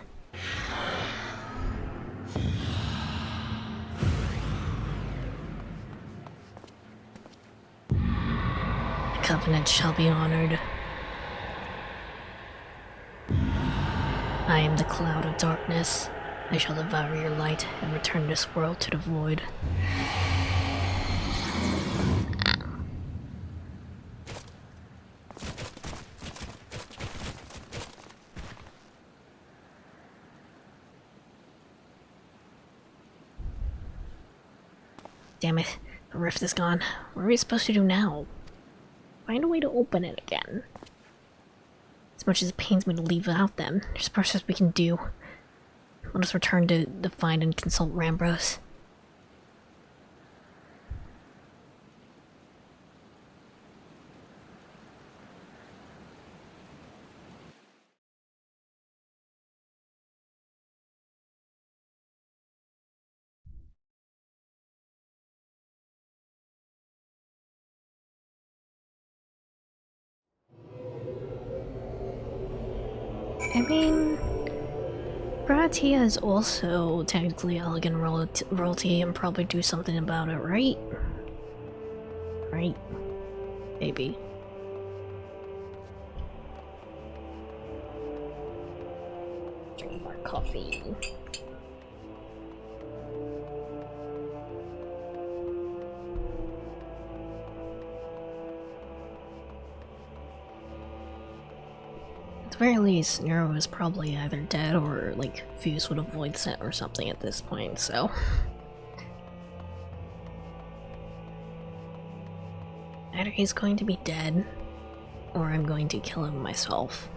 The Covenant shall be honored. I am the cloud of darkness. I shall devour your light and return this world to the void. Damn it, the rift is gone. What are we supposed to do now? Find a way to open it again. As much as it pains me to leave without them, there's a process we can do. Let us return to find and consult Rambros. I mean, Bratia is also technically elegant royalty and probably do something about it, right? Right? Maybe. Drink more coffee. At the very least, Nero is probably either dead or, like, fused with a void set or something at this point, so... Either he's going to be dead, or I'm going to kill him myself.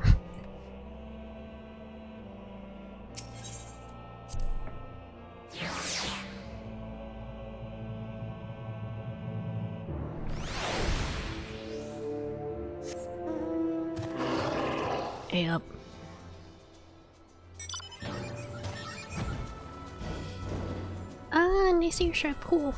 Hey up. Ah, nice your shot, cool.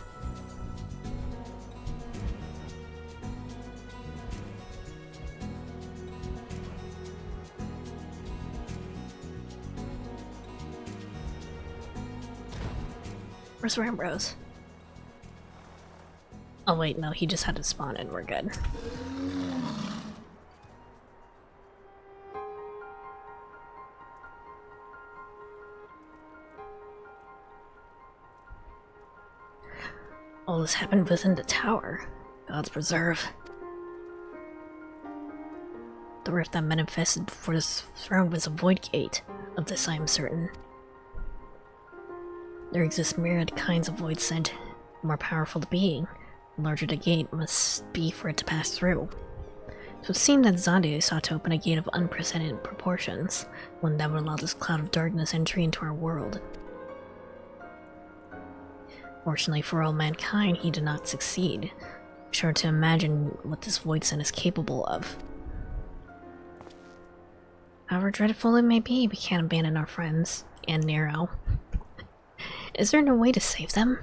Where's Rambros? Oh wait, no, he just had to spawn in, we're good. All this happened within the tower. God's preserve. The rift that manifested before this throne was a void gate. Of this I am certain. There exist myriad kinds of void sent. The more powerful the being, the larger the gate must be for it to pass through. So it seemed that Xande sought to open a gate of unprecedented proportions, one that would allow this cloud of darkness entry into our world. Fortunately for all mankind, he did not succeed. Sure to imagine what this void sent is capable of. However dreadful it may be, we can't abandon our friends, and Nero. Is there no way to save them?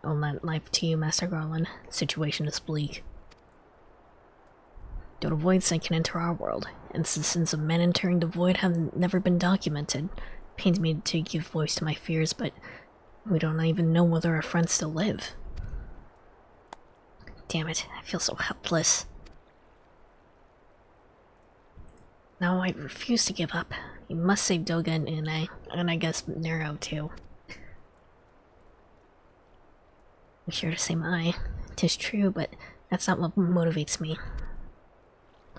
I'll lend life to you, Master Garland. Situation is bleak. Though the void sent can enter our world, instances of men entering the void have never been documented. Pains me to give voice to my fears, but we don't even know whether our friends still live. Damn it, I feel so helpless. Now I refuse to give up. You must save Doga and Une, and I guess Nero too. We share the same eye. 'Tis true, but that's not what motivates me.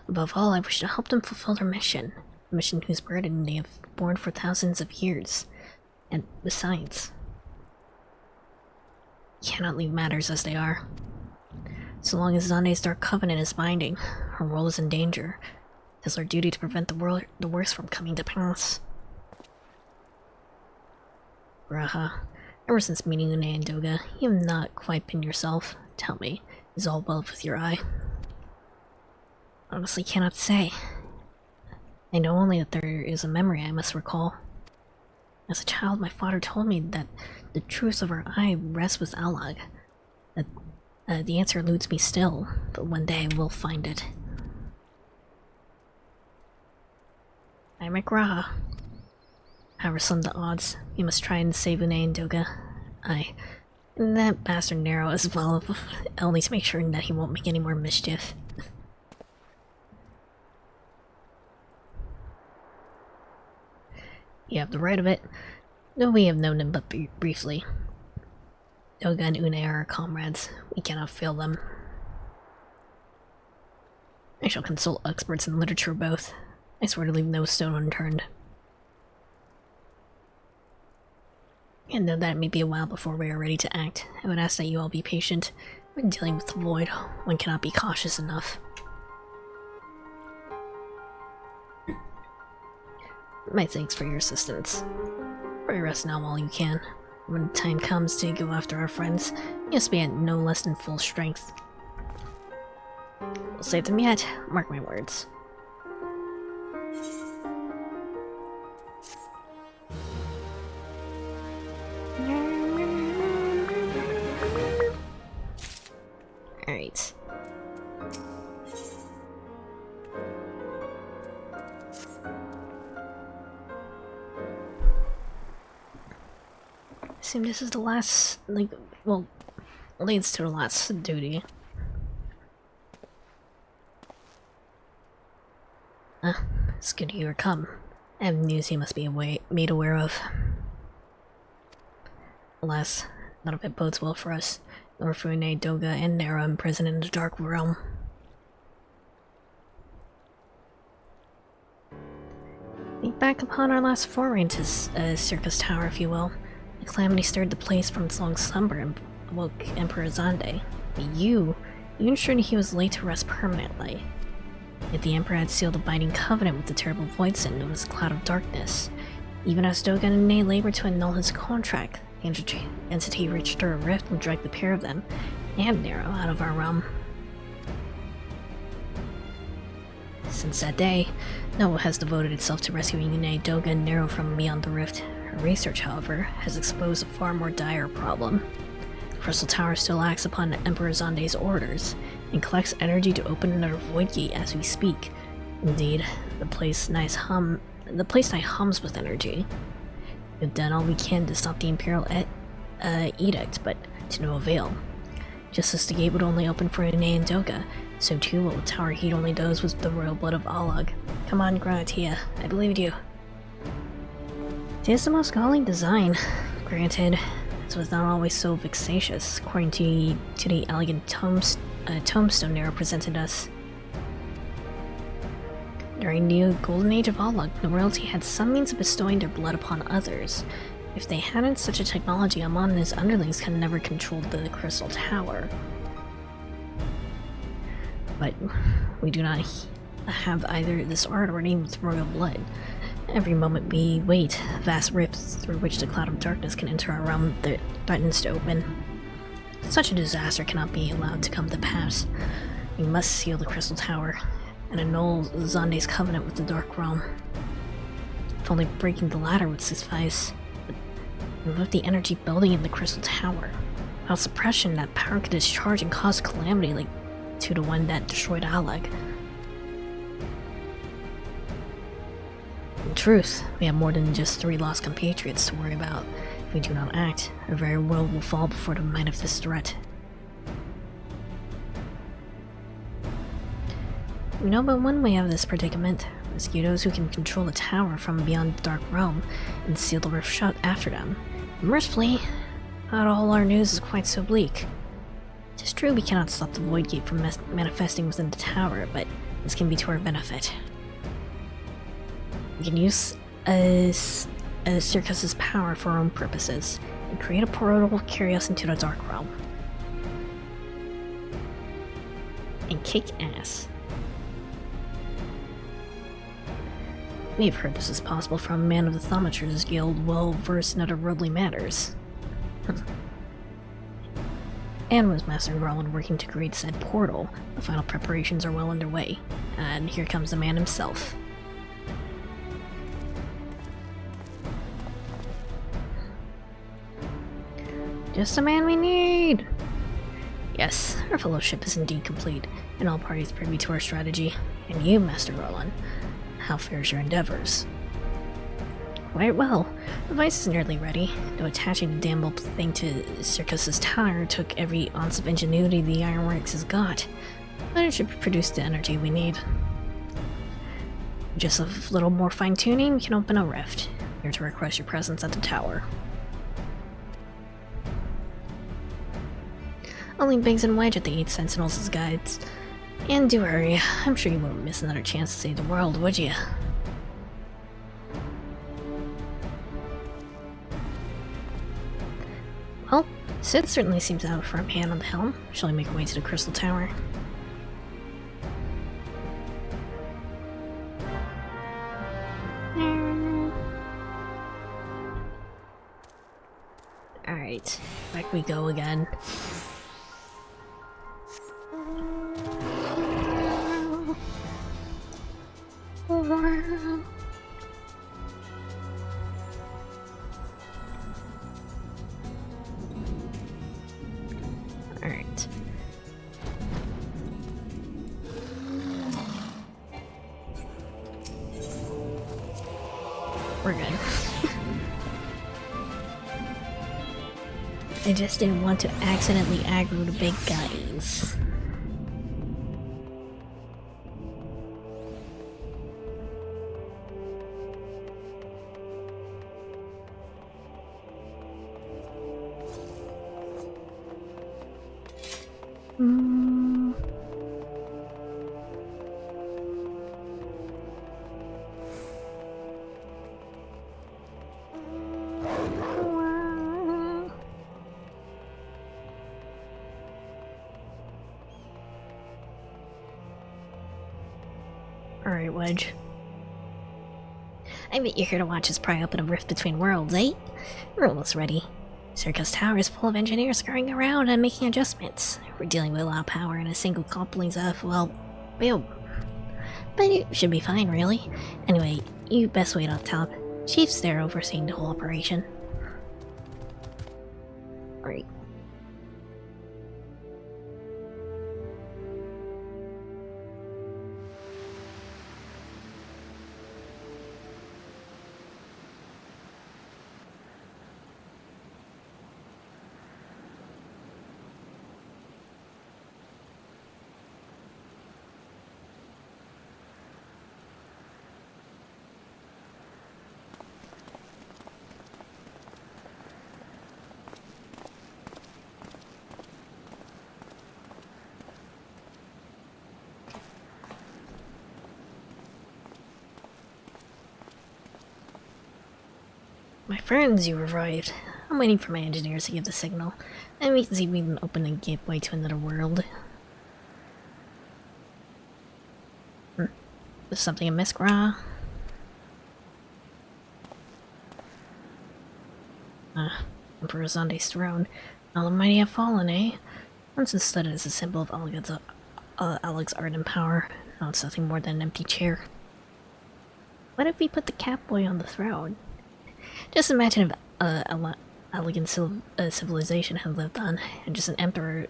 Above all, I wish to help them fulfill their mission. A mission whose burden they have borne for thousands of years. And besides, cannot leave matters as they are. So long as Xande's Dark Covenant is binding, her world is in danger. It is our duty to prevent the worst from coming to pass. Raha, ever since meeting Une and Doga, you have not quite been yourself. Tell me, is all well with your eye? Honestly, cannot say. I know only that there is a memory I must recall. As a child, my father told me that the truth of our eye rests with Alag. That the answer eludes me still, but one day I will find it. I make Raha. However slim the odds, we must try and save Une and Doga. And that bastard Nero as well, only to make sure that he won't make any more mischief. You have the right of it, though we have known him but briefly. Doga and Une are our comrades. We cannot fail them. I shall consult experts in literature both. I swear to leave no stone unturned. And though that may be a while before we are ready to act, I would ask that you all be patient. When dealing with the void, one cannot be cautious enough. My thanks for your assistance. Pray rest now while you can. When the time comes to go after our friends, you must be at no less than full strength. We'll save them yet, mark my words. Alright. I assume this is the last, like, well, leads to the last duty. It's good you are come. I have news you must be made aware of. Alas, none of it bodes well for us, nor for Une, Doga, and Nero imprisoned in the Dark Realm. Think back upon our last foray into Circus Tower, if you will. The calamity stirred the place from its long slumber and awoke Emperor Xande. But you ensured he was laid to rest permanently. Yet the Emperor had sealed a binding covenant with the terrible void sent known as the Cloud of Darkness. Even as Doga and Une labored to annul his contract, the entity reached through a rift and dragged the pair of them, and Nero, out of our realm. Since that day, Noah has devoted itself to rescuing Une, Doga, and Nero from beyond the rift. Her research, however, has exposed a far more dire problem. The Crystal Tower still acts upon Emperor Xande's orders, and collects energy to open another void gate as we speak. Indeed, the place nigh hums with energy. We've done all we can to stop the Imperial edict, but to no avail. Just as the gate would only open for Une and Doga, so too will the tower heat only those with the royal blood of Alag. Come on, Granatia, I believed you. It is the most galling design. Granted, this was not always so vexatious, according to the elegant tombstone Nero presented us. During the Golden Age of Allag, the royalty had some means of bestowing their blood upon others. If they hadn't such a technology, Amon and his underlings could never control the Crystal Tower. But we do not have either this art or any with royal blood. Every moment we wait, vast rifts through which the cloud of darkness can enter our realm threatens to open. Such a disaster cannot be allowed to come to pass. We must seal the Crystal Tower and annul Zande's covenant with the Dark Realm. If only breaking the ladder would suffice. But with the energy building in the Crystal Tower, without suppression, that power could discharge and cause calamity like to the one that destroyed Allag. In truth, we have more than just 3 lost compatriots to worry about. If we do not act, our very world will fall before the might of this threat. We know but one way out of this predicament. Rescue those who can control the tower from beyond the Dark Realm, and seal the rift shut after them. Mercifully, not all our news is quite so bleak. It is true we cannot stop the Void Gate from manifesting within the tower, but this can be to our benefit. We can use Circus's power for our own purposes, and create a portal to carry us into the Dark Realm. And kick ass. We have heard this is possible from a man of the Thaumaturge's Guild, well versed in otherworldly matters. And with Master Garland working to create said portal, the final preparations are well underway. And here comes the man himself. Just the man we need! Yes, our fellowship is indeed complete, and all parties privy to our strategy. And you, Master Garland, how fares your endeavors? Quite well. The device is nearly ready, though attaching the damn old thing to Circus's tower took every ounce of ingenuity the Ironworks has got. But it should produce the energy we need. Just a little more fine-tuning, we can open a rift. Here to request your presence at the tower. Only Biggs and Wedge at the 8 Sentinels as guides. And do hurry, I'm sure you won't miss another chance to save the world, would you? Well, Sid certainly seems to have a firm hand on the helm. Shall we make our way to the Crystal Tower? Alright, back we go again. Alright. We're good. I just didn't want to accidentally aggro the big guys. Alright, Wedge. I bet you're here to watch us pry open a rift between worlds, eh? We're almost ready. Circus Tower is full of engineers scurrying around and making adjustments. We're dealing with a lot of power and a single coupling's well, boom. But it should be fine, really. Anyway, you best wait up top. Chief's there overseeing the whole operation. Right. My friends, you arrived. I'm waiting for my engineers to give the signal, and we can see if we can open a gateway to another world. There's something amiss, Gra? Emperor Zonde's throne. All the mighty have fallen, eh? Once it stood as a symbol of Alec's art and power. Now it's nothing more than an empty chair. What if we put the Catboy on the throne? Just imagine if elegant civilization had lived on, and just an emperor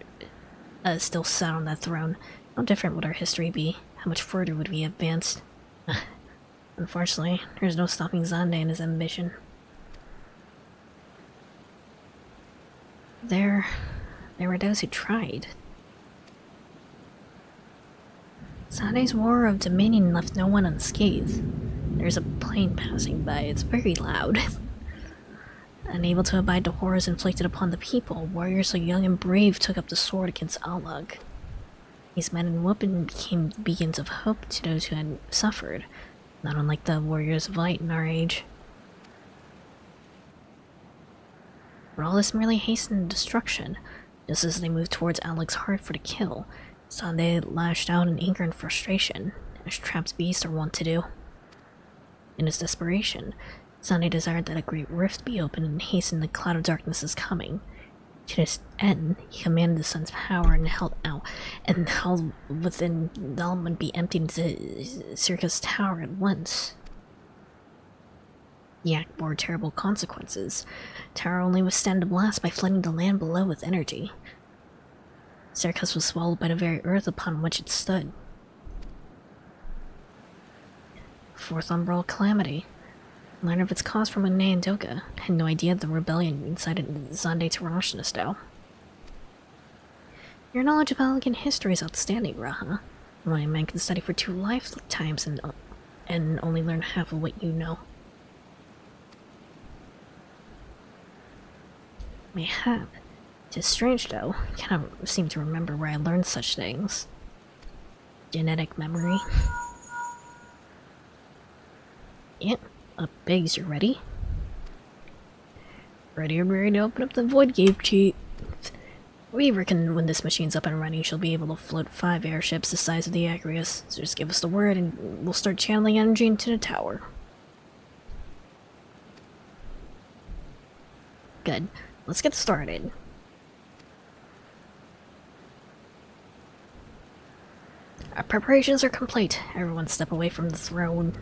still sat on that throne. How different would our history be? How much further would we have advanced? Unfortunately, there's no stopping Zonde and his ambition. There were those who tried. Zonde's war of dominion left no one unscathed. There's a plane passing by. It's very loud. Unable to abide the horrors inflicted upon the people, warriors so young and brave took up the sword against Alag. These men and women became beacons of hope to those who had suffered, not unlike the warriors of light in our age. But all this merely hastened destruction. Just as they moved towards Alec's heart for the kill, Zonde lashed out in anger and frustration, as trapped beasts are wont to do. In his desperation, Zonde desired that a great rift be opened and hastened the cloud of darkness's coming. To this end, he commanded the sun's power and held within the element be emptied into Circa's tower at once. The act bore terrible consequences. Tower only withstand the blast by flooding the land below with energy. Circus was swallowed by the very earth upon which it stood. Fourth umbral calamity. Learned of its cause from Ane and Doka. Had no idea of the rebellion incited Zonde to rush this though. Your knowledge of elegant history is outstanding, Raha. Only a man can study for 2 lifetimes and only learn half of what you know. Mayhap. 'Tis strange though. I cannot seem to remember where I learned such things. Genetic memory. Yep. Biggs, you ready? Ready to open up the void cave, Chief. We reckon when this machine's up and running, she'll be able to float 5 airships the size of the Agrius. So just give us the word and we'll start channeling energy into the tower. Good. Let's get started. Our preparations are complete. Everyone step away from the throne.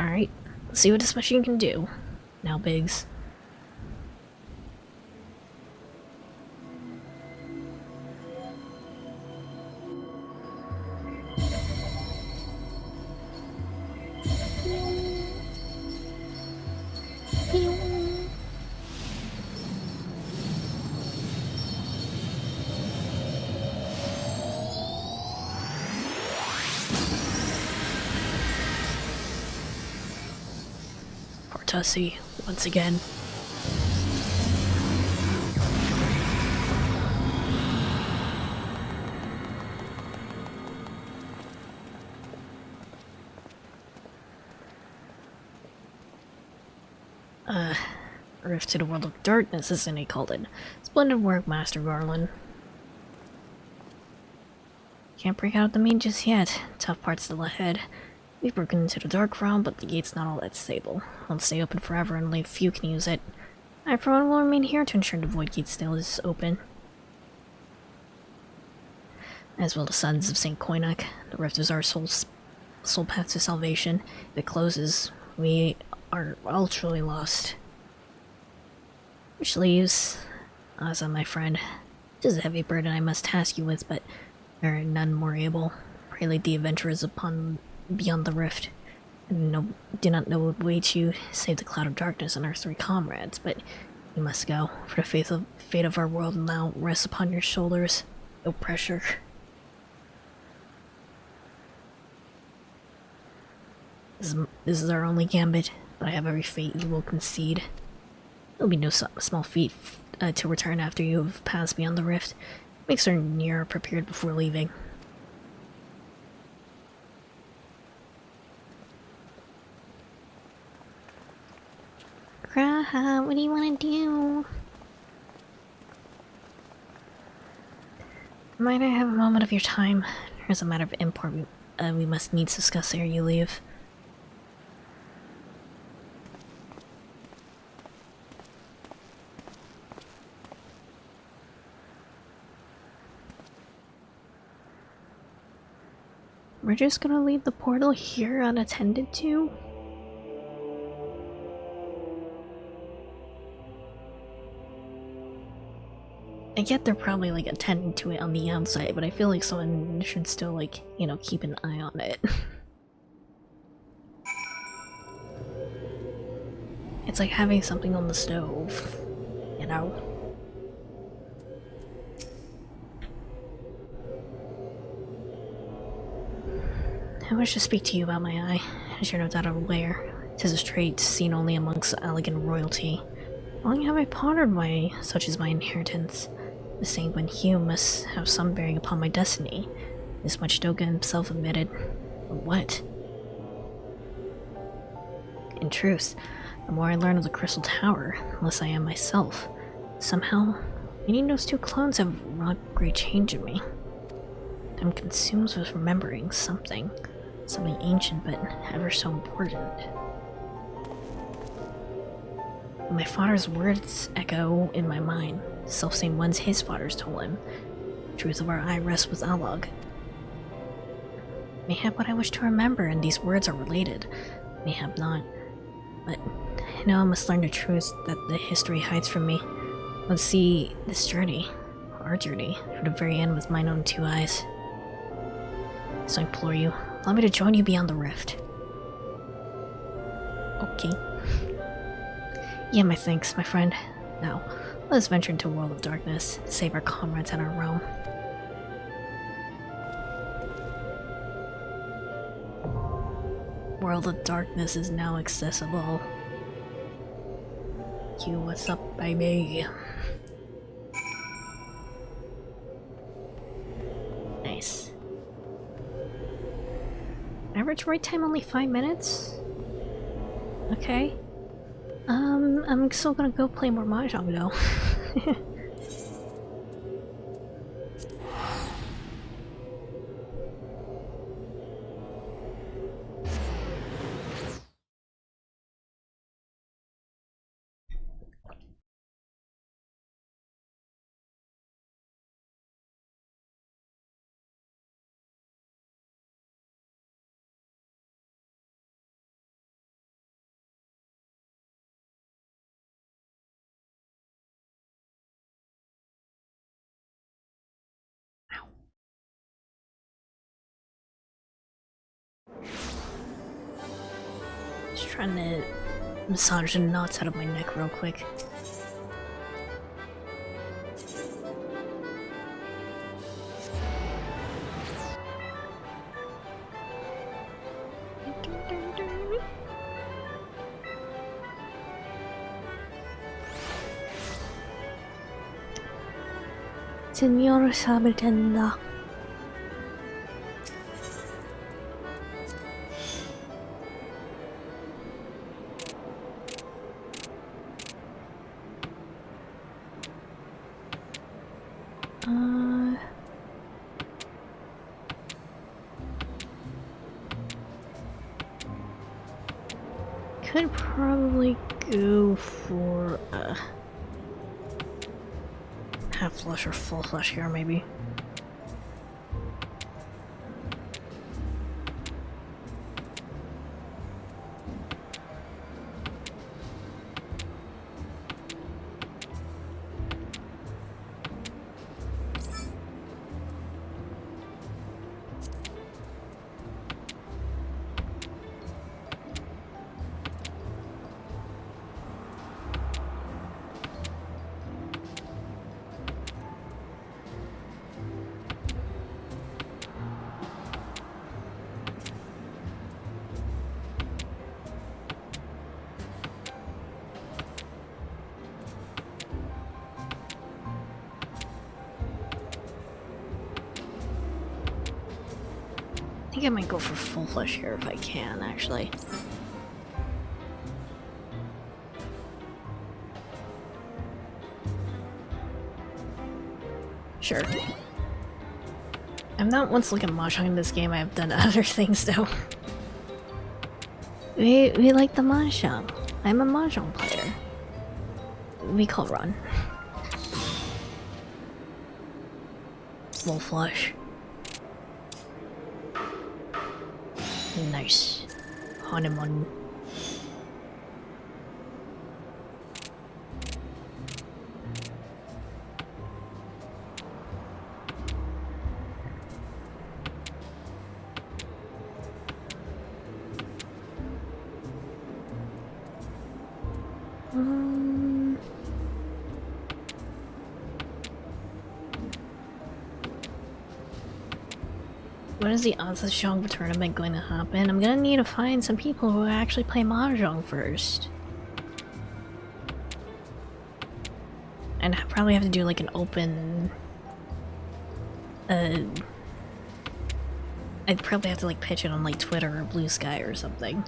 Alright, let's see what this machine can do. Now, Biggs. Tussie, once again. Rift to the world of darkness, as he called it. Splendid work, Master Garland. Can't break out the mean just yet. Tough part still ahead. We've broken into the dark realm, but the gate's not all that stable. Won't stay open forever and only few can use it. I for one will remain here to ensure the void gate still is open. As will the sons of St. Koinak. The rift is our soul path to salvation. If it closes, we are all truly lost. Which leaves Asa, my friend. It is a heavy burden I must task you with, but there are none more able. Pray lead the adventurers upon beyond the rift. Do not know what awaits you, save the cloud of darkness and our 3 comrades, but you must go, for the fate of our world now rests upon your shoulders. No pressure. This is our only gambit, but I have every fate you will concede. It'll be no small feat to return after you have passed beyond the rift. Make certain you're prepared before leaving. Graha, what do you want to do? Might I have a moment of your time? There's a matter of import we must needs discuss ere you leave. We're just gonna leave the portal here unattended to? I get they're probably like attending to it on the outside, but I feel like someone should still like, you know, keep an eye on it. It's like having something on the stove, you know? I wish to speak to you about my eye. As you're no doubt aware, 'tis a trait seen only amongst elegant royalty. Long have I pondered why such is my inheritance. The sanguine hue must have some bearing upon my destiny. This much Doga himself admitted. But what? In truth, the more I learn of the Crystal Tower, the less I am myself. Somehow, meeting those two clones have wrought great change in me. I'm consumed with remembering something ancient but ever so important. My father's words echo in my mind, self-same ones his fathers told him. The truth of our eye rests with Alog. Mayhap what I wish to remember and these words are related, mayhap not. But I know I must learn the truth that the history hides from me. Let's see this journey, our journey, to the very end with mine own two eyes. So I implore you, allow me to join you beyond the rift. Okay. Yeah, my thanks, my friend. Now, let us venture into a world of darkness, save our comrades and our realm. World of Darkness is now accessible. You, what's up, baby? Nice. Average wait time only 5 minutes? Okay. I'm still gonna go play more Mahjong though. Just trying to massage the knots out of my neck real quick. Señor Sabetenda. Could probably go for half flush or full flush here, maybe. think I might go for full flesh here if I can, actually. Sure. I'm not once looking at mahjong in this game, I've done other things though. We like the mahjong. I'm a mahjong player. We call run. Full flush. Nice. Honeymoon. When is the XIV tournament going to happen? I'm gonna need to find some people who actually play mahjong first. And I probably have to do like an open... I'd probably have to like pitch it on like Twitter or Blue Sky or something.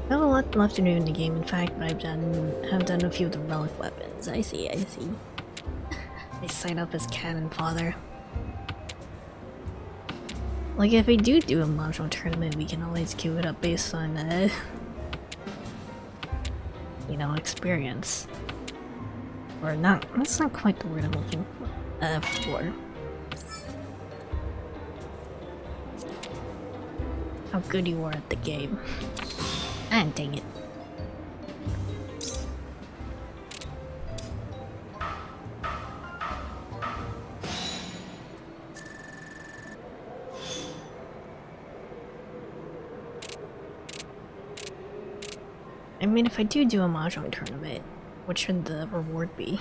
I have a lot left to do in the game, in fact, but have done a few of the relic weapons. I see, I see. I sign up as cannon fodder. Like, if we do a mahjong tournament, we can always queue it up based on, you know, experience. Or not, that's not quite the word I'm looking for. How good you are at the game. Ah, dang it. I mean, if I do a mahjong tournament, what should the reward be?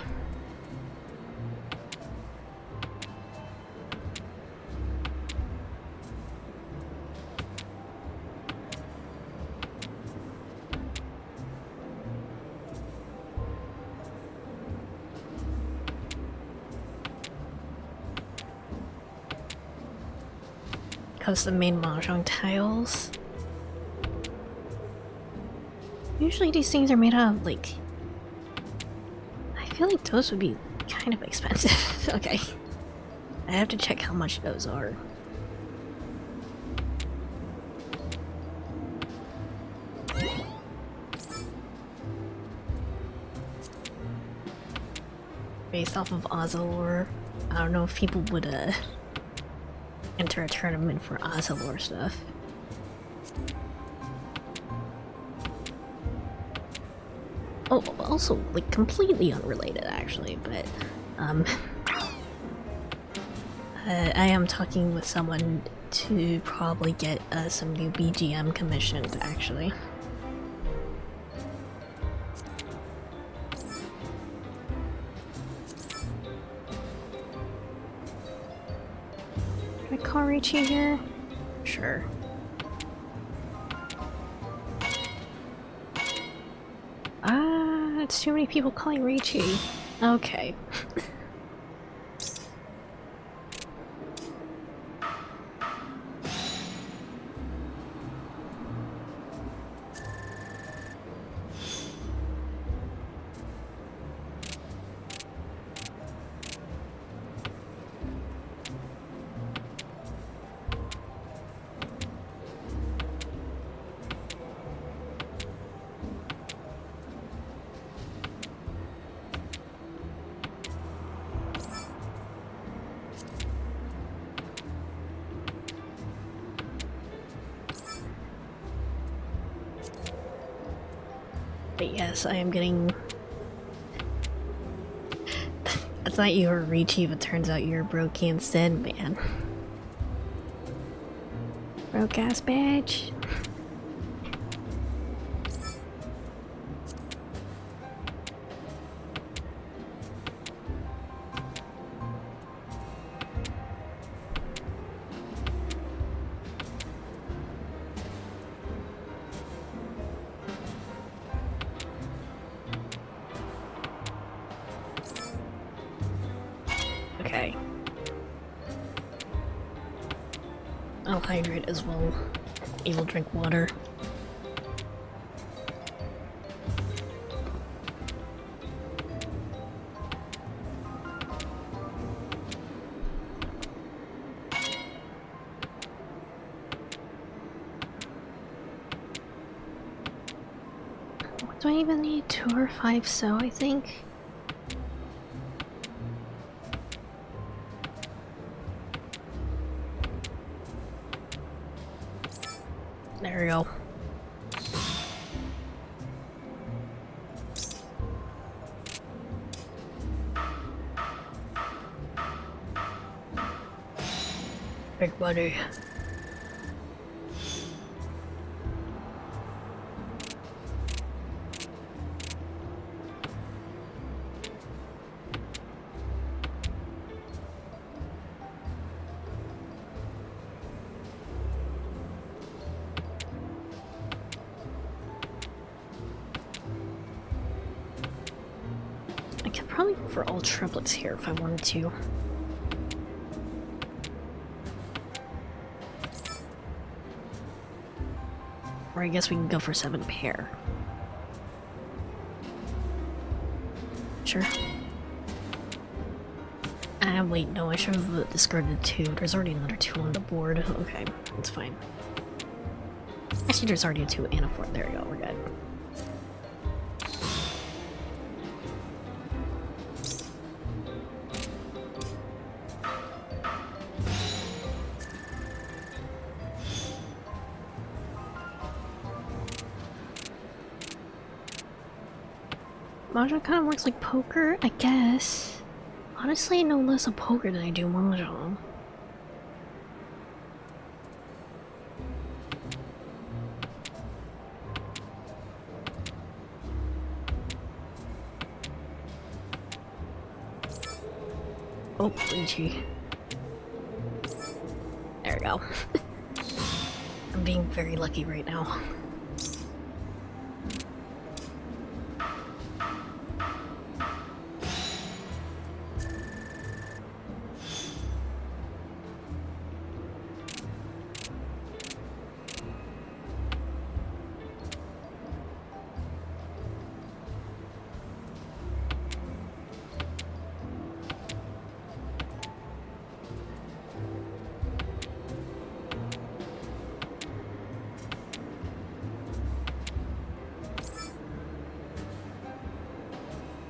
Custom made mahjong tiles. Usually these things are made out of, like... I feel like those would be kind of expensive. Okay. I have to check how much those are. Based off of Ozolor, I don't know if people would, enter a tournament for Ozolor stuff. Oh, also, like, completely unrelated, actually, but, I am talking with someone to probably get, some new BGM commissioned, actually. Can I call Richie here? Sure. It's too many people calling Richie. Okay. But yes, I am getting... I thought you were Richie, but turns out you're Brokey instead, man. Broke ass badge. hydrate as well. Able to drink water. Do I even need 2 or 5 so, I think? There we go. Big buddy. I could probably go for all triplets here if I wanted to. Or I guess we can go for 7 pair. Sure. Ah, wait, no, I should have discarded 2. There's already another 2 on the board. Okay, that's fine. Actually, there's already a 2 and a 4. There we go, we're good. Mahjong kind of works like poker, I guess. Honestly, I know less of poker than I do Mahjong. Oh, Luigi. There we go. I'm being very lucky right now.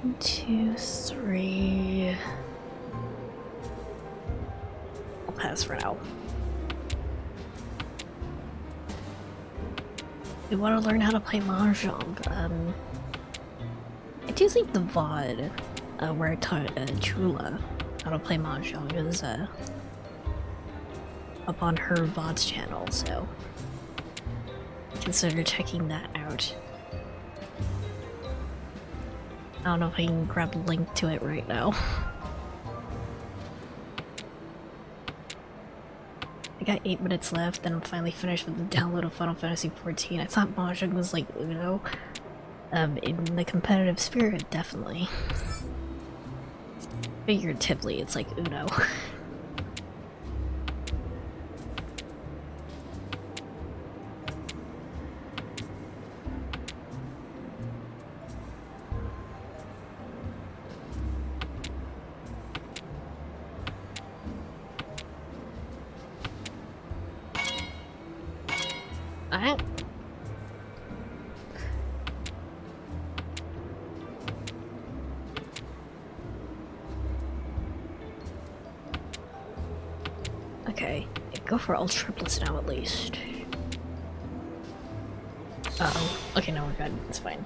One, 2, 3. I'll pass for now. We want to learn how to play Mahjong. I do think the VOD where I taught Chula how to play Mahjong is up on her VOD's channel, so consider checking that out. I don't know if I can grab a link to it right now. I got 8 minutes left, and I'm finally finished with the download of Final Fantasy XIV. I thought Mahjong was like Uno. In the competitive spirit, definitely. Figuratively, it's like Uno. Okay, go for all triplets now at least. Uh-oh. Okay, no, we're good. It's fine.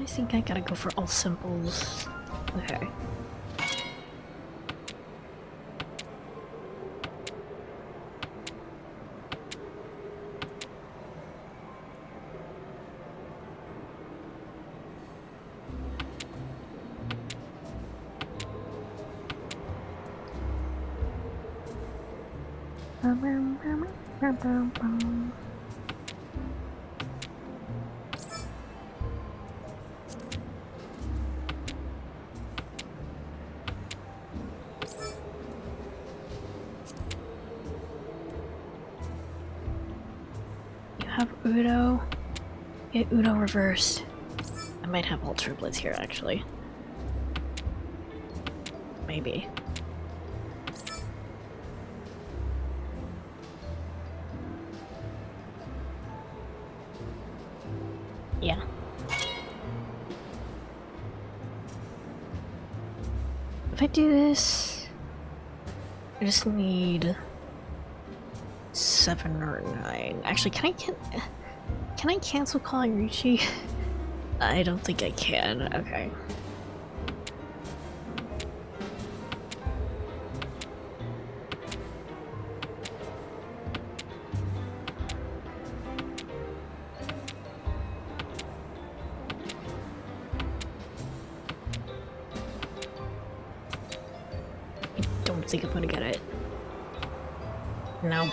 think I gotta go for all symbols. Okay. You have Udo. Get Udo reversed. I might have all triplets here actually. Maybe. Yeah. If I do this, I just need 7 or 9. Actually, can I cancel calling Ricci? I don't think I can. Okay. I don't think I'm gonna get it. No.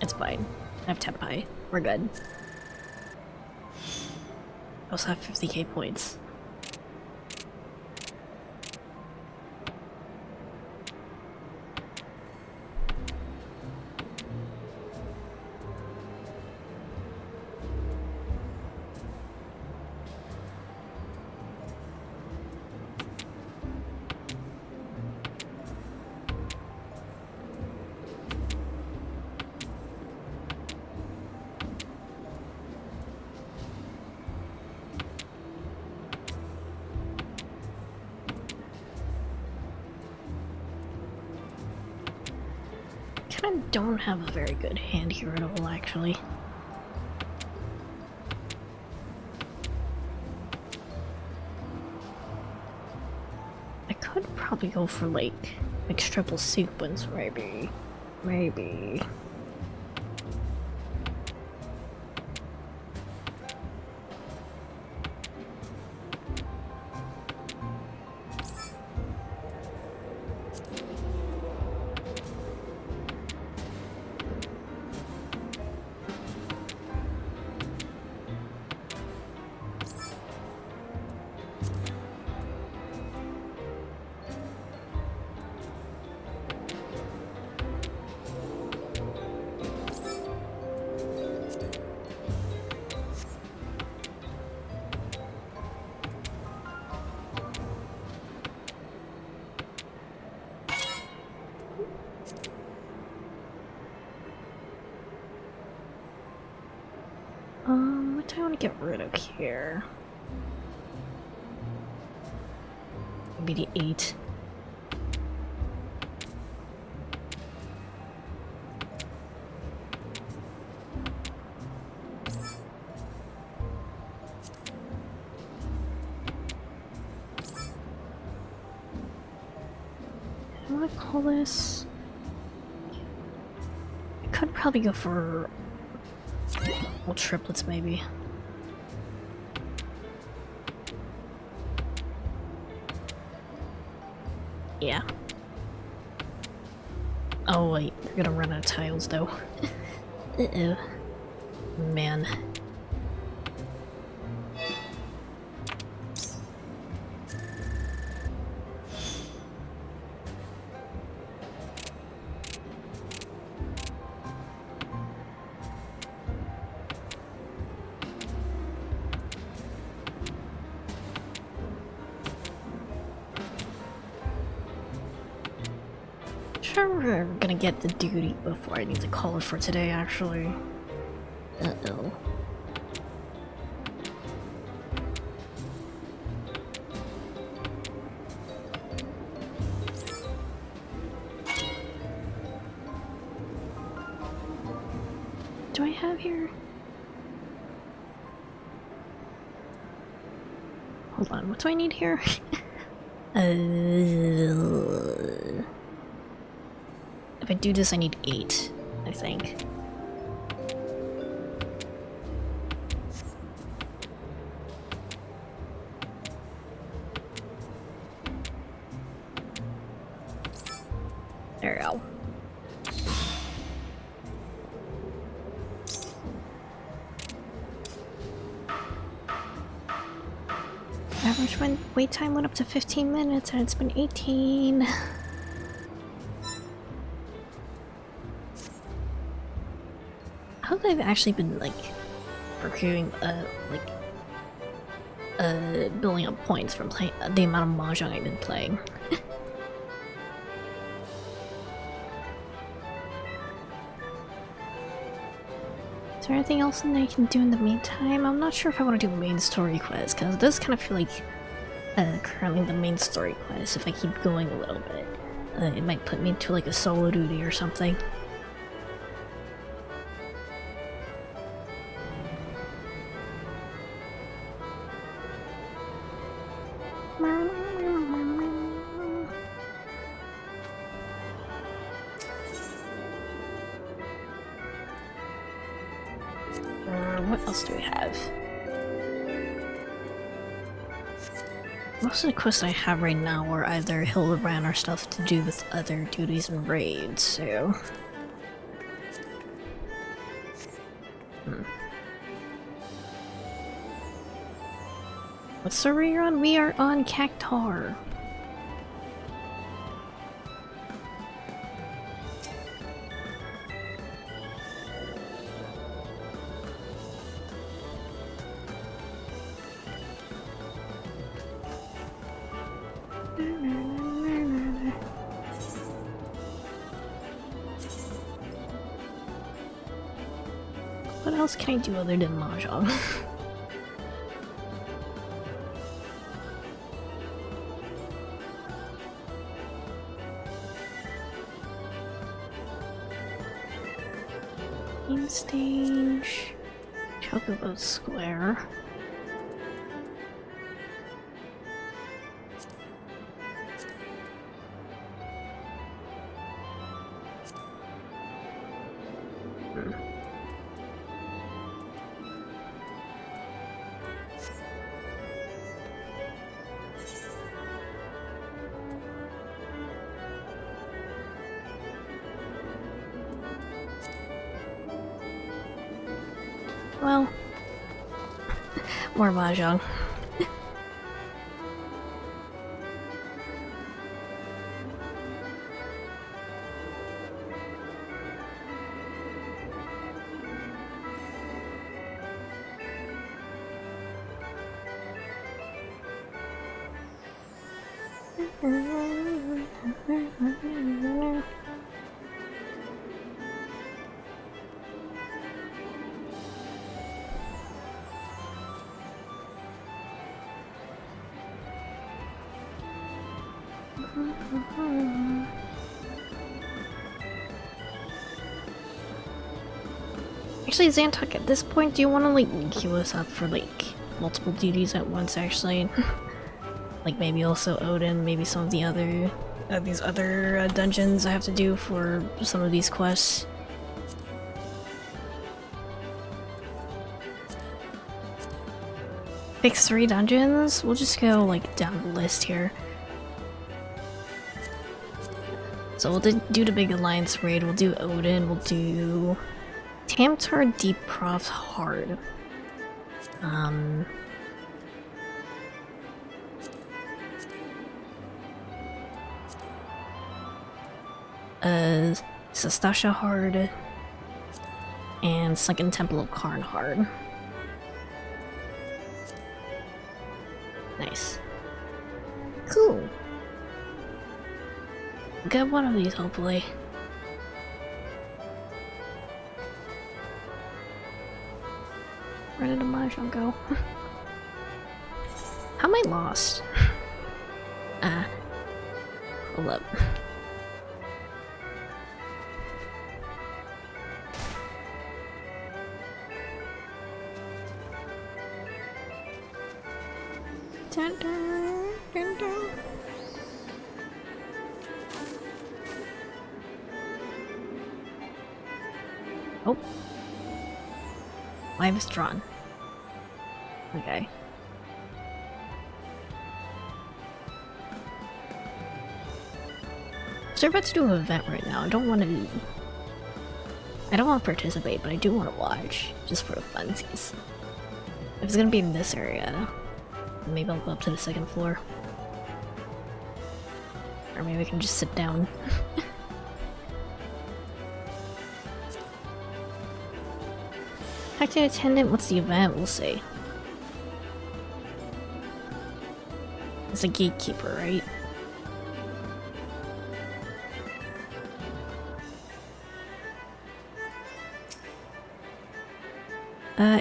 It's fine. I have Tempai. We're good. I also have 50k points. I don't have a very good hand here at all, actually. I could probably go for like mixed triple sequence, maybe. Maybe. What do I want to get rid of here? Maybe the 8. I want to call this... I could probably go for... well, triplets, maybe. Yeah. Oh wait, we're gonna run out of tiles though. Uh-oh. Man. Sure, we're gonna get the duty before I need to call it for today, actually. Uh-oh. Do I have here? on, what do I need here? If I do this, I need 8, I think. There we go. Average wait time went up to 15 minutes and it's been 18. I hope I've actually been like procuring building up points from playing the amount of mahjong I've been playing. Is there anything else that I can do in the meantime? I'm not sure if I want to do main story quest, because it does kind of feel like currently the main story quest, if I keep going a little bit, it might put me into like a solo duty or something. What else do we have? Most of the quests I have right now are either Hildebrand or stuff to do with other duties and raids, so... What server are you on? We are on Cactar. What else can I do other than mahjong? Main stage, Chocobo Square. Well, more mahjong. Actually, Xantok, at this point, do you want to like queue us up for like multiple duties at once? Actually, like maybe also Odin, maybe some of the other these other dungeons I have to do for some of these quests. Pick 3 dungeons. We'll just go like down the list here. So we'll do the big alliance raid. We'll do Odin. We'll do Tamtar Deep Prof Hard. Sastasha Hard and Sunken Temple of Karn Hard. Nice. Cool. Get one of these, hopefully. Where did the mahjong go? How am I lost? Hold up. Dun, dun. Oh. I was drawn. Okay. So we're about to do an event right now. I don't want to participate, but I do want to watch, just for the funsies. If it's gonna be in this area, maybe I'll go up to the second floor. Or maybe I can just sit down. Talk to the attendant, what's the event? We'll see. It's a gatekeeper, right?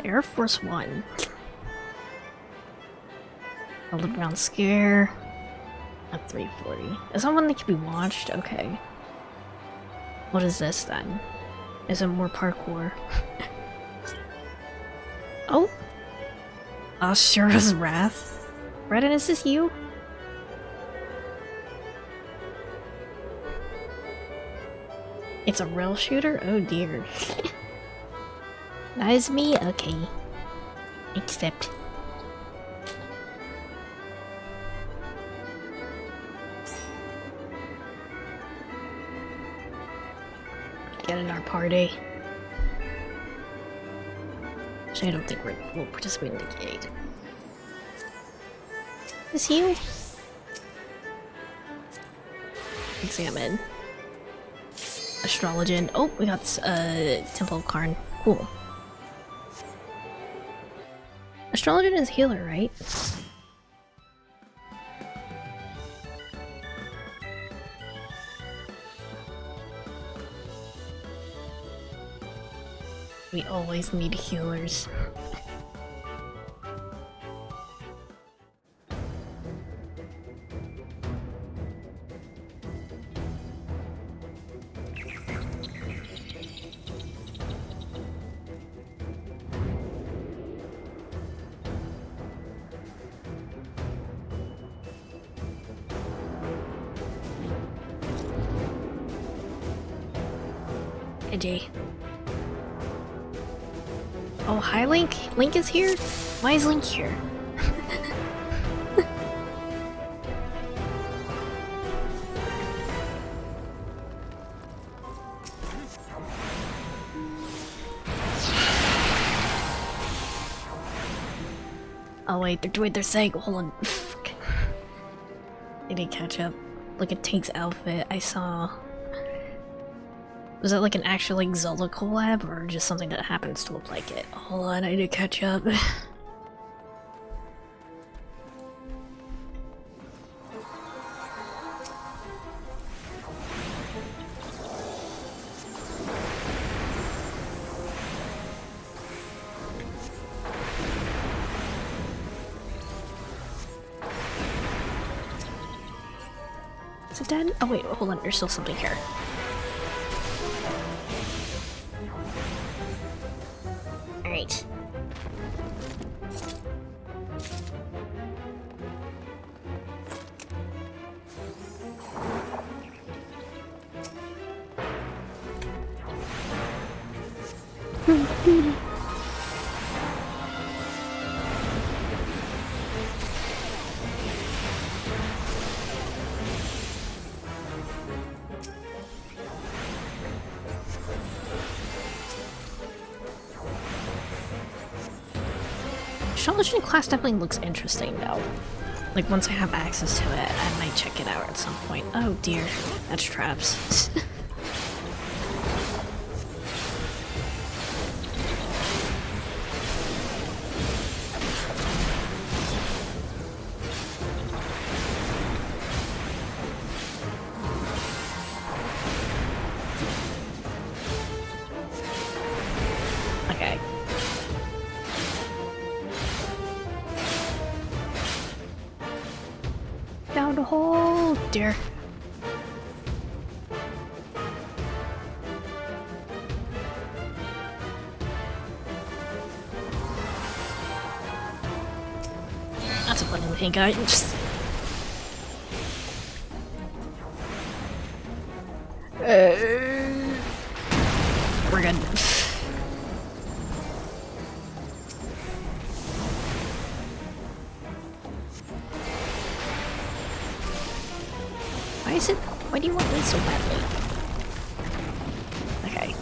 Air Force One. Underground Scare. At 3:40. Is that one that can be watched? Okay. What is this then? Is it more parkour? Oh! Ashura's Wrath? Redden, is this you? It's a rail shooter? Oh dear. That is me? Okay. Accept. Get in our party. Actually, I don't think we'll participate in the gate. Is you? Examine. Astrologian. Oh, we got Temple of Karn. Cool. Astrologian is healer, right? We always need healers. Edgy. Oh, hi Link! Link is here? Why is Link here? Oh wait, they're saying, hold on. I didn't catch up. Look at Tank's outfit, I saw... Was that like an actual like Zelda collab or just something that happens to look like it? Hold on, I need to catch up. Is it dead? Oh wait, hold on, there's still something here. Alright. Astrology class definitely looks interesting though. Like once I have access to it, I might check it out at some point. Oh dear, that's traps. Okay. Down the hole, dear. That's a funny looking guy. Just we're good. is it? Why do you want me so badly? Okay.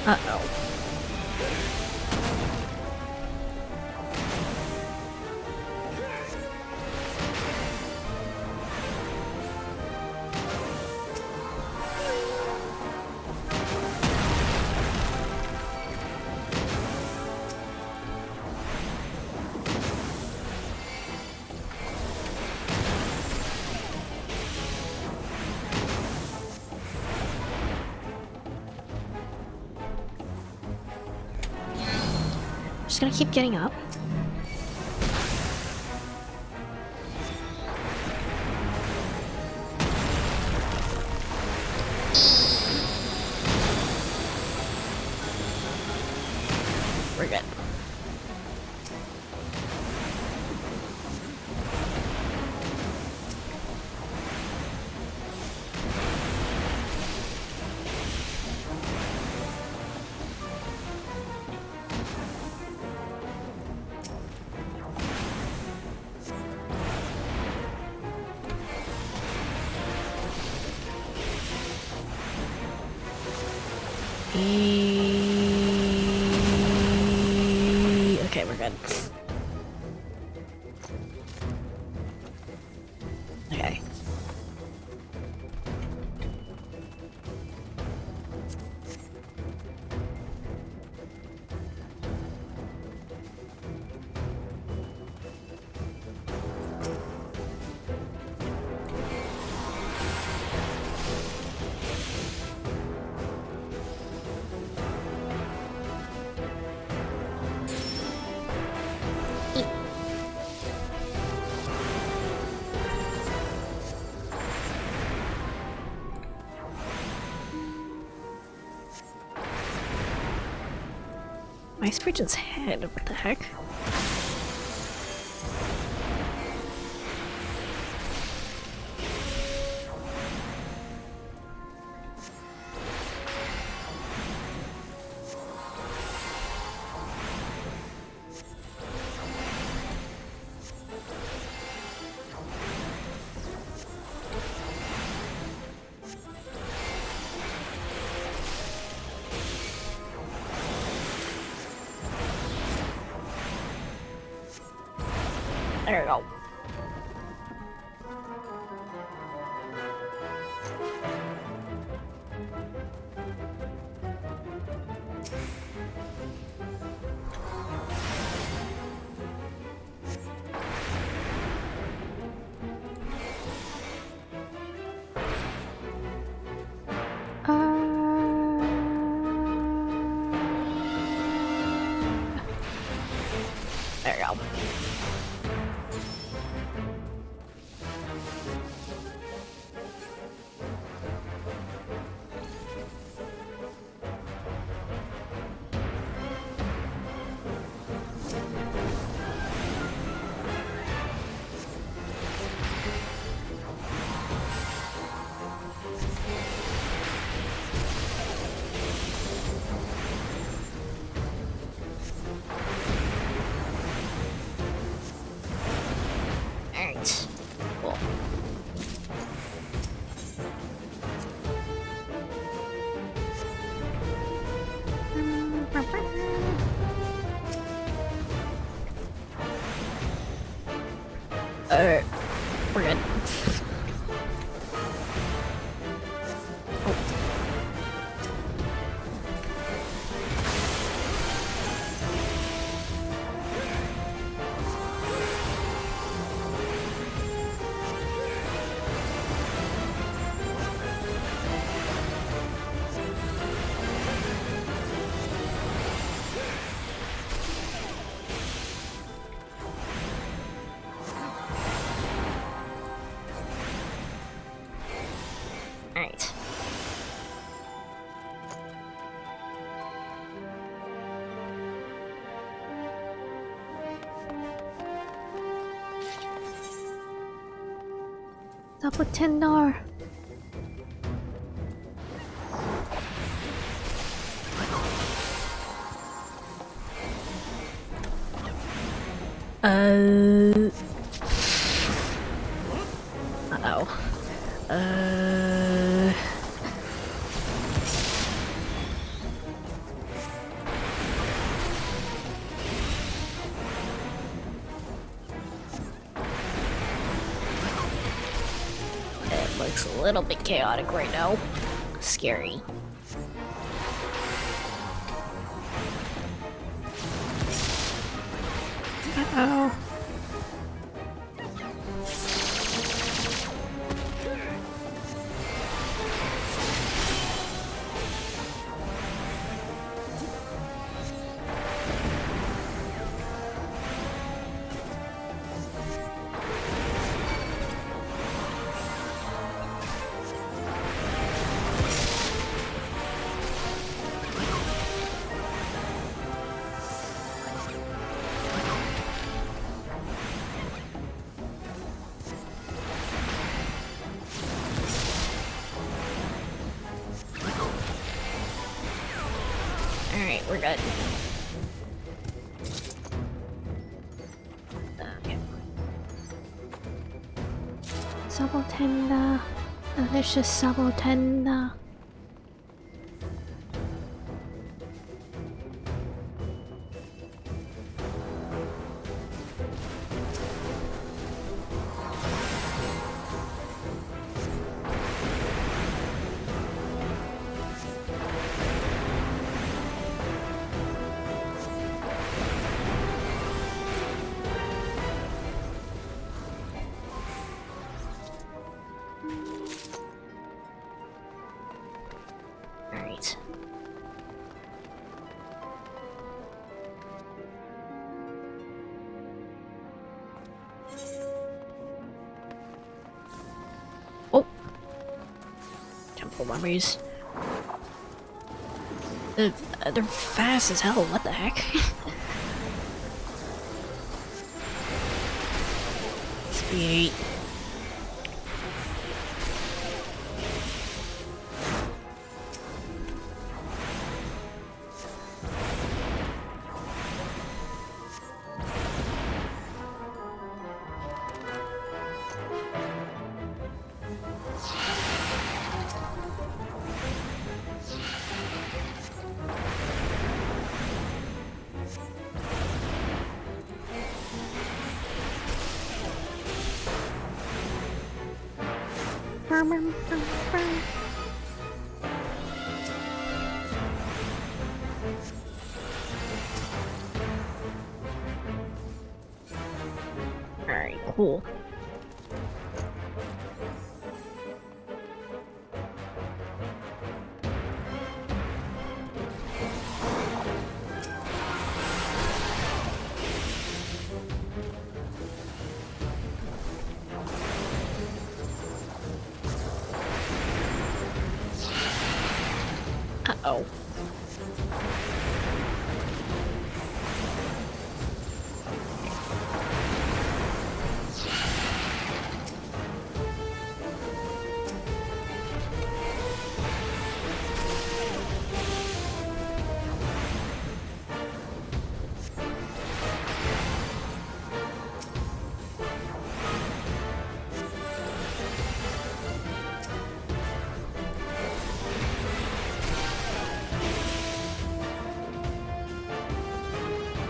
Uh-oh. Just gonna keep getting up. We're good. Okay, we're good. Okay. Ice Pigeon's head, what the heck? There we go. There we go. Alright. Cool. We're good. Sabotender. Uh-oh. It looks a little bit chaotic right now. Scary. Uh-oh. Alright, we're good. Okay. Sabotender. Delicious Sabotender. Alright. Oh! Temple memories. They're fast as hell, what the heck? Speed 8. Alright, cool. Uh-oh.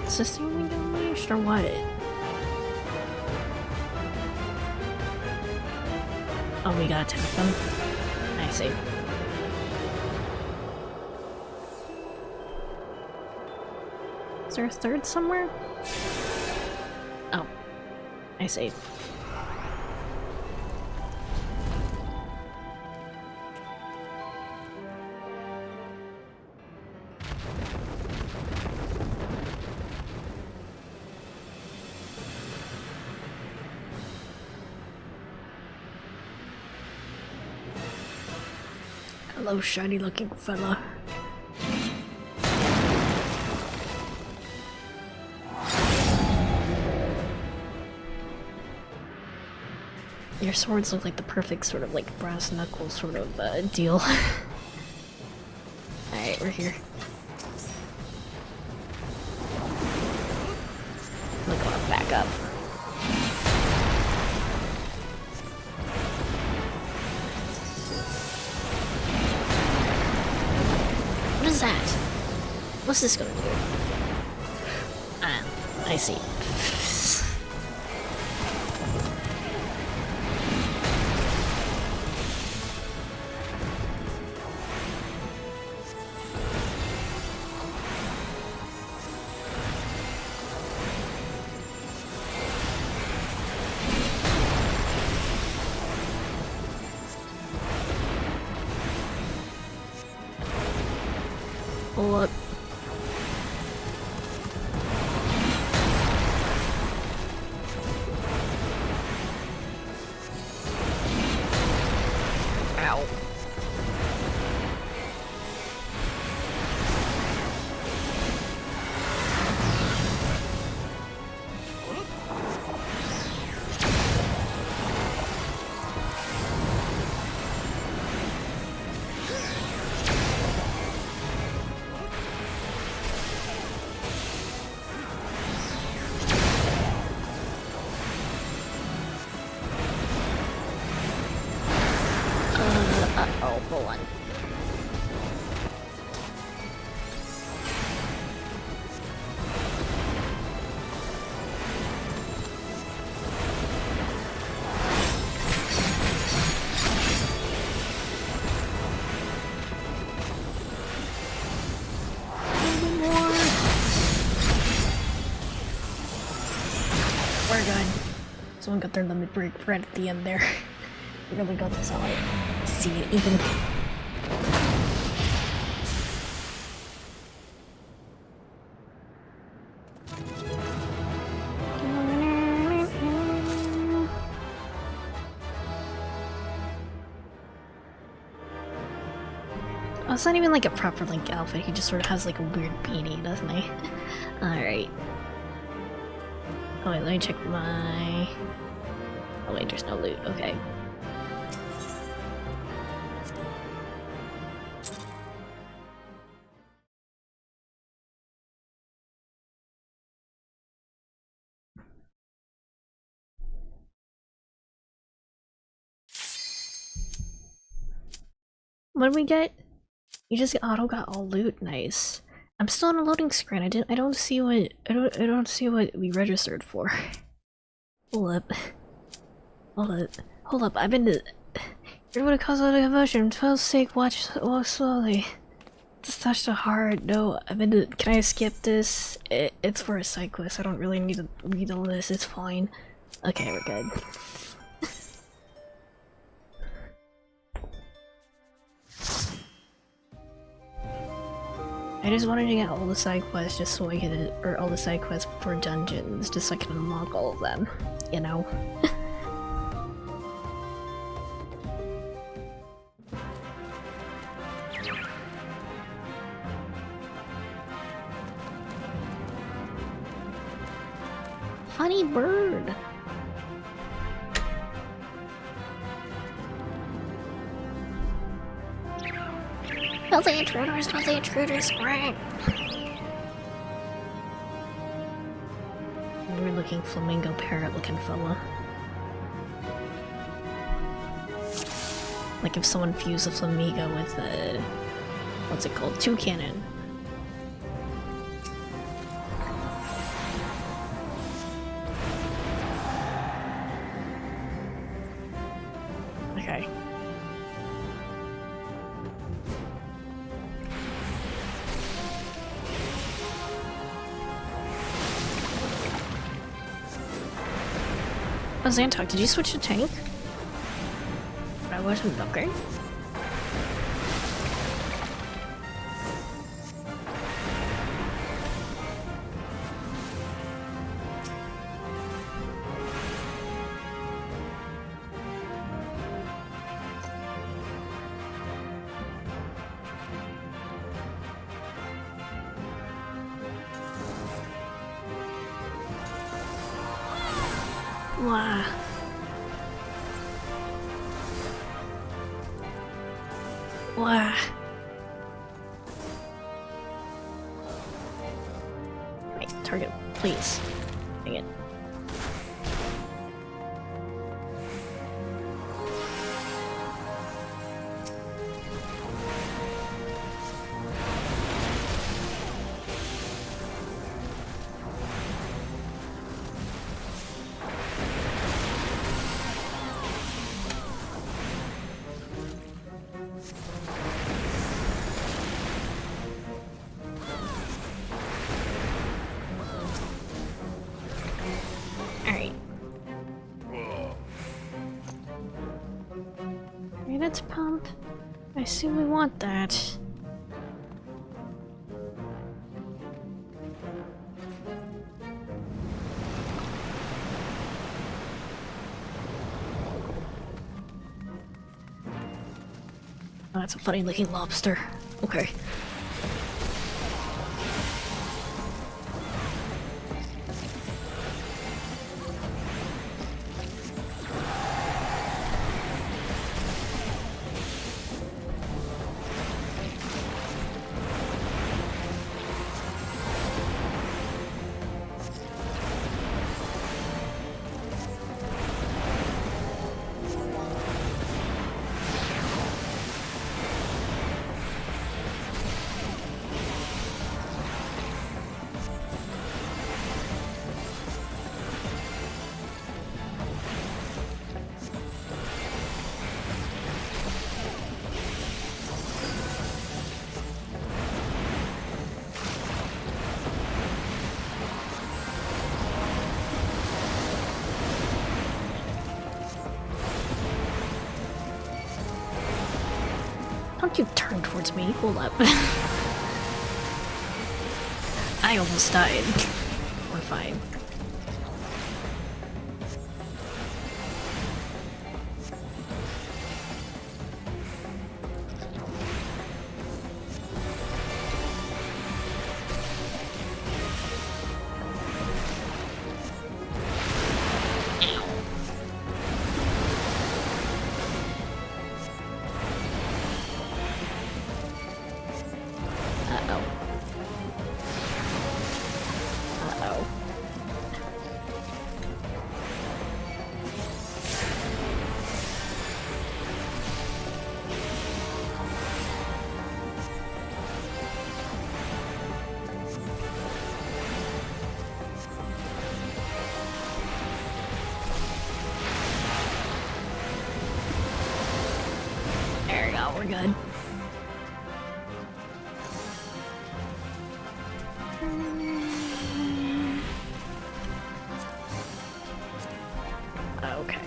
Is this the only unleashed or what? Oh, we gotta attack them? I see. Is there a third somewhere? Oh. I see. Hello, shiny looking fella. Your swords look like the perfect sort of like brass knuckles sort of deal. Alright, we're here. I'm gonna back up. What is that? What's this gonna do? Ah, I see. Hold up. Ow. Uh-oh, hold on. We're good. Someone got their limit break right at the end there. We really got this all right. See it even. Oh, it's not even like a proper Link outfit, he just sort of has like a weird beanie, doesn't he? Alright. Oh wait, let me check my... Oh wait, there's no loot, okay. What did we get? You just got all loot, nice. I'm still on a loading screen. I don't see what we registered for. Hold up. Hold up, I've been to... You're what cause a conversion. 12 sake, walk slowly. Just touch the heart. No, I've been to... Can I skip this? It's for a side quest. I don't really need to read all this. It's fine. Okay, we're good. I just wanted to get all the side quests just so I could, or all the side quests for dungeons, just so I can unlock all of them, you know? Funny bird! Filthy intruders, spring! Weird looking flamingo parrot looking fella. Like if someone fused a flamingo with a... what's it called? Toucan. Okay. Oh, Xantok, did you switch to tank? I wasn't okay. Wow. Wow. Wait, target, please. Dang it. Let's pump. I assume we want that. Oh, that's a funny looking lobster. Okay. Don't you turn towards me. Hold up. I almost died. We're fine. We're good. Okay.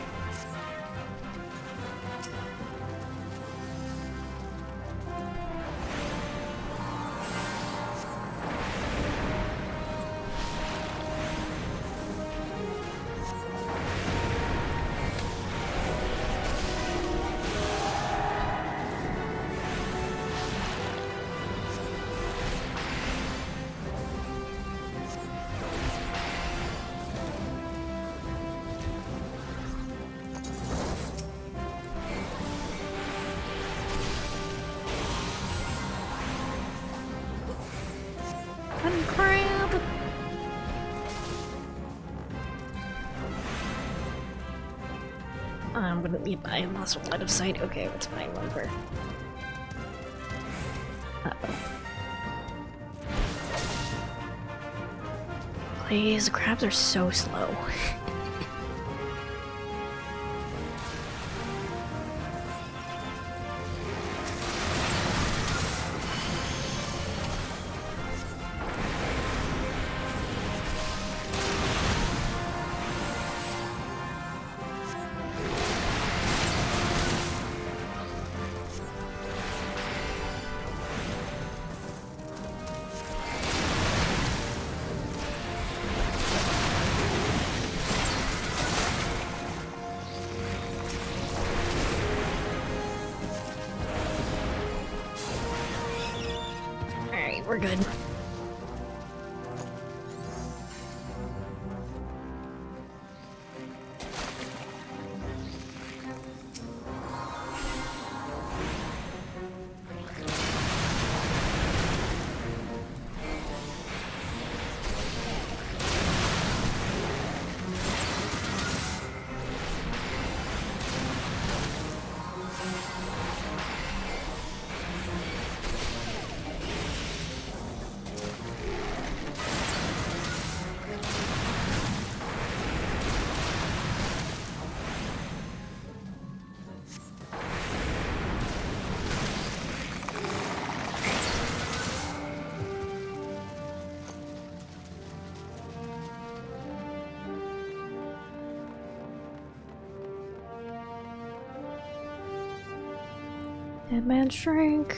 Crab. I'm gonna be by lost line of sight. Okay, that's fine, whatever. Uh-oh. Please, the crabs are so slow. We're good. Hitman shrink.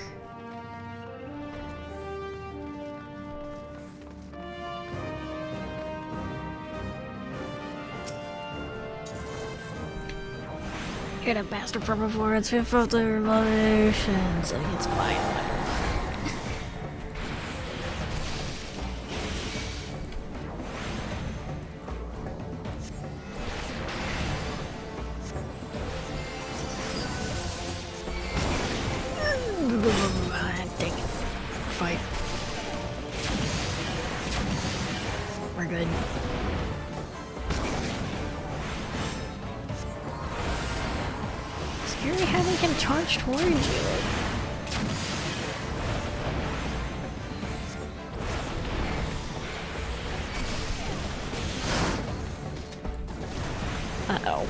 You're the bastard from before it's fifth of the revolution. So it's fine, whatever. Dang it. Fight. We're good. Scary how they can charge towards you. Uh-oh.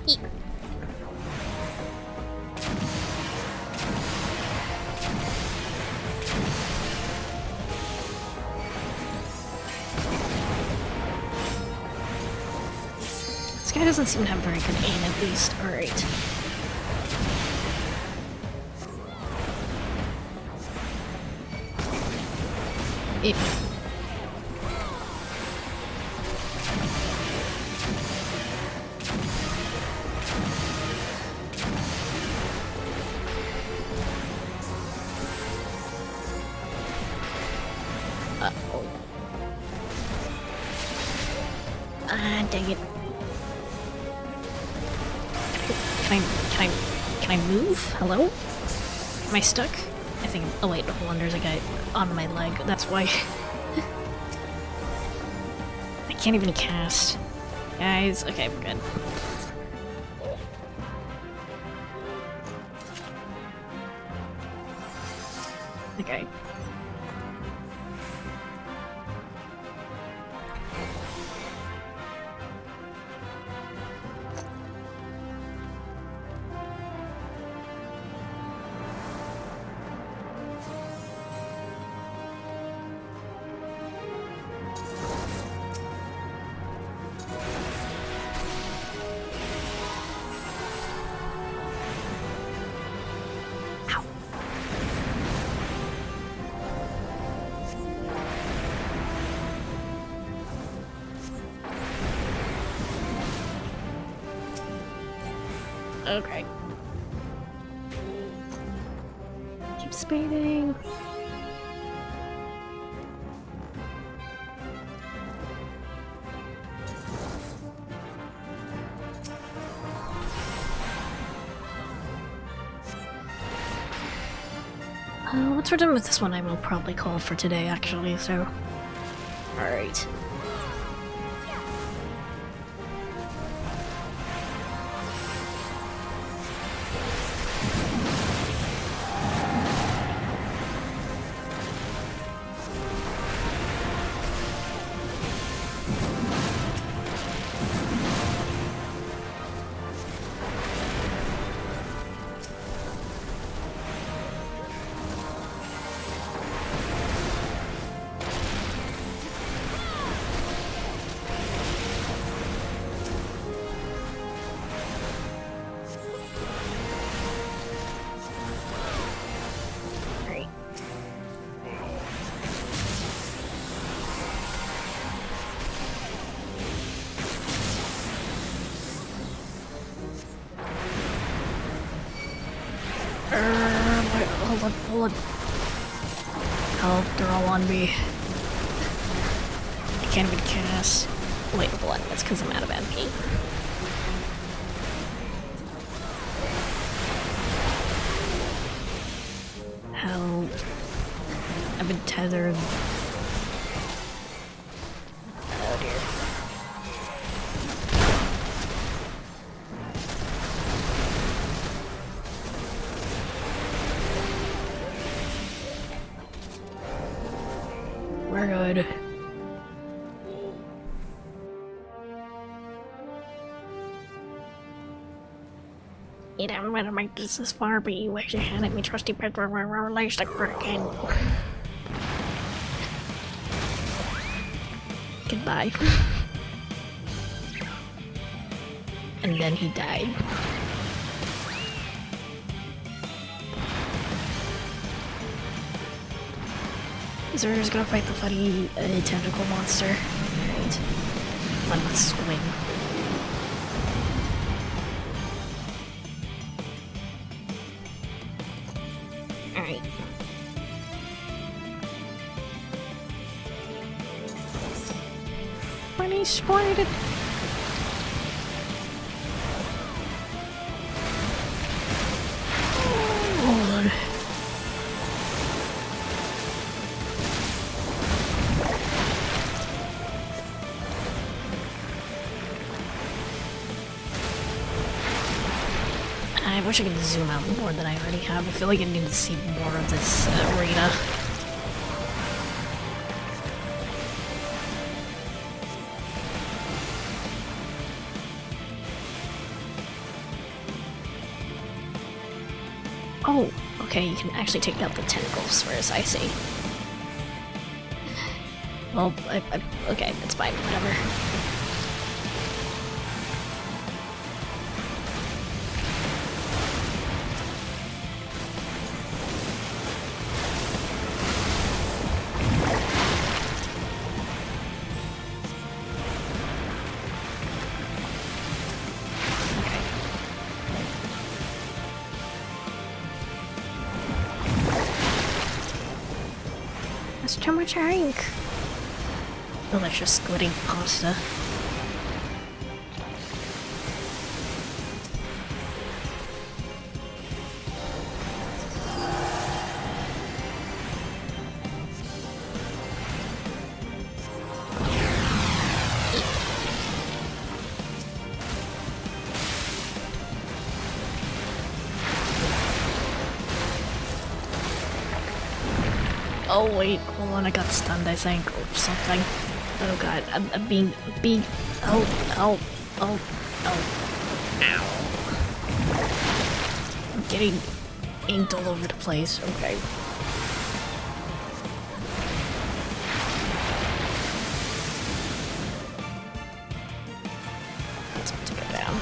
Eat. This guy doesn't seem to have very good aim, at least. Alright. Uh-oh. Ah, dang it. Can I move? Hello? Am I stuck? I think. Oh wait, hold on. There's a guy on my leg. That's why. I can't even cast. Guys, okay, we're good. Okay. Okay. Keep speeding. Once we're done with this one, I will probably call for today, actually, so... Alright. Hold on. Help, they're all on me. I can't even cast. Wait, hold on, that's because I'm out of MP. Help. I've been tethered. Oh dear. We're good. You don't want to make this far, but you wish you had me trusty Pedro released again. Goodbye. and then he died. So we're just gonna fight the funny tentacle monster. Right. Fun with swing. Alright. Funny squirted. I wish I could zoom out more than I already have. I feel like I need to see more of this arena. Oh, okay, you can actually take out the tentacles first, I see. Well, okay, it's fine, whatever. That's too much ink. Delicious squiddy pasta. Oh wait, hold on, I got stunned, I think, or something. Oh god, I'm being, oh, ow. I'm getting inked all over the place, okay. Let's take it down.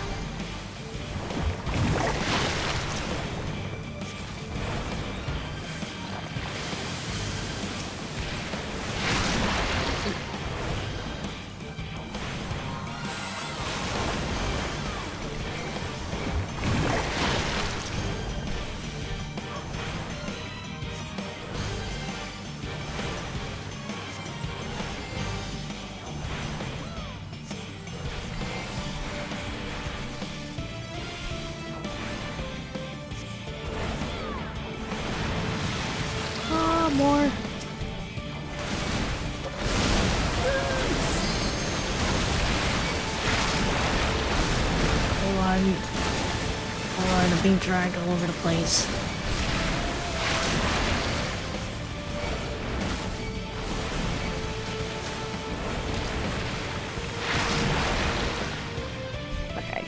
More. Hold on, I'm being dragged all over the place. Okay.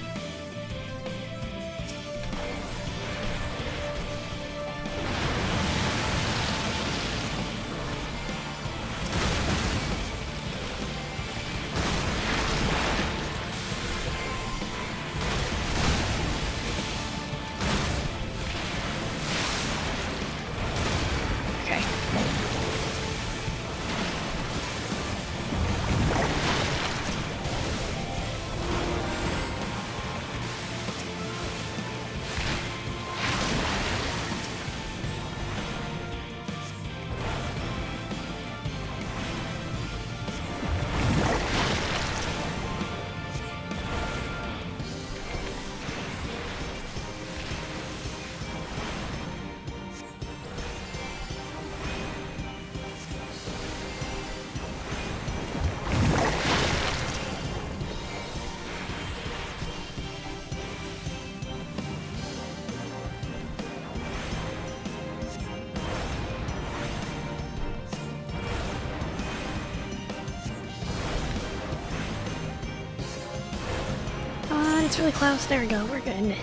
It's really close. There we go. We're good.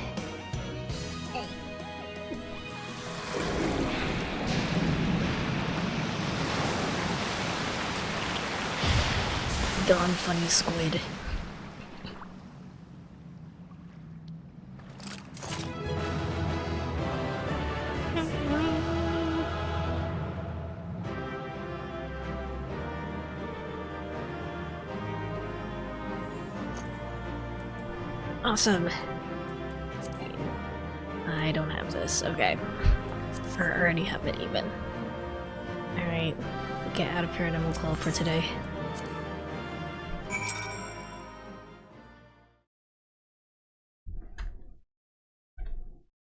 Gone, funny squid. Awesome. I don't have this. Okay. Or already have it even. Alright. Get out of here and then we'll call it for today.